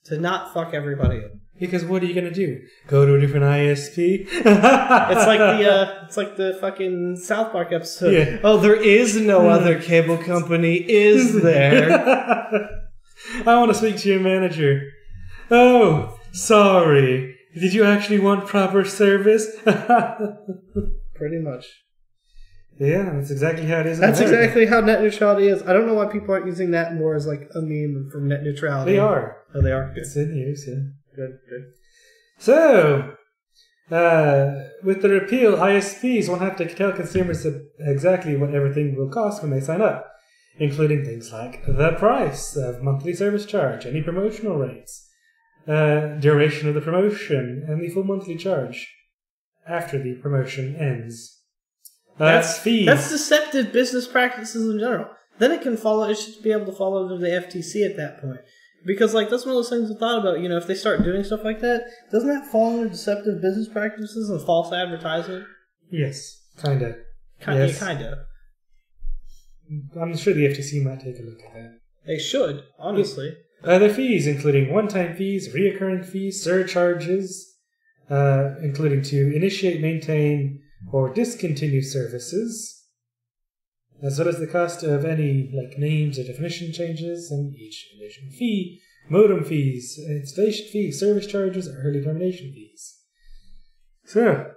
to not fuck everybody over. Because what are you gonna do? Go to a different ISP? It's like the fucking South Park episode. Yeah. Oh, there is no other cable company, is there? I want to speak to your manager. Oh, sorry. Did you actually want proper service? Pretty much. Yeah, that's exactly how it is. That's exactly how net neutrality is. I don't know why people aren't using that more as a meme from net neutrality. They are. Oh, they are? Good. It's in use, yeah. Good. So, with the repeal, ISPs won't have to tell consumers exactly what everything will cost when they sign up, including things like the price of monthly service charge, any promotional rates, duration of the promotion, and the full monthly charge after the promotion ends. That's fees. That's deceptive business practices in general. Then it should be able to fall under the FTC at that point. Because, that's one of those things I thought about, if they start doing stuff like that, doesn't that fall under deceptive business practices and false advertising? Yes, kind of. Kind of. I'm sure the FTC might take a look at that. They should, honestly. Other fees, including one-time fees, reoccurring fees, surcharges, including to initiate, maintain, or discontinue services, as well as the cost of any names or definition changes, and each additional fee, modem fees, installation fees, service charges, or early termination fees. So,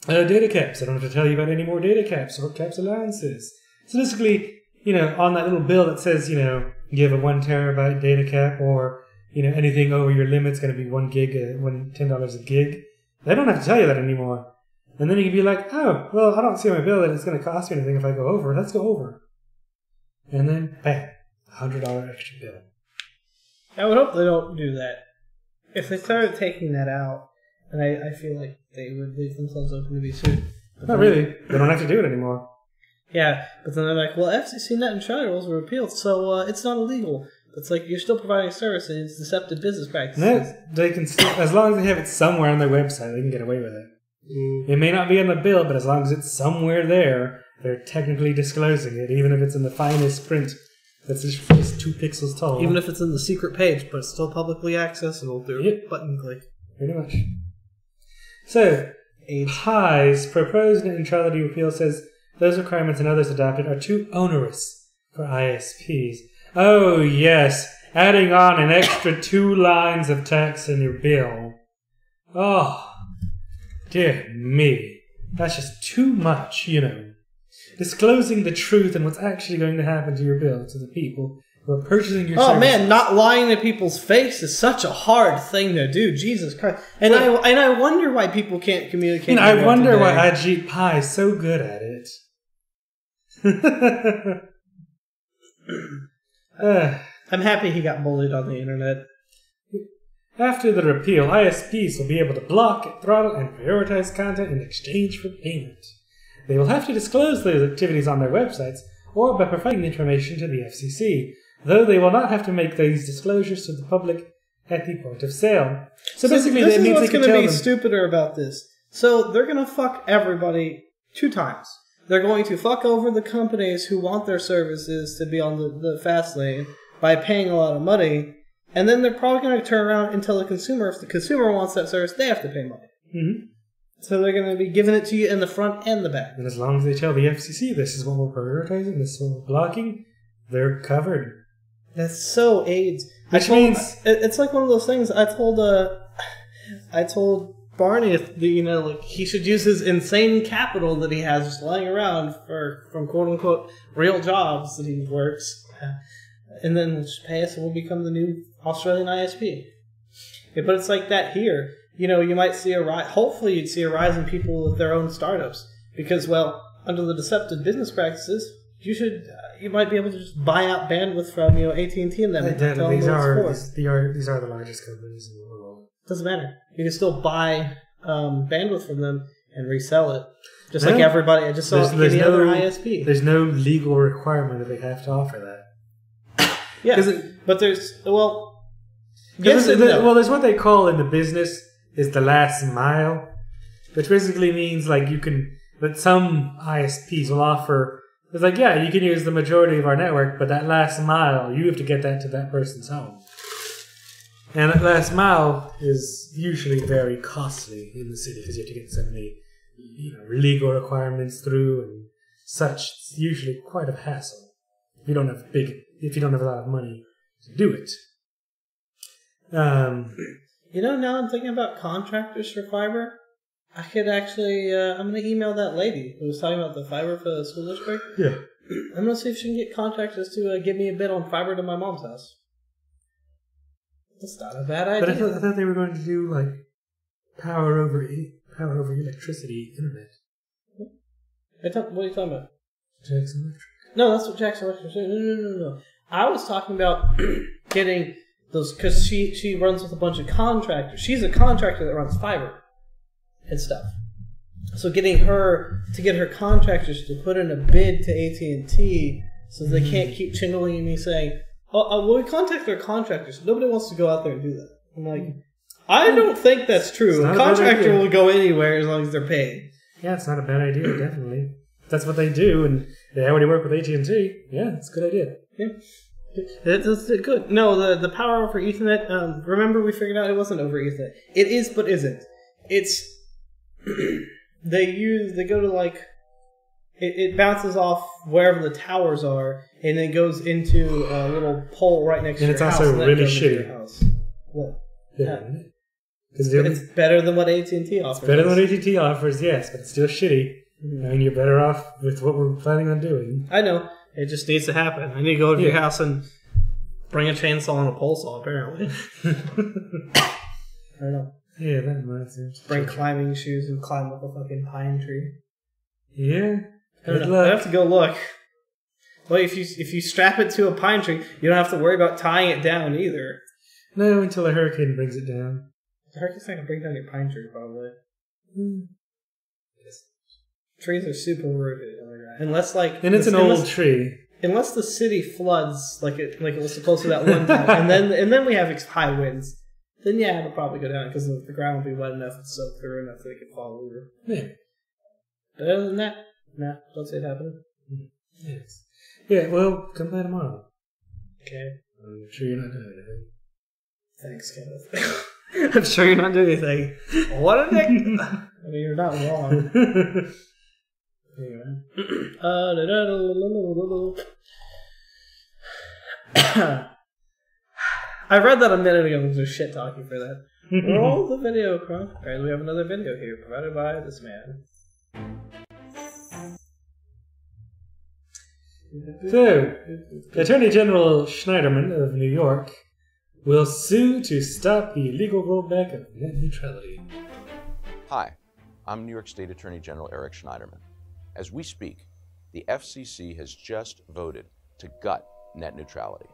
data caps. I don't have to tell you about any more data caps or caps allowances. So basically, on that little bill that says, you have a 1 terabyte data cap, or anything over your limit's going to be $1 $10 a gig. They don't have to tell you that anymore. And then you can be like, oh, well, I don't see on my bill that it's going to cost me anything if I go over. Let's go over. And then, bam, $100 extra bill. I would hope they don't do that. If they started taking that out, and I feel like they would leave themselves open to be sued. Not really. They don't have to do it anymore. Yeah, but then they're like, well, FCC net neutrality rules were repealed, so it's not illegal. It's you're still providing a service, and it's deceptive business practices. They can still, as long as they have it somewhere on their website, they can get away with it. It may not be on the bill, but as long as it's somewhere there, they're technically disclosing it, even if it's in the finest print that's just 2 pixels tall. Even if it's in the secret page, but it's still publicly accessible through a button click. Pretty much. So, HI's proposed net neutrality repeal says those requirements and others adopted are too onerous for ISPs. Oh, yes, adding on an extra 2 lines of text in your bill. Oh, dear me. That's just too much, Disclosing the truth and what's actually going to happen to your bill to the people who are purchasing your services. Oh, man, not lying to people's face is such a hard thing to do. Jesus Christ. And I wonder why people can't communicate. And I wonder why Ajit Pai is so good at it. I'm happy he got bullied on the internet. After the repeal, ISPs will be able to block, throttle, and prioritize content in exchange for payment. They will have to disclose those activities on their websites, or by providing the information to the FCC, though they will not have to make these disclosures to the public at the point of sale. So basically, this that is means what's they can going to tell be them. stupider about this. So they're going to fuck everybody 2 times. They're going to fuck over the companies who want their services to be on the fast lane by paying a lot of money, and then they're probably going to turn around and tell the consumer, if the consumer wants that service, they have to pay money. Mm-hmm. So they're going to be giving it to you in the front and the back. And as long as they tell the FCC this is what we're prioritizing, this is what we're blocking, they're covered. That's so AIDS. Which means it's like one of those things. I told Barney that, you know, like, he should use his insane capital that he has just lying around from quote unquote real jobs that he works, and then just pay us and we'll become the new Australian ISP. Yeah, but it's like that here. You know, you might see a rise. Hopefully, you'd see a rise in people with their own startups because, well, under the deceptive business practices, you might be able to just buy out bandwidth from, you know, AT&T and them. These are the largest companies in the world. Doesn't matter. You can still buy bandwidth from them and resell it, just like everybody. I just saw any other ISP. There's no legal requirement that they have to offer that. Yeah, but there's there's what they call in the business is the last mile, which basically means like that some ISPs will offer. It's like, yeah, you can use the majority of our network, but that last mile, you have to get that to that person's home. And that last mile is usually very costly in the city because you have to get so many, legal requirements through and such. It's usually quite a hassle if you don't have a lot of money to do it. Now I'm thinking about contractors for fiber. I could actually, I'm going to email that lady who was talking about the fiber for the school district. Yeah. I'm going to see if she can get contractors to give me a bid on fiber to my mom's house. That's not a bad idea. But I thought they were going to do, like, power over electricity internet. What are you talking about? Jackson Electric. No, that's what Jackson Electric said. No. I was talking about getting those, because she runs with a bunch of contractors. She's a contractor that runs fiber and stuff. So getting her contractors to put in a bid to AT&T so they can't keep chingling me saying, well, we contact our contractors. Nobody wants to go out there and do that. I'm like, I don't think that's true. A contractor will go anywhere as long as they're paid. Yeah, it's not a bad idea, definitely. That's what they do, and they already work with AT&T. Yeah, it's a good idea. Yeah. That's good. No, the power over Ethernet, remember we figured out it wasn't over Ethernet. It is, but isn't. It's, they go to like, it bounces off wherever the towers are, and then goes into a little pole right next to your house. And it's also really shitty. What? Yeah. It's better than what AT&T offers. It's better than what AT&T offers, yes, but it's still shitty. I mean, you're better off with what we're planning on doing. I know. It just needs to happen. I need to go to your house and bring a chainsaw and a pole saw, apparently. I don't know. Yeah, that reminds me. Bring climbing shoes and climb up a fucking pine tree. Yeah. I don't know. I have to go look. Well, if you strap it to a pine tree, you don't have to worry about tying it down either. No, until a hurricane brings it down. The hurricane's not going to bring down your pine tree, probably. Trees are super rooted. Unless, like... And it's an old tree. Unless the city floods like it was supposed to that one time, and then we have high winds, then yeah, it'll probably go down because the ground will be wet enough and soak through enough that it can fall over. Yeah. But other than that, nah, don't see it happening. Yes. Yeah, well, come by tomorrow. Okay. I'm sure you're not doing anything. Thanks, Kenneth. I'm sure you're not doing anything. What a dick! I mean, you're not wrong. Anyway. I read that a minute ago. There's shit talking for that. Roll the video, Kronk. Alright, we have another video here provided by this man. So, Attorney General Schneiderman of New York will sue to stop the illegal rollback of net neutrality. Hi, I'm New York State Attorney General Eric Schneiderman. As we speak, the FCC has just voted to gut net neutrality.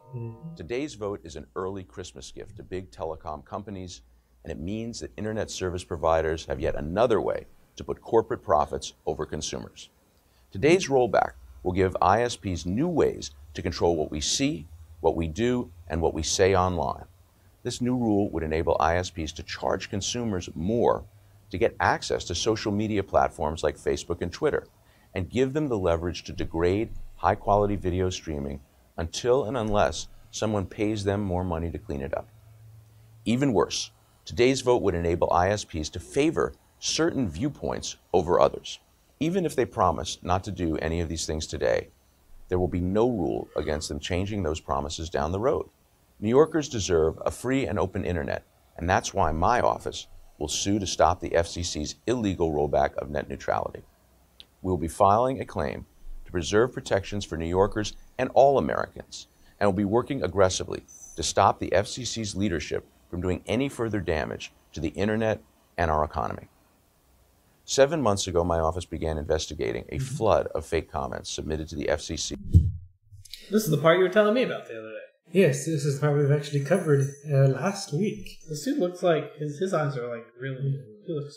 Today's vote is an early Christmas gift to big telecom companies, and it means that internet service providers have yet another way to put corporate profits over consumers. Today's rollback will give ISPs new ways to control what we see, what we do, and what we say online. This new rule would enable ISPs to charge consumers more to get access to social media platforms like Facebook and Twitter, and give them the leverage to degrade high-quality video streaming until and unless someone pays them more money to clean it up. Even worse, today's vote would enable ISPs to favor certain viewpoints over others. Even if they promise not to do any of these things today, there will be no rule against them changing those promises down the road. New Yorkers deserve a free and open internet, and that's why my office will sue to stop the FCC's illegal rollback of net neutrality. We will be filing a claim to preserve protections for New Yorkers and all Americans, and will be working aggressively to stop the FCC's leadership from doing any further damage to the internet and our economy. 7 months ago, my office began investigating a flood of fake comments submitted to the FCC. This is the part you were telling me about the other day. Yes, this is the part we've actually covered last week. This dude looks like his eyes are like really. He looks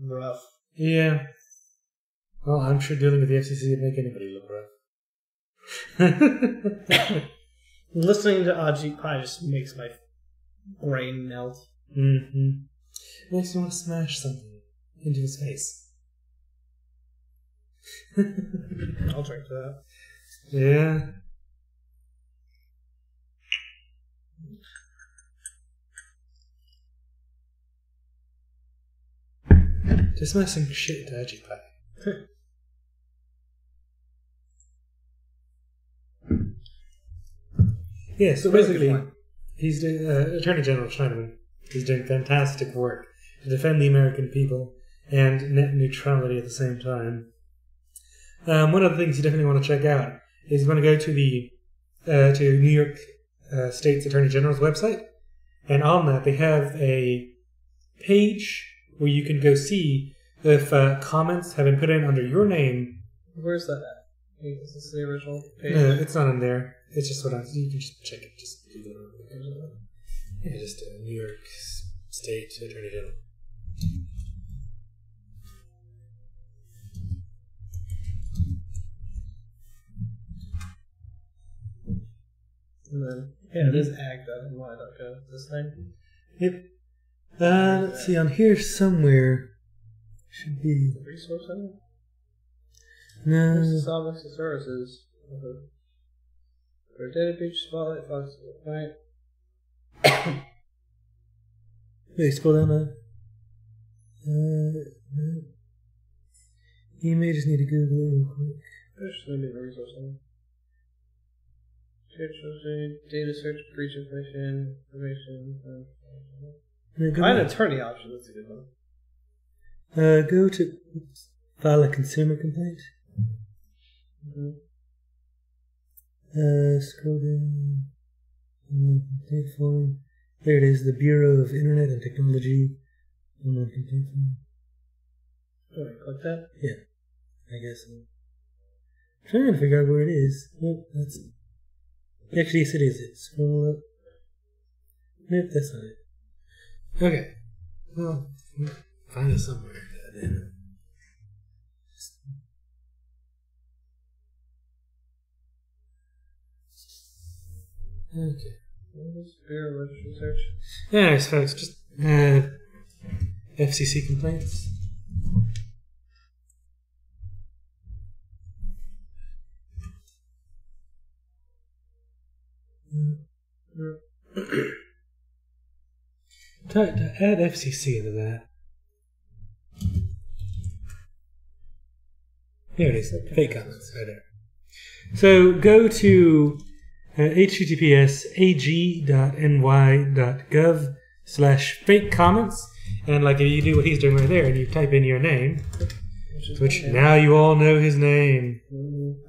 rough. Yeah. Well, I'm sure dealing with the FCC would make anybody look rough. Listening to Ajit Pai just makes my brain melt. Mm-hmm. Makes me want to smash something into his face. I'll drink to that. Yeah. Just messing shit to Ajit Pai. Yeah, so basically, he's Attorney General Schneiderman. He's doing fantastic work to defend the American people and net neutrality at the same time. One of the things you definitely want to check out is you want to go to the to New York State's Attorney General's website, and on that they have a page where you can go see if comments have been put in under your name. Where's that at? Is this the original page? No, it's not in there. It's just what you can just check it. Just Google it. Yeah, just New York State Attorney General. And then, yeah, it is ag.ny.gov. This thing? Yep. Let's see, on here somewhere should be Resource Center? no. This is Objects and Services. For Data Beach Spotlight Fox, right? Wait, scroll down. You may just need to Google it real quick. There's maybe the Resource Center. Data search, breach information. Find an attorney option. That's a good one. Go to file a consumer complaint. Scroll down. Complaint form. There it is. The Bureau of Internet and Technology. Online complaint form. Oh, click that? Yeah, I guess so. I'm trying to figure out where it is. Nope, that's. Actually, yes, it is. Scroll up. Nope, that's not it. Okay. Well, find it somewhere. Okay. Bureau of Research. Anyways, folks, just FCC complaints. To add FCC into that. Here it is. Fake comments right there. So go to https://ag.ny.gov/fake comments, and like if you do what he's doing right there, and you type in your name, which now you all know his name.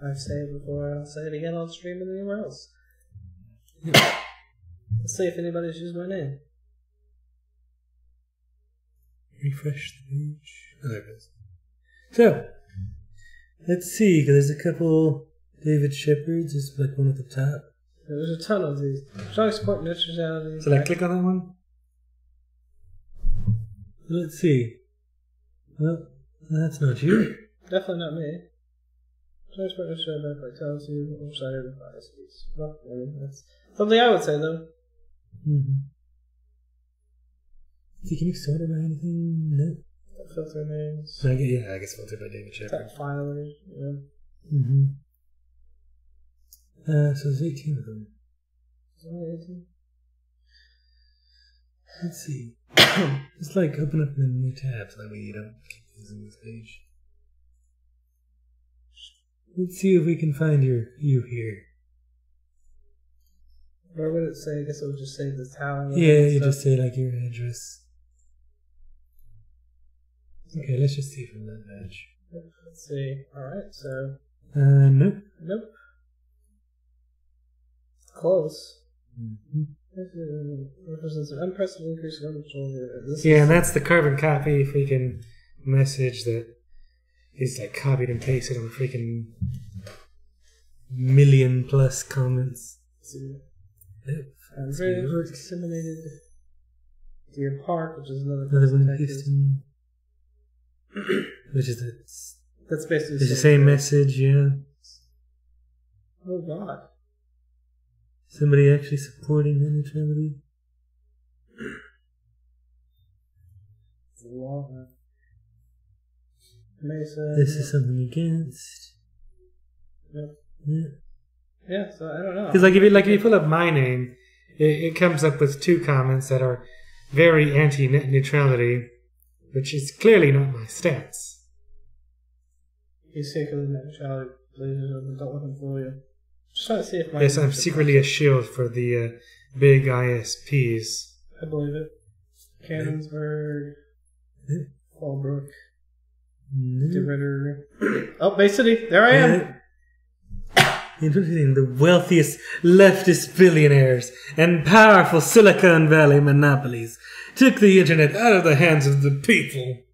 I've said it before. I'll say it again on stream and anywhere else. Let's see if anybody's used my name. Refresh the page. Oh, there it is. So, let's see, because there's a couple David Shepard's, there's like one at the top. There's a ton of these. Strong support neutrality. So, click on that one? Let's see. Well, that's not you. Definitely not me. Chinese partners showed back by tells you or cited with biases. Well, I mean, that's something I would say though. See, can you sort it by anything? No. Filter names. I guess filter by David Shepard. Finally, yeah. So there's 18 of them. Is that 18? Let's see. Just like open up a new tab so that way you don't keep using this page. Let's see if we can find you here. Where would it say? I guess it would just say the town. Yeah, you just say like your address. Okay, let's just see from that badge. Let's see. Alright, so. Nope. Nope. Close. Represents an unprecedented increase in control. Yeah, and that's the carbon copy freaking message that is like copied and pasted on freaking million+ comments. Very disseminated. Deer Park, which is another one in Houston. Which is that's basically the same message, yeah. Oh god. Somebody actually supporting net neutrality? Mesa. This is something against. Yep. Yeah, so I don't know. Because if you pull up my name, it comes up with 2 comments that are very anti-net neutrality, which is clearly not my stance. He's sick of the net neutrality. Don't let him fool you. Just trying to see if my yes, I'm secretly a shield for the big ISPs. I believe it. Cannonsburg, Fallbrook, DeRitter. Oh, Bay City. There I am. Including the wealthiest leftist billionaires and powerful Silicon Valley monopolies took the internet out of the hands of the people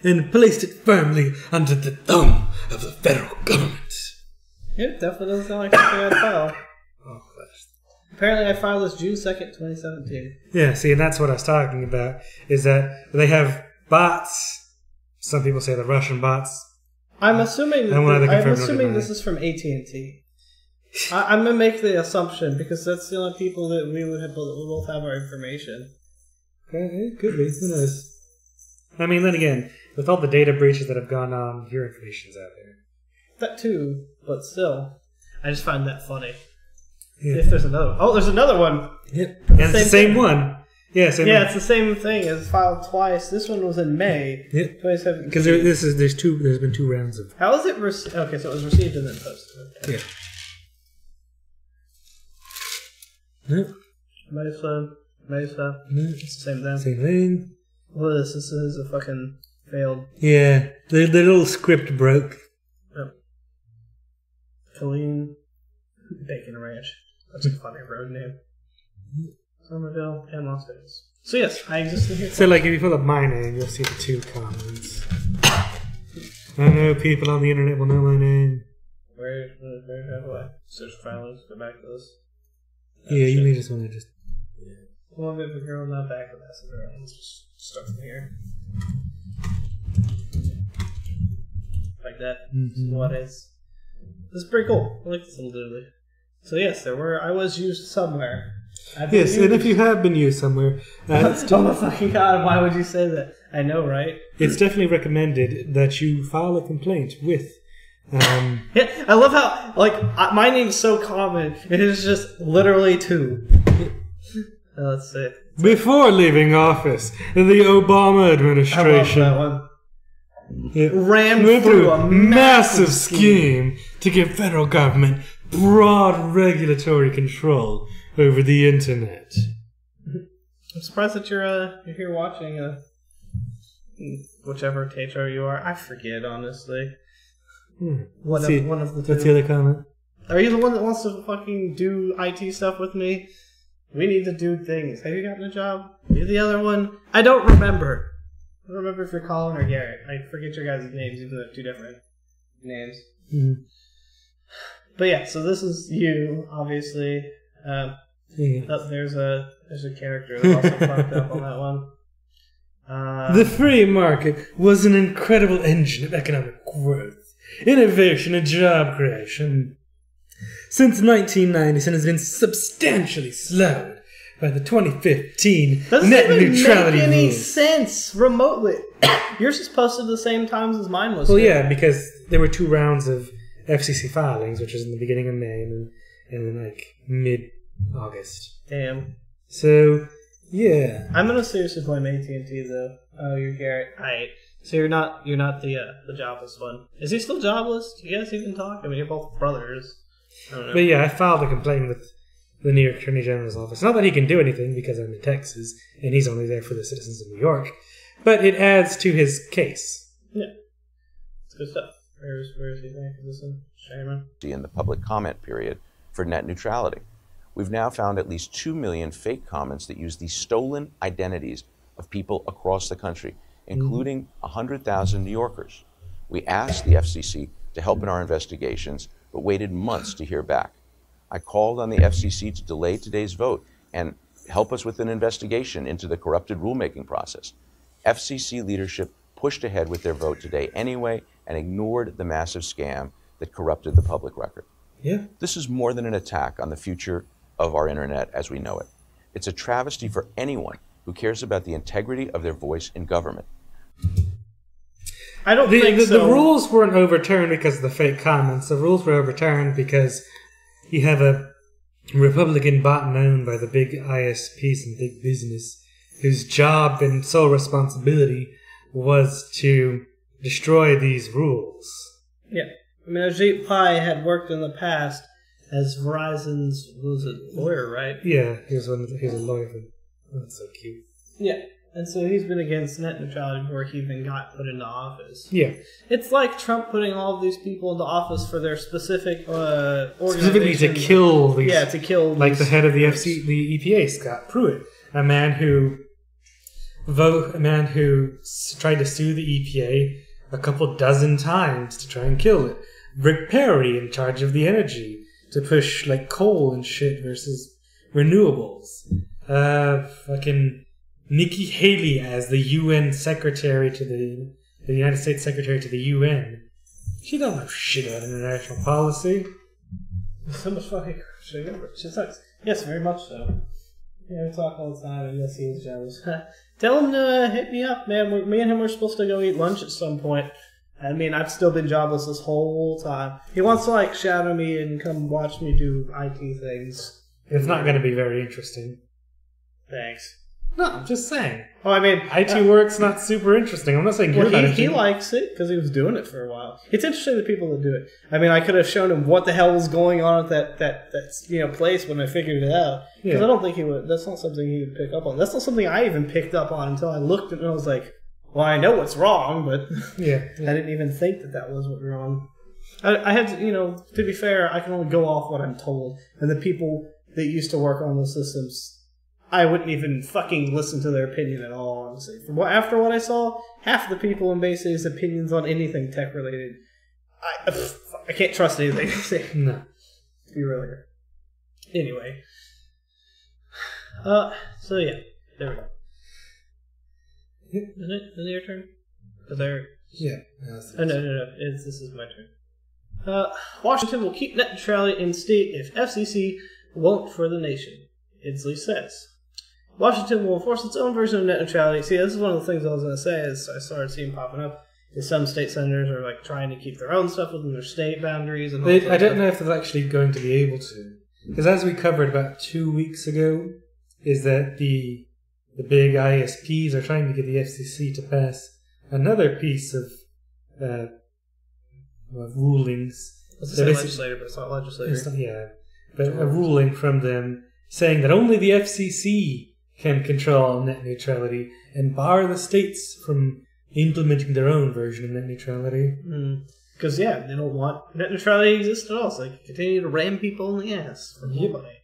and placed it firmly under the thumb of the federal government. It definitely doesn't sound like something I'd file. Apparently I filed this June 2nd, 2017. Yeah, see, and that's what I was talking about, is that they have bots. Some people say the Russian bots. I'm assuming this is from AT&T. I'm going to make the assumption, because that's the only people that we both have our information. Okay, it could be. Who knows? I mean, then again, with all the data breaches that have gone on, your information's out there. That too, but still. I just find that funny. Yeah. If there's another one. Oh, there's another one! Yep. And it's the same one. Yeah, it's the same thing. It's filed twice. This one was in May 2017. Because there's been 2 rounds of... How is it received? Okay, so it was received and then posted. Okay. Yeah. Nope. Mesa. Nope. It's the same thing. Same thing. What is this? This is a fucking failed... Yeah, the little script broke. Yep. Colleen Bacon Ranch. That's a funny road name. Somerville and Las Vegas. So yes, I exist in here. So if you pull up my name, you'll see the 2 comments. I know people on the internet will know my name. Where do I search filings? Go back to this. Yeah, you may just want to just... Yeah. Well, if we're going that back with us, let's just start from here. Like that. What is? This is pretty cool. I like this little doodly. So yes, I was used somewhere. Yes, and if you have been used somewhere... oh my fucking god, why would you say that? I know, right? It's definitely recommended that you file a complaint with... Yeah, I love how, my name's so common, it is just literally 2. Let's see. Before leaving office, the Obama administration... I love that one. It ran through a massive scheme to give federal government broad regulatory control over the internet. I'm surprised that you're here watching whichever tape show you are. I forget, honestly. One of the 2. What's the other comment? Are you the one that wants to fucking do IT stuff with me? We need to do things. Have you gotten a job? You're the other one? I don't remember. I don't remember if you're Colin or Garrett. I forget your guys' names, even though they're 2 different names. Mm-hmm. But yeah, so this is you, obviously. There's a character that also popped up on that one. The free market was an incredible engine of economic growth innovation and job creation. Since 1990, has been substantially slowed by the 2015 net neutrality make any rules. sense remotely. Yours is posted the same times as mine was. Well, yeah, because there were 2 rounds of FCC filings, which was in the beginning of May and then like mid-August. Damn. So, yeah. I'm gonna seriously blame AT&T though. Oh, you're Garrett. Alright. So you're not the jobless one. Is he still jobless? Do you guys even talk? I mean, you're both brothers. I don't know. But yeah, I filed a complaint with the New York Attorney General's office. Not that he can do anything because I'm in Texas and he's only there for the citizens of New York, but it adds to his case. Yeah. It's good stuff. Where is he thinking this one? Shaman? In the public comment period for net neutrality. We've now found at least 2 million fake comments that use the stolen identities of people across the country, including 100,000 New Yorkers. We asked the FCC to help in our investigations, but waited months to hear back. I called on the FCC to delay today's vote and help us with an investigation into the corrupted rulemaking process. FCC leadership pushed ahead with their vote today anyway and ignored the massive scam that corrupted the public record. Yeah. This is more than an attack on the future of our internet as we know it. It's a travesty for anyone who cares about the integrity of their voice in government. I don't think so. The rules weren't overturned because of the fake comments. The rules were overturned because you have a Republican bot owned by the big ISPs and big business whose job and sole responsibility was to destroy these rules. Yeah. I mean, Ajit Pai had worked in the past as Verizon's, lawyer, right? Yeah, he was a lawyer. That's so cute. Yeah. And so he's been against net neutrality before he even got put into office. Yeah. It's like Trump putting all of these people into office for their specific specifically to kill these. Yeah, to kill like these the head of the groups. the EPA, Scott Pruitt, a man who tried to sue the EPA a couple dozen times to try and kill it. Rick Perry in charge of the energy to push like coal and shit versus renewables. Fucking Nikki Haley as the UN secretary to the United States secretary to the UN. She don't know shit about international policy. So much fucking shit. She sucks. Yes, very much so. Yeah, we talk all the time, and yes, he is jealous. Tell him to hit me up, man. Me and him were supposed to go eat lunch at some point. I mean, I've still been jobless this whole time. He wants to, like, shadow me and come watch me do IT things. It's not going to be very interesting. Thanks. No, I'm just saying. Oh, I mean, IT work's not super interesting. I'm not saying you're not he likes it because he was doing it for a while. It's interesting the people that do it. I mean, I could have shown him what the hell was going on at that place when I figured it out. Because I don't think he would. That's not something he would pick up on. That's not something I even picked up on until I looked at it and I was like, well, I know what's wrong, but yeah. I didn't even think that was what was wrong. I had to, to be fair, I can only go off what I'm told. And the people that used to work on those systems, I wouldn't even fucking listen to their opinion at all, honestly. After what I saw, half the people in Basic's opinions on anything tech-related, I can't trust anything they say. No. To be real here. Anyway. So yeah, there we go. Isn't it your turn? Yeah. No. This is my turn. Washington will keep net neutrality in state if FCC won't for the nation, Inslee says. Washington will enforce its own version of net neutrality. See, this is one of the things I was going to say as I started seeing popping up. Is some state senators are like trying to keep their own stuff within their state boundaries. And I don't know if they're actually going to be able to. Because as we covered about 2 weeks ago, is that the big ISPs are trying to get the FCC to pass another piece of rulings. I was going to say legislator, but it's not legislator. Yeah, but a ruling from them saying that only the FCC can control net neutrality and bar the states from implementing their own version of net neutrality. Because, they don't want net neutrality to exist at all, so they can continue to ram people in the ass for nobody.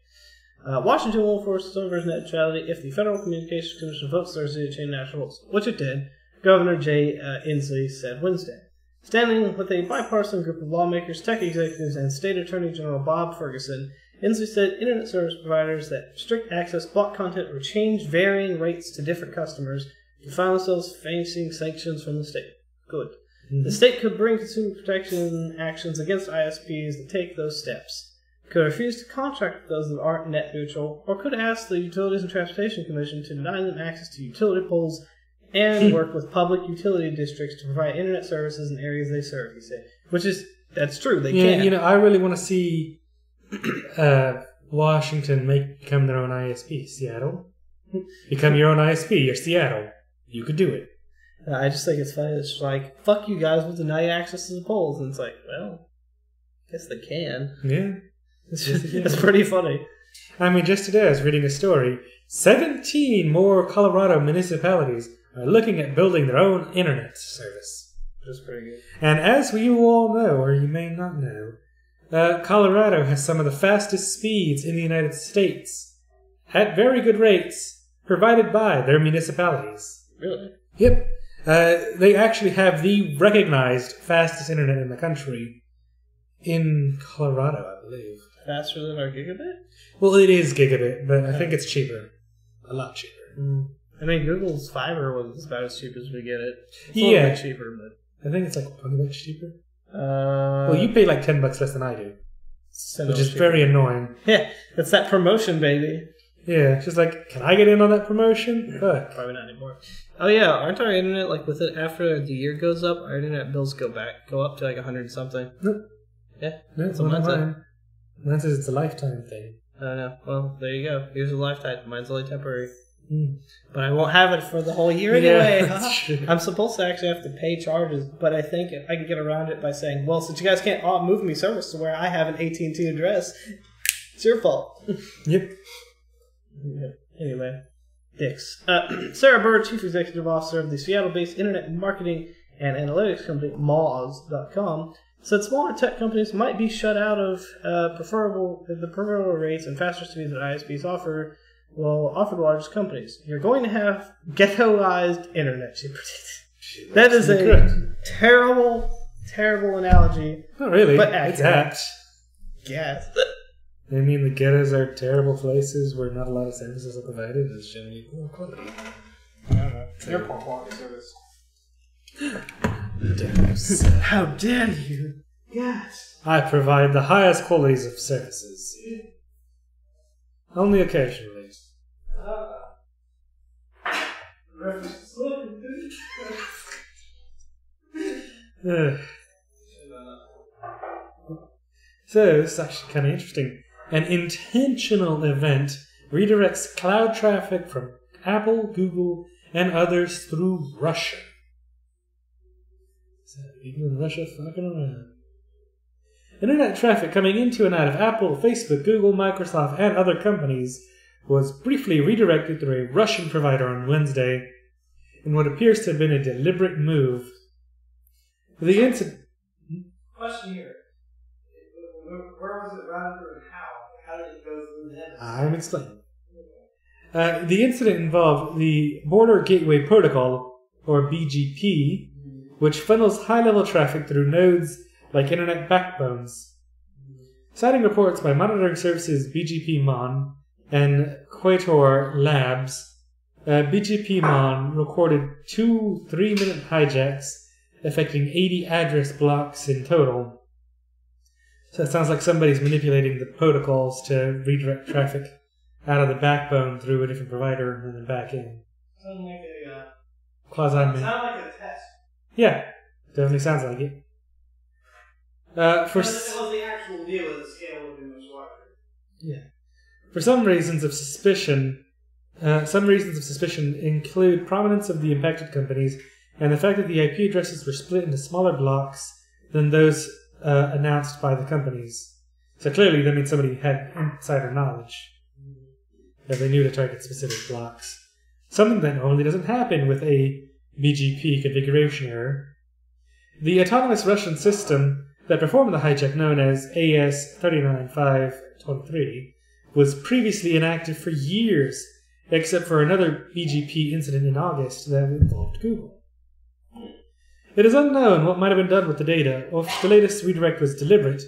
Washington will enforce its own version of net neutrality if the Federal Communications Commission votes Thursday to change national rules, which it did, Governor Jay Inslee said Wednesday. Standing with a bipartisan group of lawmakers, tech executives, and State Attorney General Bob Ferguson, Inslee said internet service providers that restrict access, block content, or change varying rates to different customers to find themselves facing sanctions from the state. Good. The state could bring consumer protection actions against ISPs that take those steps. Could refuse to contract with those that aren't net neutral, or could ask the Utilities and Transportation Commission to deny them access to utility poles and work with public utility districts to provide internet services in areas they serve, he said. That's true, they can. You know, I really want to see Washington become their own ISP. Seattle? Become your own ISP. You're Seattle. You could do it. I just think it's funny. It's like, fuck you guys, we'll deny you access to the polls. And it's like, well, I guess they can. Yeah. It's pretty funny. I mean, just today I was reading a story. 17 more Colorado municipalities are looking at building their own internet service. That's pretty good. And as you all know, or you may not know, Colorado has some of the fastest speeds in the United States at very good rates provided by their municipalities. Really? Yep. They actually have the recognized fastest internet in the country in Colorado, I believe. Faster than our gigabit? Well, it is gigabit, but I think it's cheaper. A lot cheaper. I mean, Google's fiber was about as cheap as we get it. It's a little bit cheaper, but... I think it's like $20 cheaper. Well, you pay like $10 less than I do. Which is very annoying. Yeah, it's that promotion, baby. Yeah, she's like, can I get in on that promotion? Fuck. Probably not anymore. Oh yeah, aren't our internet, like with it, after the year goes up, our internet bills go up to like 100 and something? Nope. Yeah, no, that's what mine said. Mine says it's a lifetime thing. Oh no, well, there you go. Here's a lifetime. Mine's only temporary. But I won't have it for the whole year anyway. Yeah, that's true. I'm supposed to actually have to pay charges, but I think I can get around it by saying, well, since you guys can't move me service to where I have an AT&T address, it's your fault. Yep. Anyway, dicks. Sarah Bird, Chief Executive Officer of the Seattle-based internet marketing and analytics company Moz.com, said smaller tech companies might be shut out of the preferable rates and faster speeds that ISPs offer the largest companies. You're going to have ghettoized internet, she predicted. That is a terrible, terrible analogy. Not really. But accurate. It's apt. Yes. I mean, the ghettos are terrible places where not a lot of services are provided. It's generally poor quality. They're poor quality service. How dare you? Yes. I provide the highest qualities of services. Only occasionally. So, this is actually kind of interesting. An intentional event redirects cloud traffic from Apple, Google, and others through Russia. So, people in Russia fucking around. Internet traffic coming into and out of Apple, Facebook, Google, Microsoft, and other companies was briefly redirected through a Russian provider on Wednesday in what appears to have been a deliberate move. The incident... Question here. Where was it routed through and how? How did it go through the net? I'm explaining. The incident involved the Border Gateway Protocol, or BGP, which funnels high-level traffic through nodes like internet backbones. Citing reports by monitoring services BGP-Mon and Quator Labs, BGP-Mon recorded 2 3-minute hijacks affecting 80 address blocks in total. So it sounds like somebody's manipulating the protocols to redirect traffic out of the backbone through a different provider and then back in. Sounds like a... Quasi-man. Sounds like a test. Yeah, definitely sounds like it. If it was the actual deal, the scale would be much larger. Yeah. For some reasons of suspicion include prominence of the impacted companies and the fact that the IP addresses were split into smaller blocks than those announced by the companies. So clearly that means somebody had insider knowledge. That they knew to target specific blocks. Something that normally doesn't happen with a BGP configuration error. The autonomous Russian system that performed the hijack, known as AS39523, was previously inactive for years, except for another BGP incident in August that involved Google. It is unknown what might have been done with the data, or if the latest redirect was deliberate,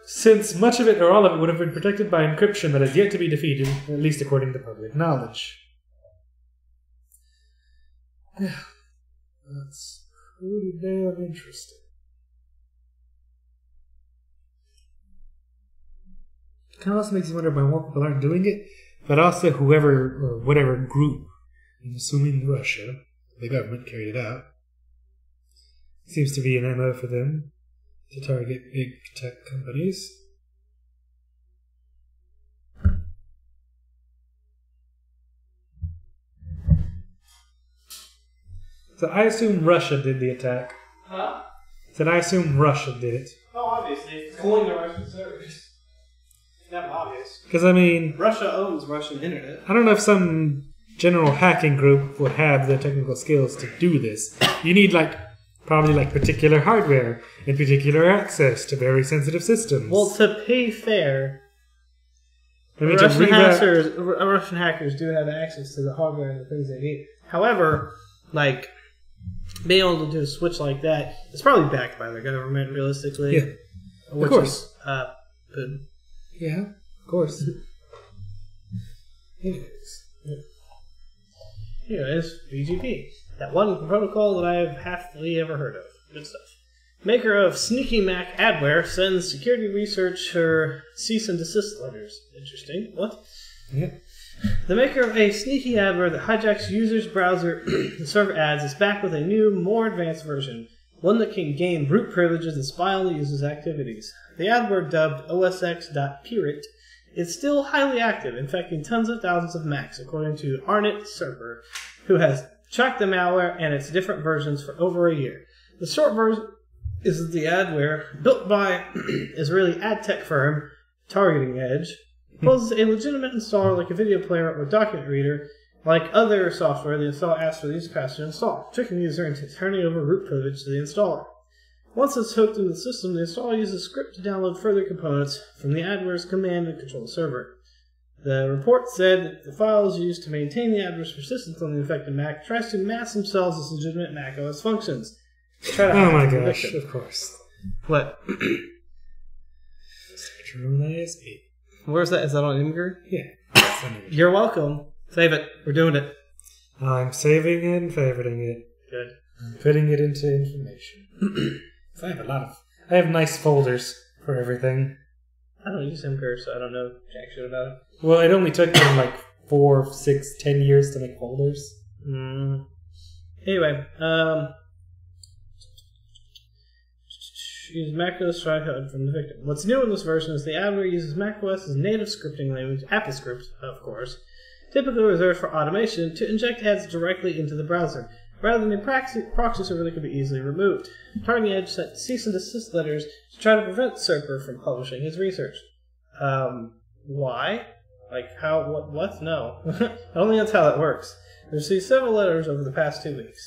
since much of it or all of it would have been protected by encryption that has yet to be defeated, at least according to public knowledge. That's pretty damn interesting. Kind of also makes you wonder why more people aren't doing it, but also whoever or whatever group, I'm assuming Russia, the government carried it out. Seems to be an MO for them to target big tech companies. So I assume Russia did the attack. Huh? So I assume Russia did it. Oh, obviously. It's calling the Russian servers. That's obvious. Because, I mean... Russia owns Russian internet. I don't know if some general hacking group would have the technical skills to do this. You need, probably particular hardware and particular access to very sensitive systems. Well, to pay fair, Russian hackers do have access to the hardware and the things they need. However, being able to do a switch like that is probably backed by the government, realistically. Yeah, of course. Good. Yeah, of course. Anyways, BGP. That one protocol that I have halfly ever heard of. Good stuff. Maker of Sneaky Mac adware sends security researcher cease and desist letters. Interesting. What? Yeah. The maker of a sneaky adware that hijacks users' browser and server ads is back with a new, more advanced version. One that can gain root privileges and spy on the user's activities. The adware, dubbed osx.pirate, is still highly active, infecting tons of thousands of Macs, according to Arnett Server, who has tracked the malware and its different versions for over a year. The short version is that the adware, built by Israeli ad tech firm Targeting Edge, poses a legitimate installer like a video player or document reader. Like other software, the installer asks for the user pass to install, tricking the user into turning over root privilege to the installer. Once it's hooked into the system, the installer uses a script to download further components from the adware's command and control server. The report said that the files used to maintain the adware's persistence on the infected Mac tries to mask themselves as legitimate Mac OS functions. Oh my gosh, of course. What? ISP. Where's that? Is that on Imgur? Yeah. You're welcome. Save it. We're doing it. I'm saving and favoriting it. Good. I'm putting it into information. So I have nice folders for everything. I don't use Imgur, so I don't know jack shit about it. Well, it only took them 4, 6, 10 years to make folders. Anyway, use macOS tryhard from the victim. What's new in this version is the adware uses macOS's native scripting language, AppleScript, of course, typically reserved for automation, to inject ads directly into the browser, rather than a proxy server that could be easily removed. Targeting Edge sent cease and desist letters to try to prevent Serper from publishing his research. Why? How? What? No. I don't think that's how that works. We've received several letters over the past 2 weeks.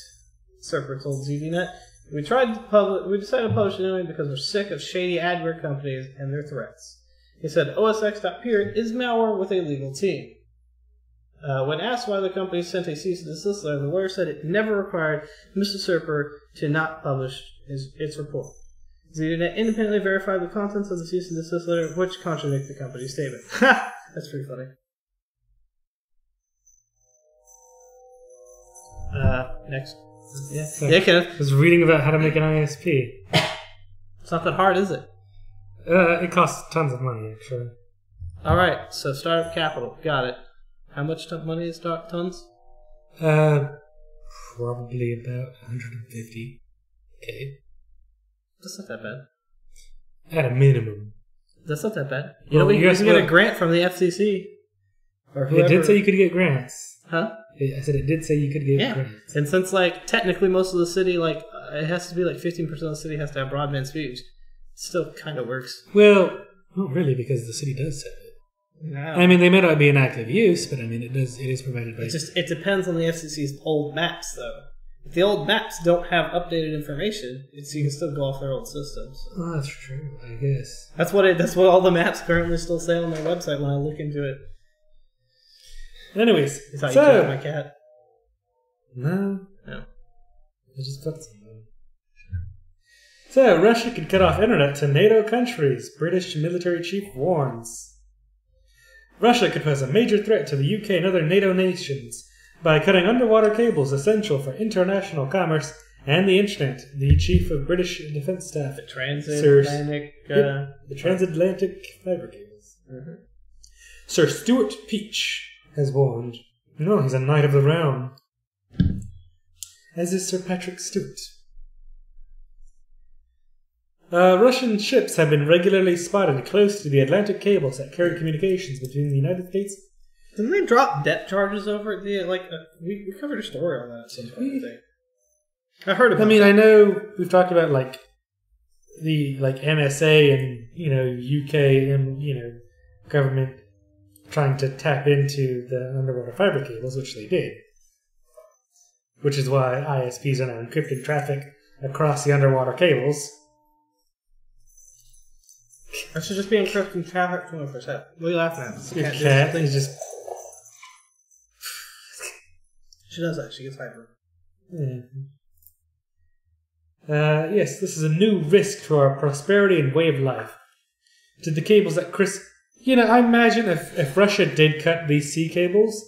Serper told ZDNet. We decided to publish it anyway because we're sick of shady adware companies and their threats. He said osx.pirate is malware with a legal team. When asked why the company sent a cease and desist letter, the lawyer said it never required Mr. Serper to not publish its report. ZDNet independently verified the contents of the cease and desist letter, which contradict the company's statement. Ha! That's pretty funny. Next. Yeah, Kenneth. I was reading about how to make an ISP. It's not that hard, is it? It costs tons of money, actually. Alright, so startup capital. Got it. How much money is tons? Probably about 150K. That's not that bad. At a minimum. That's not that bad. You know, you can get a grant from the FCC. Or whoever. It did say you could get grants. Huh? I said it did say you could get grants. And since, technically most of the city, it has to be 15% of the city has to have broadband speeds. It still kind of works. Well, not really, because the city does set it. No. I mean, they may not be in active use, but it is provided by... It depends on the FCC's old maps, though. If the old maps don't have updated information, you can still go off their old systems. Oh, that's true, I guess. That's what all the maps currently still say on their website when I look into it. Anyways, you thought you killed my cat? No. No. I just put some. So, Russia could cut off internet to NATO countries, British military chief warns. Russia could pose a major threat to the UK and other NATO nations by cutting underwater cables essential for international commerce and the internet. The chief of British Defence Staff, the transatlantic, the transatlantic fiber cables. Mm-hmm. Sir Stuart Peach has warned. No, he's a knight of the realm. As is Sir Patrick Stewart. Russian ships have been regularly spotted close to the Atlantic cables that carry communications between the United States. Didn't they drop depth charges over it? We covered a story on that at some point, I think. I heard about I know we've talked about the NSA and UK and government trying to tap into the underwater fiber cables, which they did. Which is why ISPs are now encrypting traffic across the underwater cables. I should just be encrypting traffic 24/7. What are you laughing at? Your cat is just... She does that. She gets hyper. Yes, this is a new risk to our prosperity and way of life. To the cables that I imagine if Russia did cut these sea cables,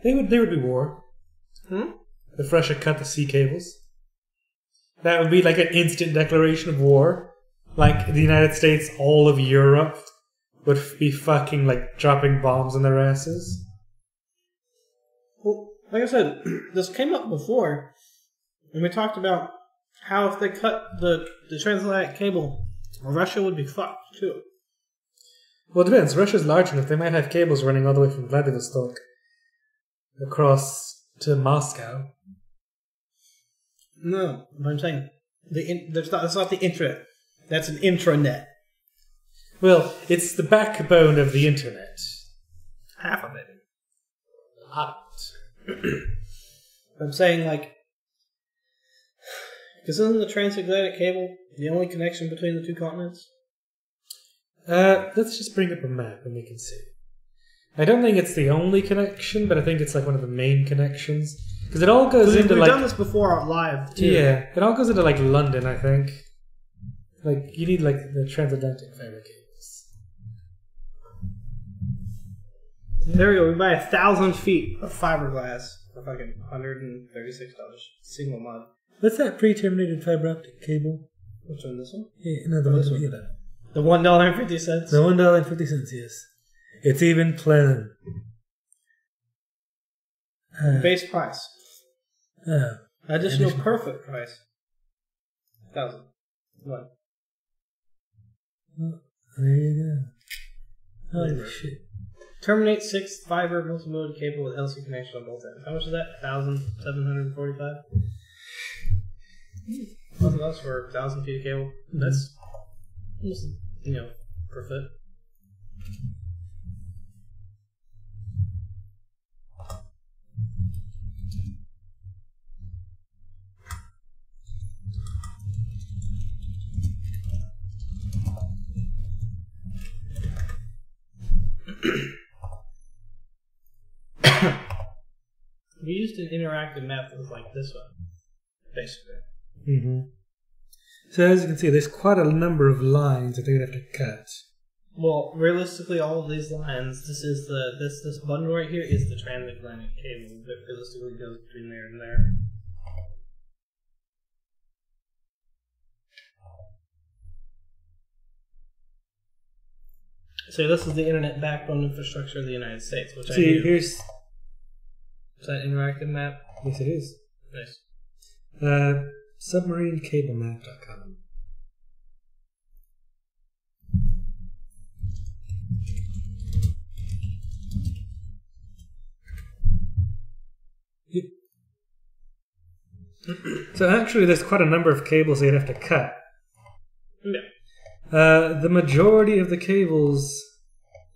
there would be war. If Russia cut the sea cables, that would be like an instant declaration of war. Like the United States, all of Europe would be fucking dropping bombs on their asses. Well, like I said, this came up before, and we talked about how if they cut the transatlantic cable, Russia would be fucked too. Well, it depends. Russia's large enough; they might have cables running all the way from Vladivostok across to Moscow. No, but I'm saying that's not the internet. That's an intranet. Well, it's the backbone of the internet. Half of it. Half. I'm saying, because isn't the transatlantic cable the only connection between the two continents? Let's just bring up a map and we can see. I don't think it's the only connection, but I think it's one of the main connections. Because it all goes into We've done this before live, too. Yeah, it all goes into London, I think. You need the transatlantic fiber cables. There we go. We buy 1,000 feet of fiberglass for fucking $136 single month. What's that pre-terminated fiber optic cable? Which one? This one? Yeah, no, the one. Yeah, that. The $1.50. The $1.50. Yes, it's even plan. Base price. Additional perfect price. 1,000. What? Oh, there you go. Holy shit. Terminate 6 fiber multimodal cable with LC connection on both ends. How much is that? 1,745? Both of us for 1,000 feet of cable. Mm-hmm. That's almost, per foot. We used an interactive map that was like this one, basically. Mm-hmm. So as you can see, there's quite a number of lines that they would have to cut. Well, realistically, all of these lines, this bundle right here is the transatlantic cable that realistically goes between there and there. So this is the internet backbone infrastructure of the United States, which here's... Is that an interactive map? Yes, it is. Nice. Submarinecablemap.com. So actually, there's quite a number of cables they'd have to cut. Yeah. The majority of the cables...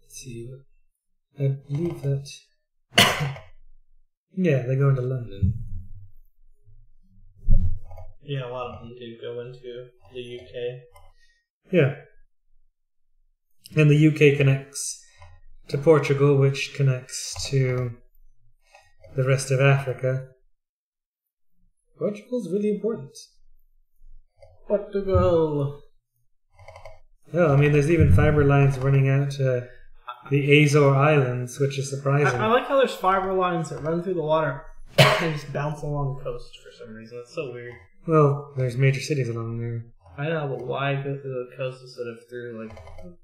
Let's see. I believe that... Yeah, they go into London. Yeah, a lot of them do go into the UK. Yeah. And the UK connects to Portugal, which connects to the rest of Africa. Portugal's really important. Portugal. Well, I mean, there's even fiber lines running out to the Azore Islands, which is surprising. I like how there's fiber lines that run through the water They just bounce along the coast for some reason. It's so weird. Well, there's major cities along there. I know, but why go through the coast instead of through, like,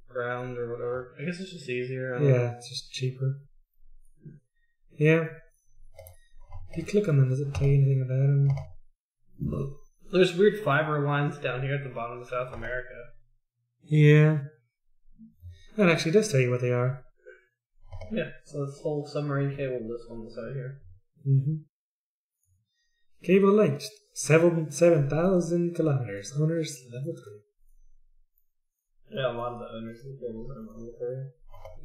ground or whatever? I guess it's just easier. Yeah, it's just cheaper. Yeah. If you click on them, does it tell you anything about them? There's weird fiber lines down here at the bottom of South America. Yeah. That actually does tell you what they are. Yeah, so this whole submarine cable, this one beside here. Mm-hmm. Cable length, 7,000 kilometers. Owners, level 3. Yeah, a lot of the owners of the cables are level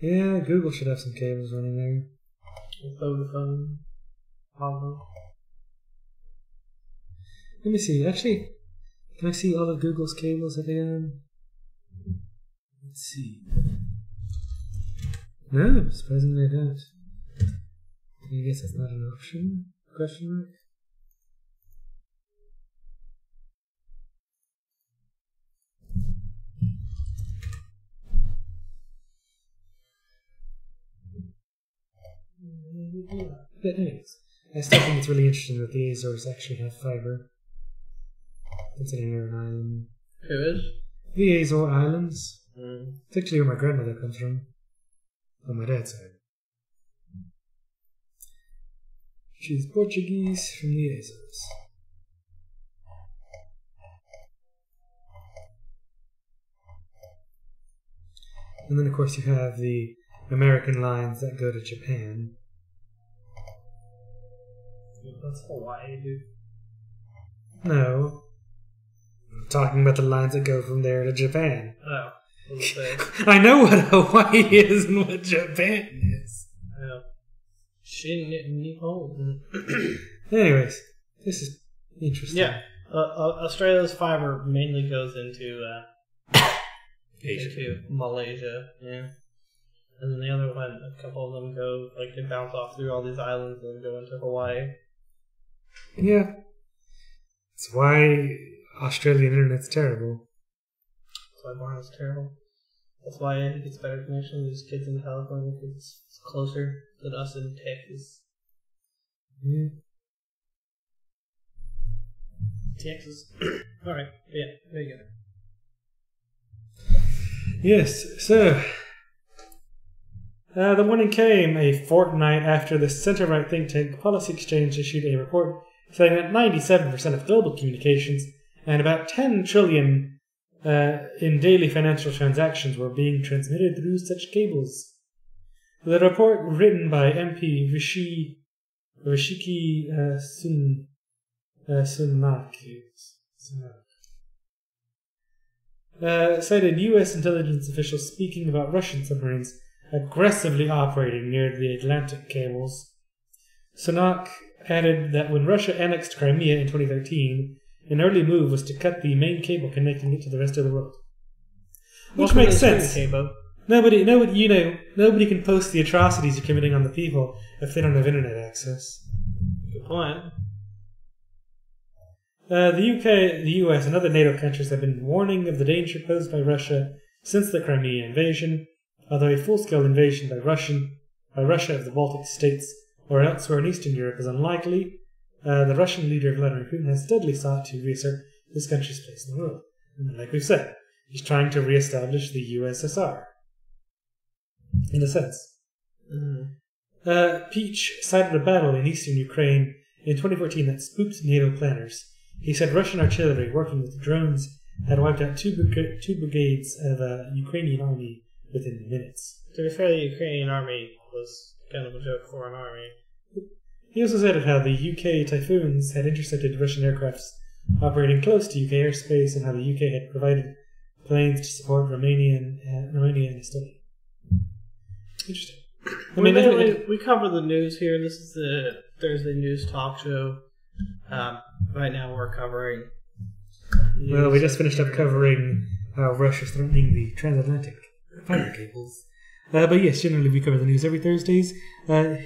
3. Yeah, Google should have some cables running there. Vodafone. Let me see. Actually, can I see all of Google's cables that they own? Let's see. No, surprisingly I don't. I guess that's not an option? Question mark? But anyways, I still think it's really interesting that the Azores actually have fiber. Considering they're an island. Who is? The Azore Islands. Mm. It's actually where my grandmother comes from. On my dad's side. She's Portuguese from the Azores. And then of course you have the American lines that go to Japan. That's Hawaii, dude. No. I'm talking about the lines that go from there to Japan. Oh. I know what Hawaii is and what Japan is. Yeah. Nippon. Anyways, this is interesting. Yeah. Australia's fiber mainly goes into Asia. Into Malaysia. Yeah. And then the other one, a couple of them go, like, they bounce off through all these islands and go into Hawaii. Yeah. That's why Australian internet's terrible. That's why Barnum's terrible. That's why I think it's better connection with these kids in California because it's closer than us in Texas. Yeah. Texas. Alright, yeah, there you go. Yes, so the warning came a fortnight after the center-right think tank Policy Exchange issued a report saying that 97% of global communications and about 10 trillion in daily financial transactions were being transmitted through such cables. The report, written by MP Rishiki Sunak, cited U.S. intelligence officials speaking about Russian submarines aggressively operating near the Atlantic cables. Sunak added that when Russia annexed Crimea in 2013, an early move was to cut the main cable connecting it to the rest of the world. Which makes sense. Nobody can post the atrocities you're committing on the people if they don't have internet access. Good point. The UK, the US, and other NATO countries have been warning of the danger posed by Russia since the Crimea invasion, although a full-scale invasion by Russia of the Baltic states or elsewhere in Eastern Europe is unlikely. The Russian leader Vladimir Putin has steadily sought to reassert this country's place in the world. And like we've said, he's trying to reestablish the USSR. In a sense. Peach cited a battle in eastern Ukraine in 2014 that spooked NATO planners. He said Russian artillery working with drones had wiped out two brigades of the Ukrainian army within minutes. To be fair, the Ukrainian army was kind of a joke for an army. He also cited how the UK Typhoons had intercepted Russian aircrafts operating close to UK airspace and how the UK had provided planes to support Romania and Estonia. Interesting. We cover the news here. This is the Thursday News Talk Show. Right now we're covering... Well, we just finished up covering how Russia's threatening the transatlantic fiber cables. But yes, generally we cover the news every Thursdays.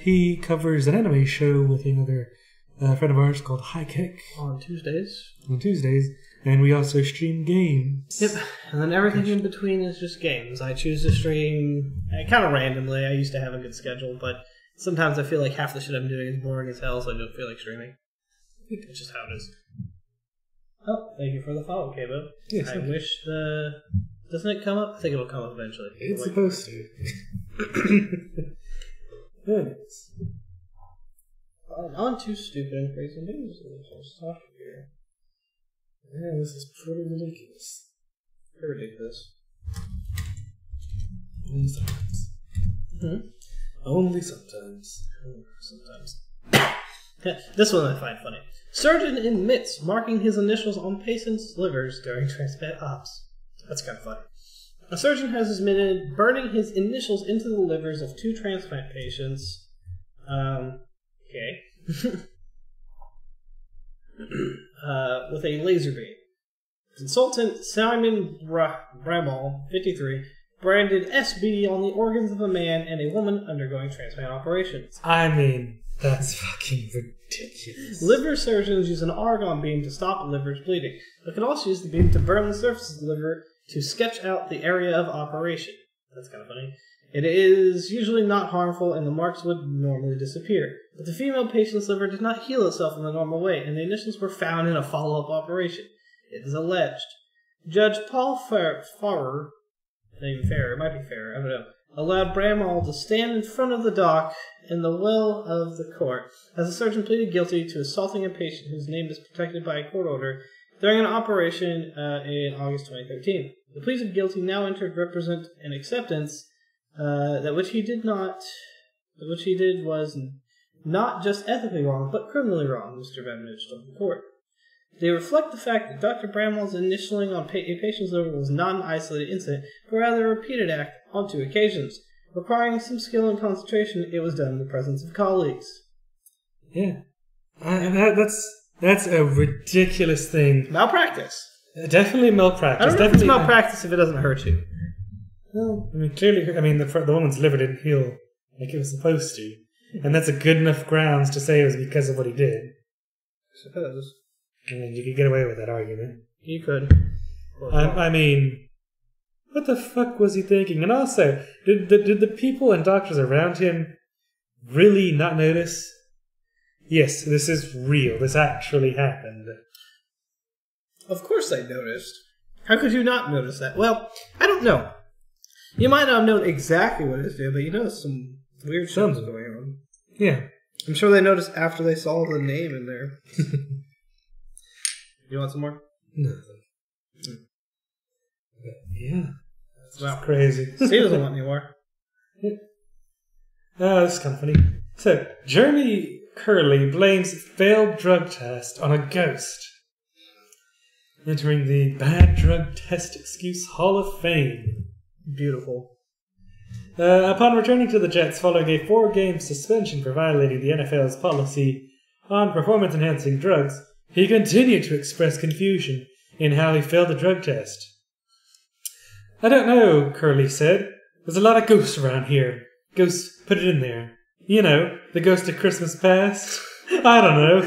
He covers an anime show with another friend of ours called High Kick. On Tuesdays. And we also stream games. Yep, and then everything in between is just games. I choose to stream kind of randomly. I used to have a good schedule, but sometimes I feel like half the shit I'm doing is boring as hell, so I don't feel like streaming. It's just how it is. Oh, thank you for the follow, Cabo. Yes, I wish the... Doesn't it come up? I think it'll come up eventually. It's supposed to. Anyways. On to stupid and crazy news. Let's talk here. Yeah, this is pretty ridiculous. Pretty ridiculous. Only sometimes. Only sometimes. Sometimes. This one I find funny. Surgeon admits marking his initials on patients' livers during transplant ops. That's kind of funny. A surgeon has admitted burning his initials into the livers of 2 transplant patients. Okay. With a laser beam. Consultant Simon Bramall, 53, branded SB on the organs of a man and a woman undergoing transplant operations. I mean, that's fucking ridiculous. Liver surgeons use an argon beam to stop livers bleeding, but can also use the beam to burn the surface of the liver to sketch out the area of operation. That's kind of funny. It is usually not harmful and the marks would normally disappear. But the female patient's liver did not heal itself in the normal way, and the initials were found in a follow-up operation. It is alleged. Judge Paul Farrer, maybe Farrer, it might be Farrer, I don't know, allowed Bramall to stand in front of the dock in the will of the court, as the surgeon pleaded guilty to assaulting a patient whose name is protected by a court order during an operation in August 2013. The pleas of guilty now entered represent an acceptance that which he did was not just ethically wrong, but criminally wrong, Mr. Benridge told the court. They reflect the fact that Dr. Bramall's initialing on a patient's liver was not an isolated incident, but rather a repeated act on 2 occasions. Requiring some skill and concentration, it was done in the presence of colleagues. Yeah. That's a ridiculous thing. Malpractice. Definitely malpractice. I don't know if it's malpractice if it doesn't hurt you. Well, I mean, clearly, the woman's liver didn't heal like it was supposed to. And that's a good enough grounds to say it was because of what he did. I suppose. And you could get away with that argument. You could. I mean, what the fuck was he thinking? And also, did the people and doctors around him really not notice? Yes, this is real. This actually happened. Of course they noticed. How could you not notice that? Well, I don't know. You might not have known exactly what it is doing, but you noticed some weird shit was going on. Yeah. I'm sure they noticed after they saw the name in there. You want some more? No. Yeah. That's crazy. Steve doesn't want any more. Oh, this is kind of funny. So, Jeremy Curley blames failed drug test on a ghost, entering the Bad Drug Test Excuse Hall of Fame. Beautiful. Upon returning to the Jets following a 4-game suspension for violating the NFL's policy on performance-enhancing drugs, he continued to express confusion in how he failed the drug test. I don't know, Curley said. There's a lot of ghosts around here. Ghosts put it in there. You know, the ghost of Christmas past. I don't know.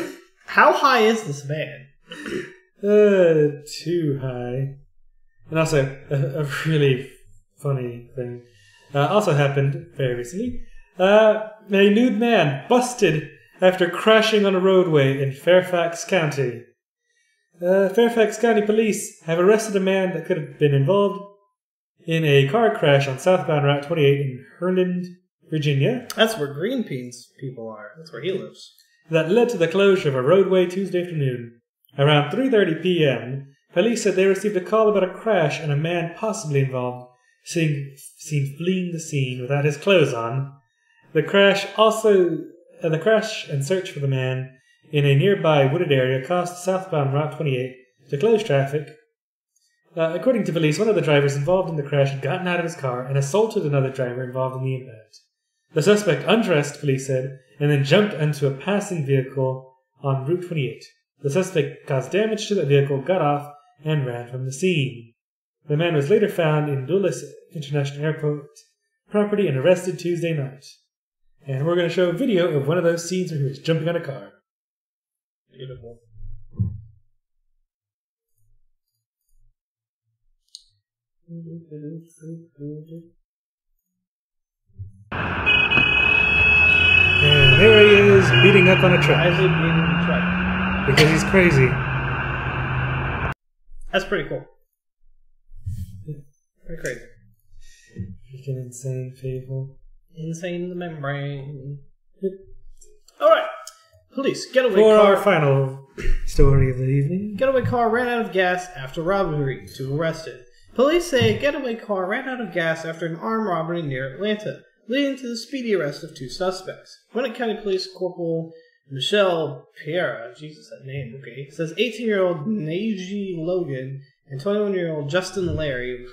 How high is this man? Too high. And also, a really funny thing also happened very recently. A nude man busted after crashing on a roadway in Fairfax County. Fairfax County police have arrested a man that could have been involved in a car crash on southbound Route 28 in Herndon, Virginia. That's where Greenpeace people are. That's where he lives. That led to the closure of a roadway Tuesday afternoon. Around 3:30 p.m., police said they received a call about a crash and a man possibly involved seen fleeing the scene without his clothes on. The crash and search for the man in a nearby wooded area caused southbound Route 28 to close traffic. According to police, one of the drivers involved in the crash had gotten out of his car and assaulted another driver involved in the impact. The suspect undressed, police said, and then jumped into a passing vehicle on Route 28. The suspect caused damage to the vehicle, got off, and ran from the scene. The man was later found in Dulles International Airport property and arrested Tuesday night. And we're going to show a video of one of those scenes where he was jumping on a car. Beautiful. being up on a truck. Why is he being on a truck? Because he's crazy. That's pretty cool. Pretty crazy. Freaking insane people. Insane in the membrane. Alright. Police, getaway For car. our final story of the evening. Getaway car ran out of gas after robbery. 2 arrested. Police say a getaway car ran out of gas after an armed robbery near Atlanta, leading to the speedy arrest of 2 suspects. Gwinnett County Police Corporal Michelle Piera, Jesus, that name, okay, says 18-year-old Naji Logan and 21-year-old Justin Larry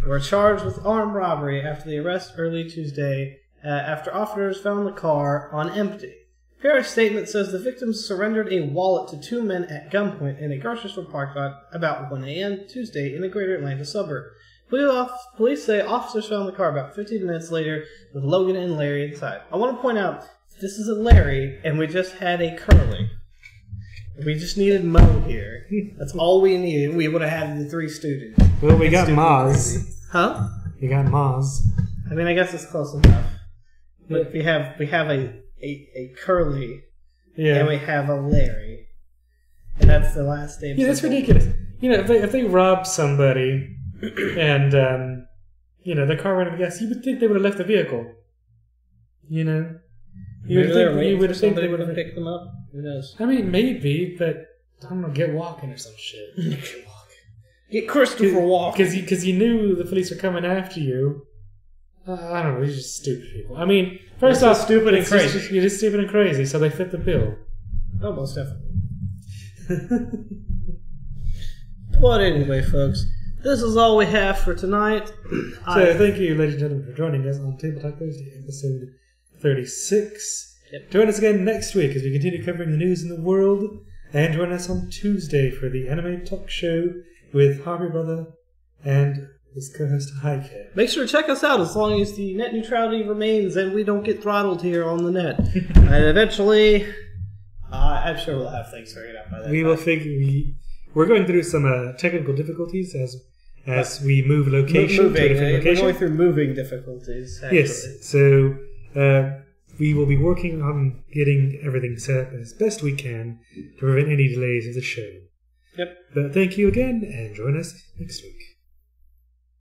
were charged with armed robbery after the arrest early Tuesday after officers found the car on empty. Piera's statement says the victims surrendered a wallet to 2 men at gunpoint in a grocery store parking lot about 1 a.m. Tuesday in a greater Atlanta suburb. Police say officers found the car about 15 minutes later with Logan and Larry inside. I want to point out, this is a Larry, and we just had a Curly. We just needed Mo here. That's all we needed. We would have had the 3 students. Well, we got Maz. Huh? We got Maz. I mean, I guess it's close enough. But we have a Curly, and we have a Larry, and that's the last name. Yeah, that's ridiculous. You know, if they robbed somebody and you know, their car ran out of gas, you would think they would have left the vehicle. You know, you would think somebody would have picked them up. Who knows? I mean, maybe, but I don't know, get walking or some shit. Get Christopher walking. Because you knew the police were coming after you. I don't know, these are just stupid people. I mean, first off, stupid and crazy. You're just stupid and crazy, so they fit the bill. Oh, most definitely. But anyway, folks, this is all we have for tonight. So thank you, ladies and gentlemen, for joining us on Table Talk Thursday, episode 36. Yep. Join us again next week as we continue covering the news in the world, and join us on Tuesday for the Anime Talk Show with Harvey Brother and his co-host Highcat. Make sure to check us out as long as the net neutrality remains and we don't get throttled here on the net. And eventually, I'm sure we'll have things figured out by then. We will figure. We're going through some technical difficulties as we move location to a different location. We're going through moving difficulties, actually. Yes, so we will be working on getting everything set up as best we can to prevent any delays of the show. Yep. But thank you again, and join us next week.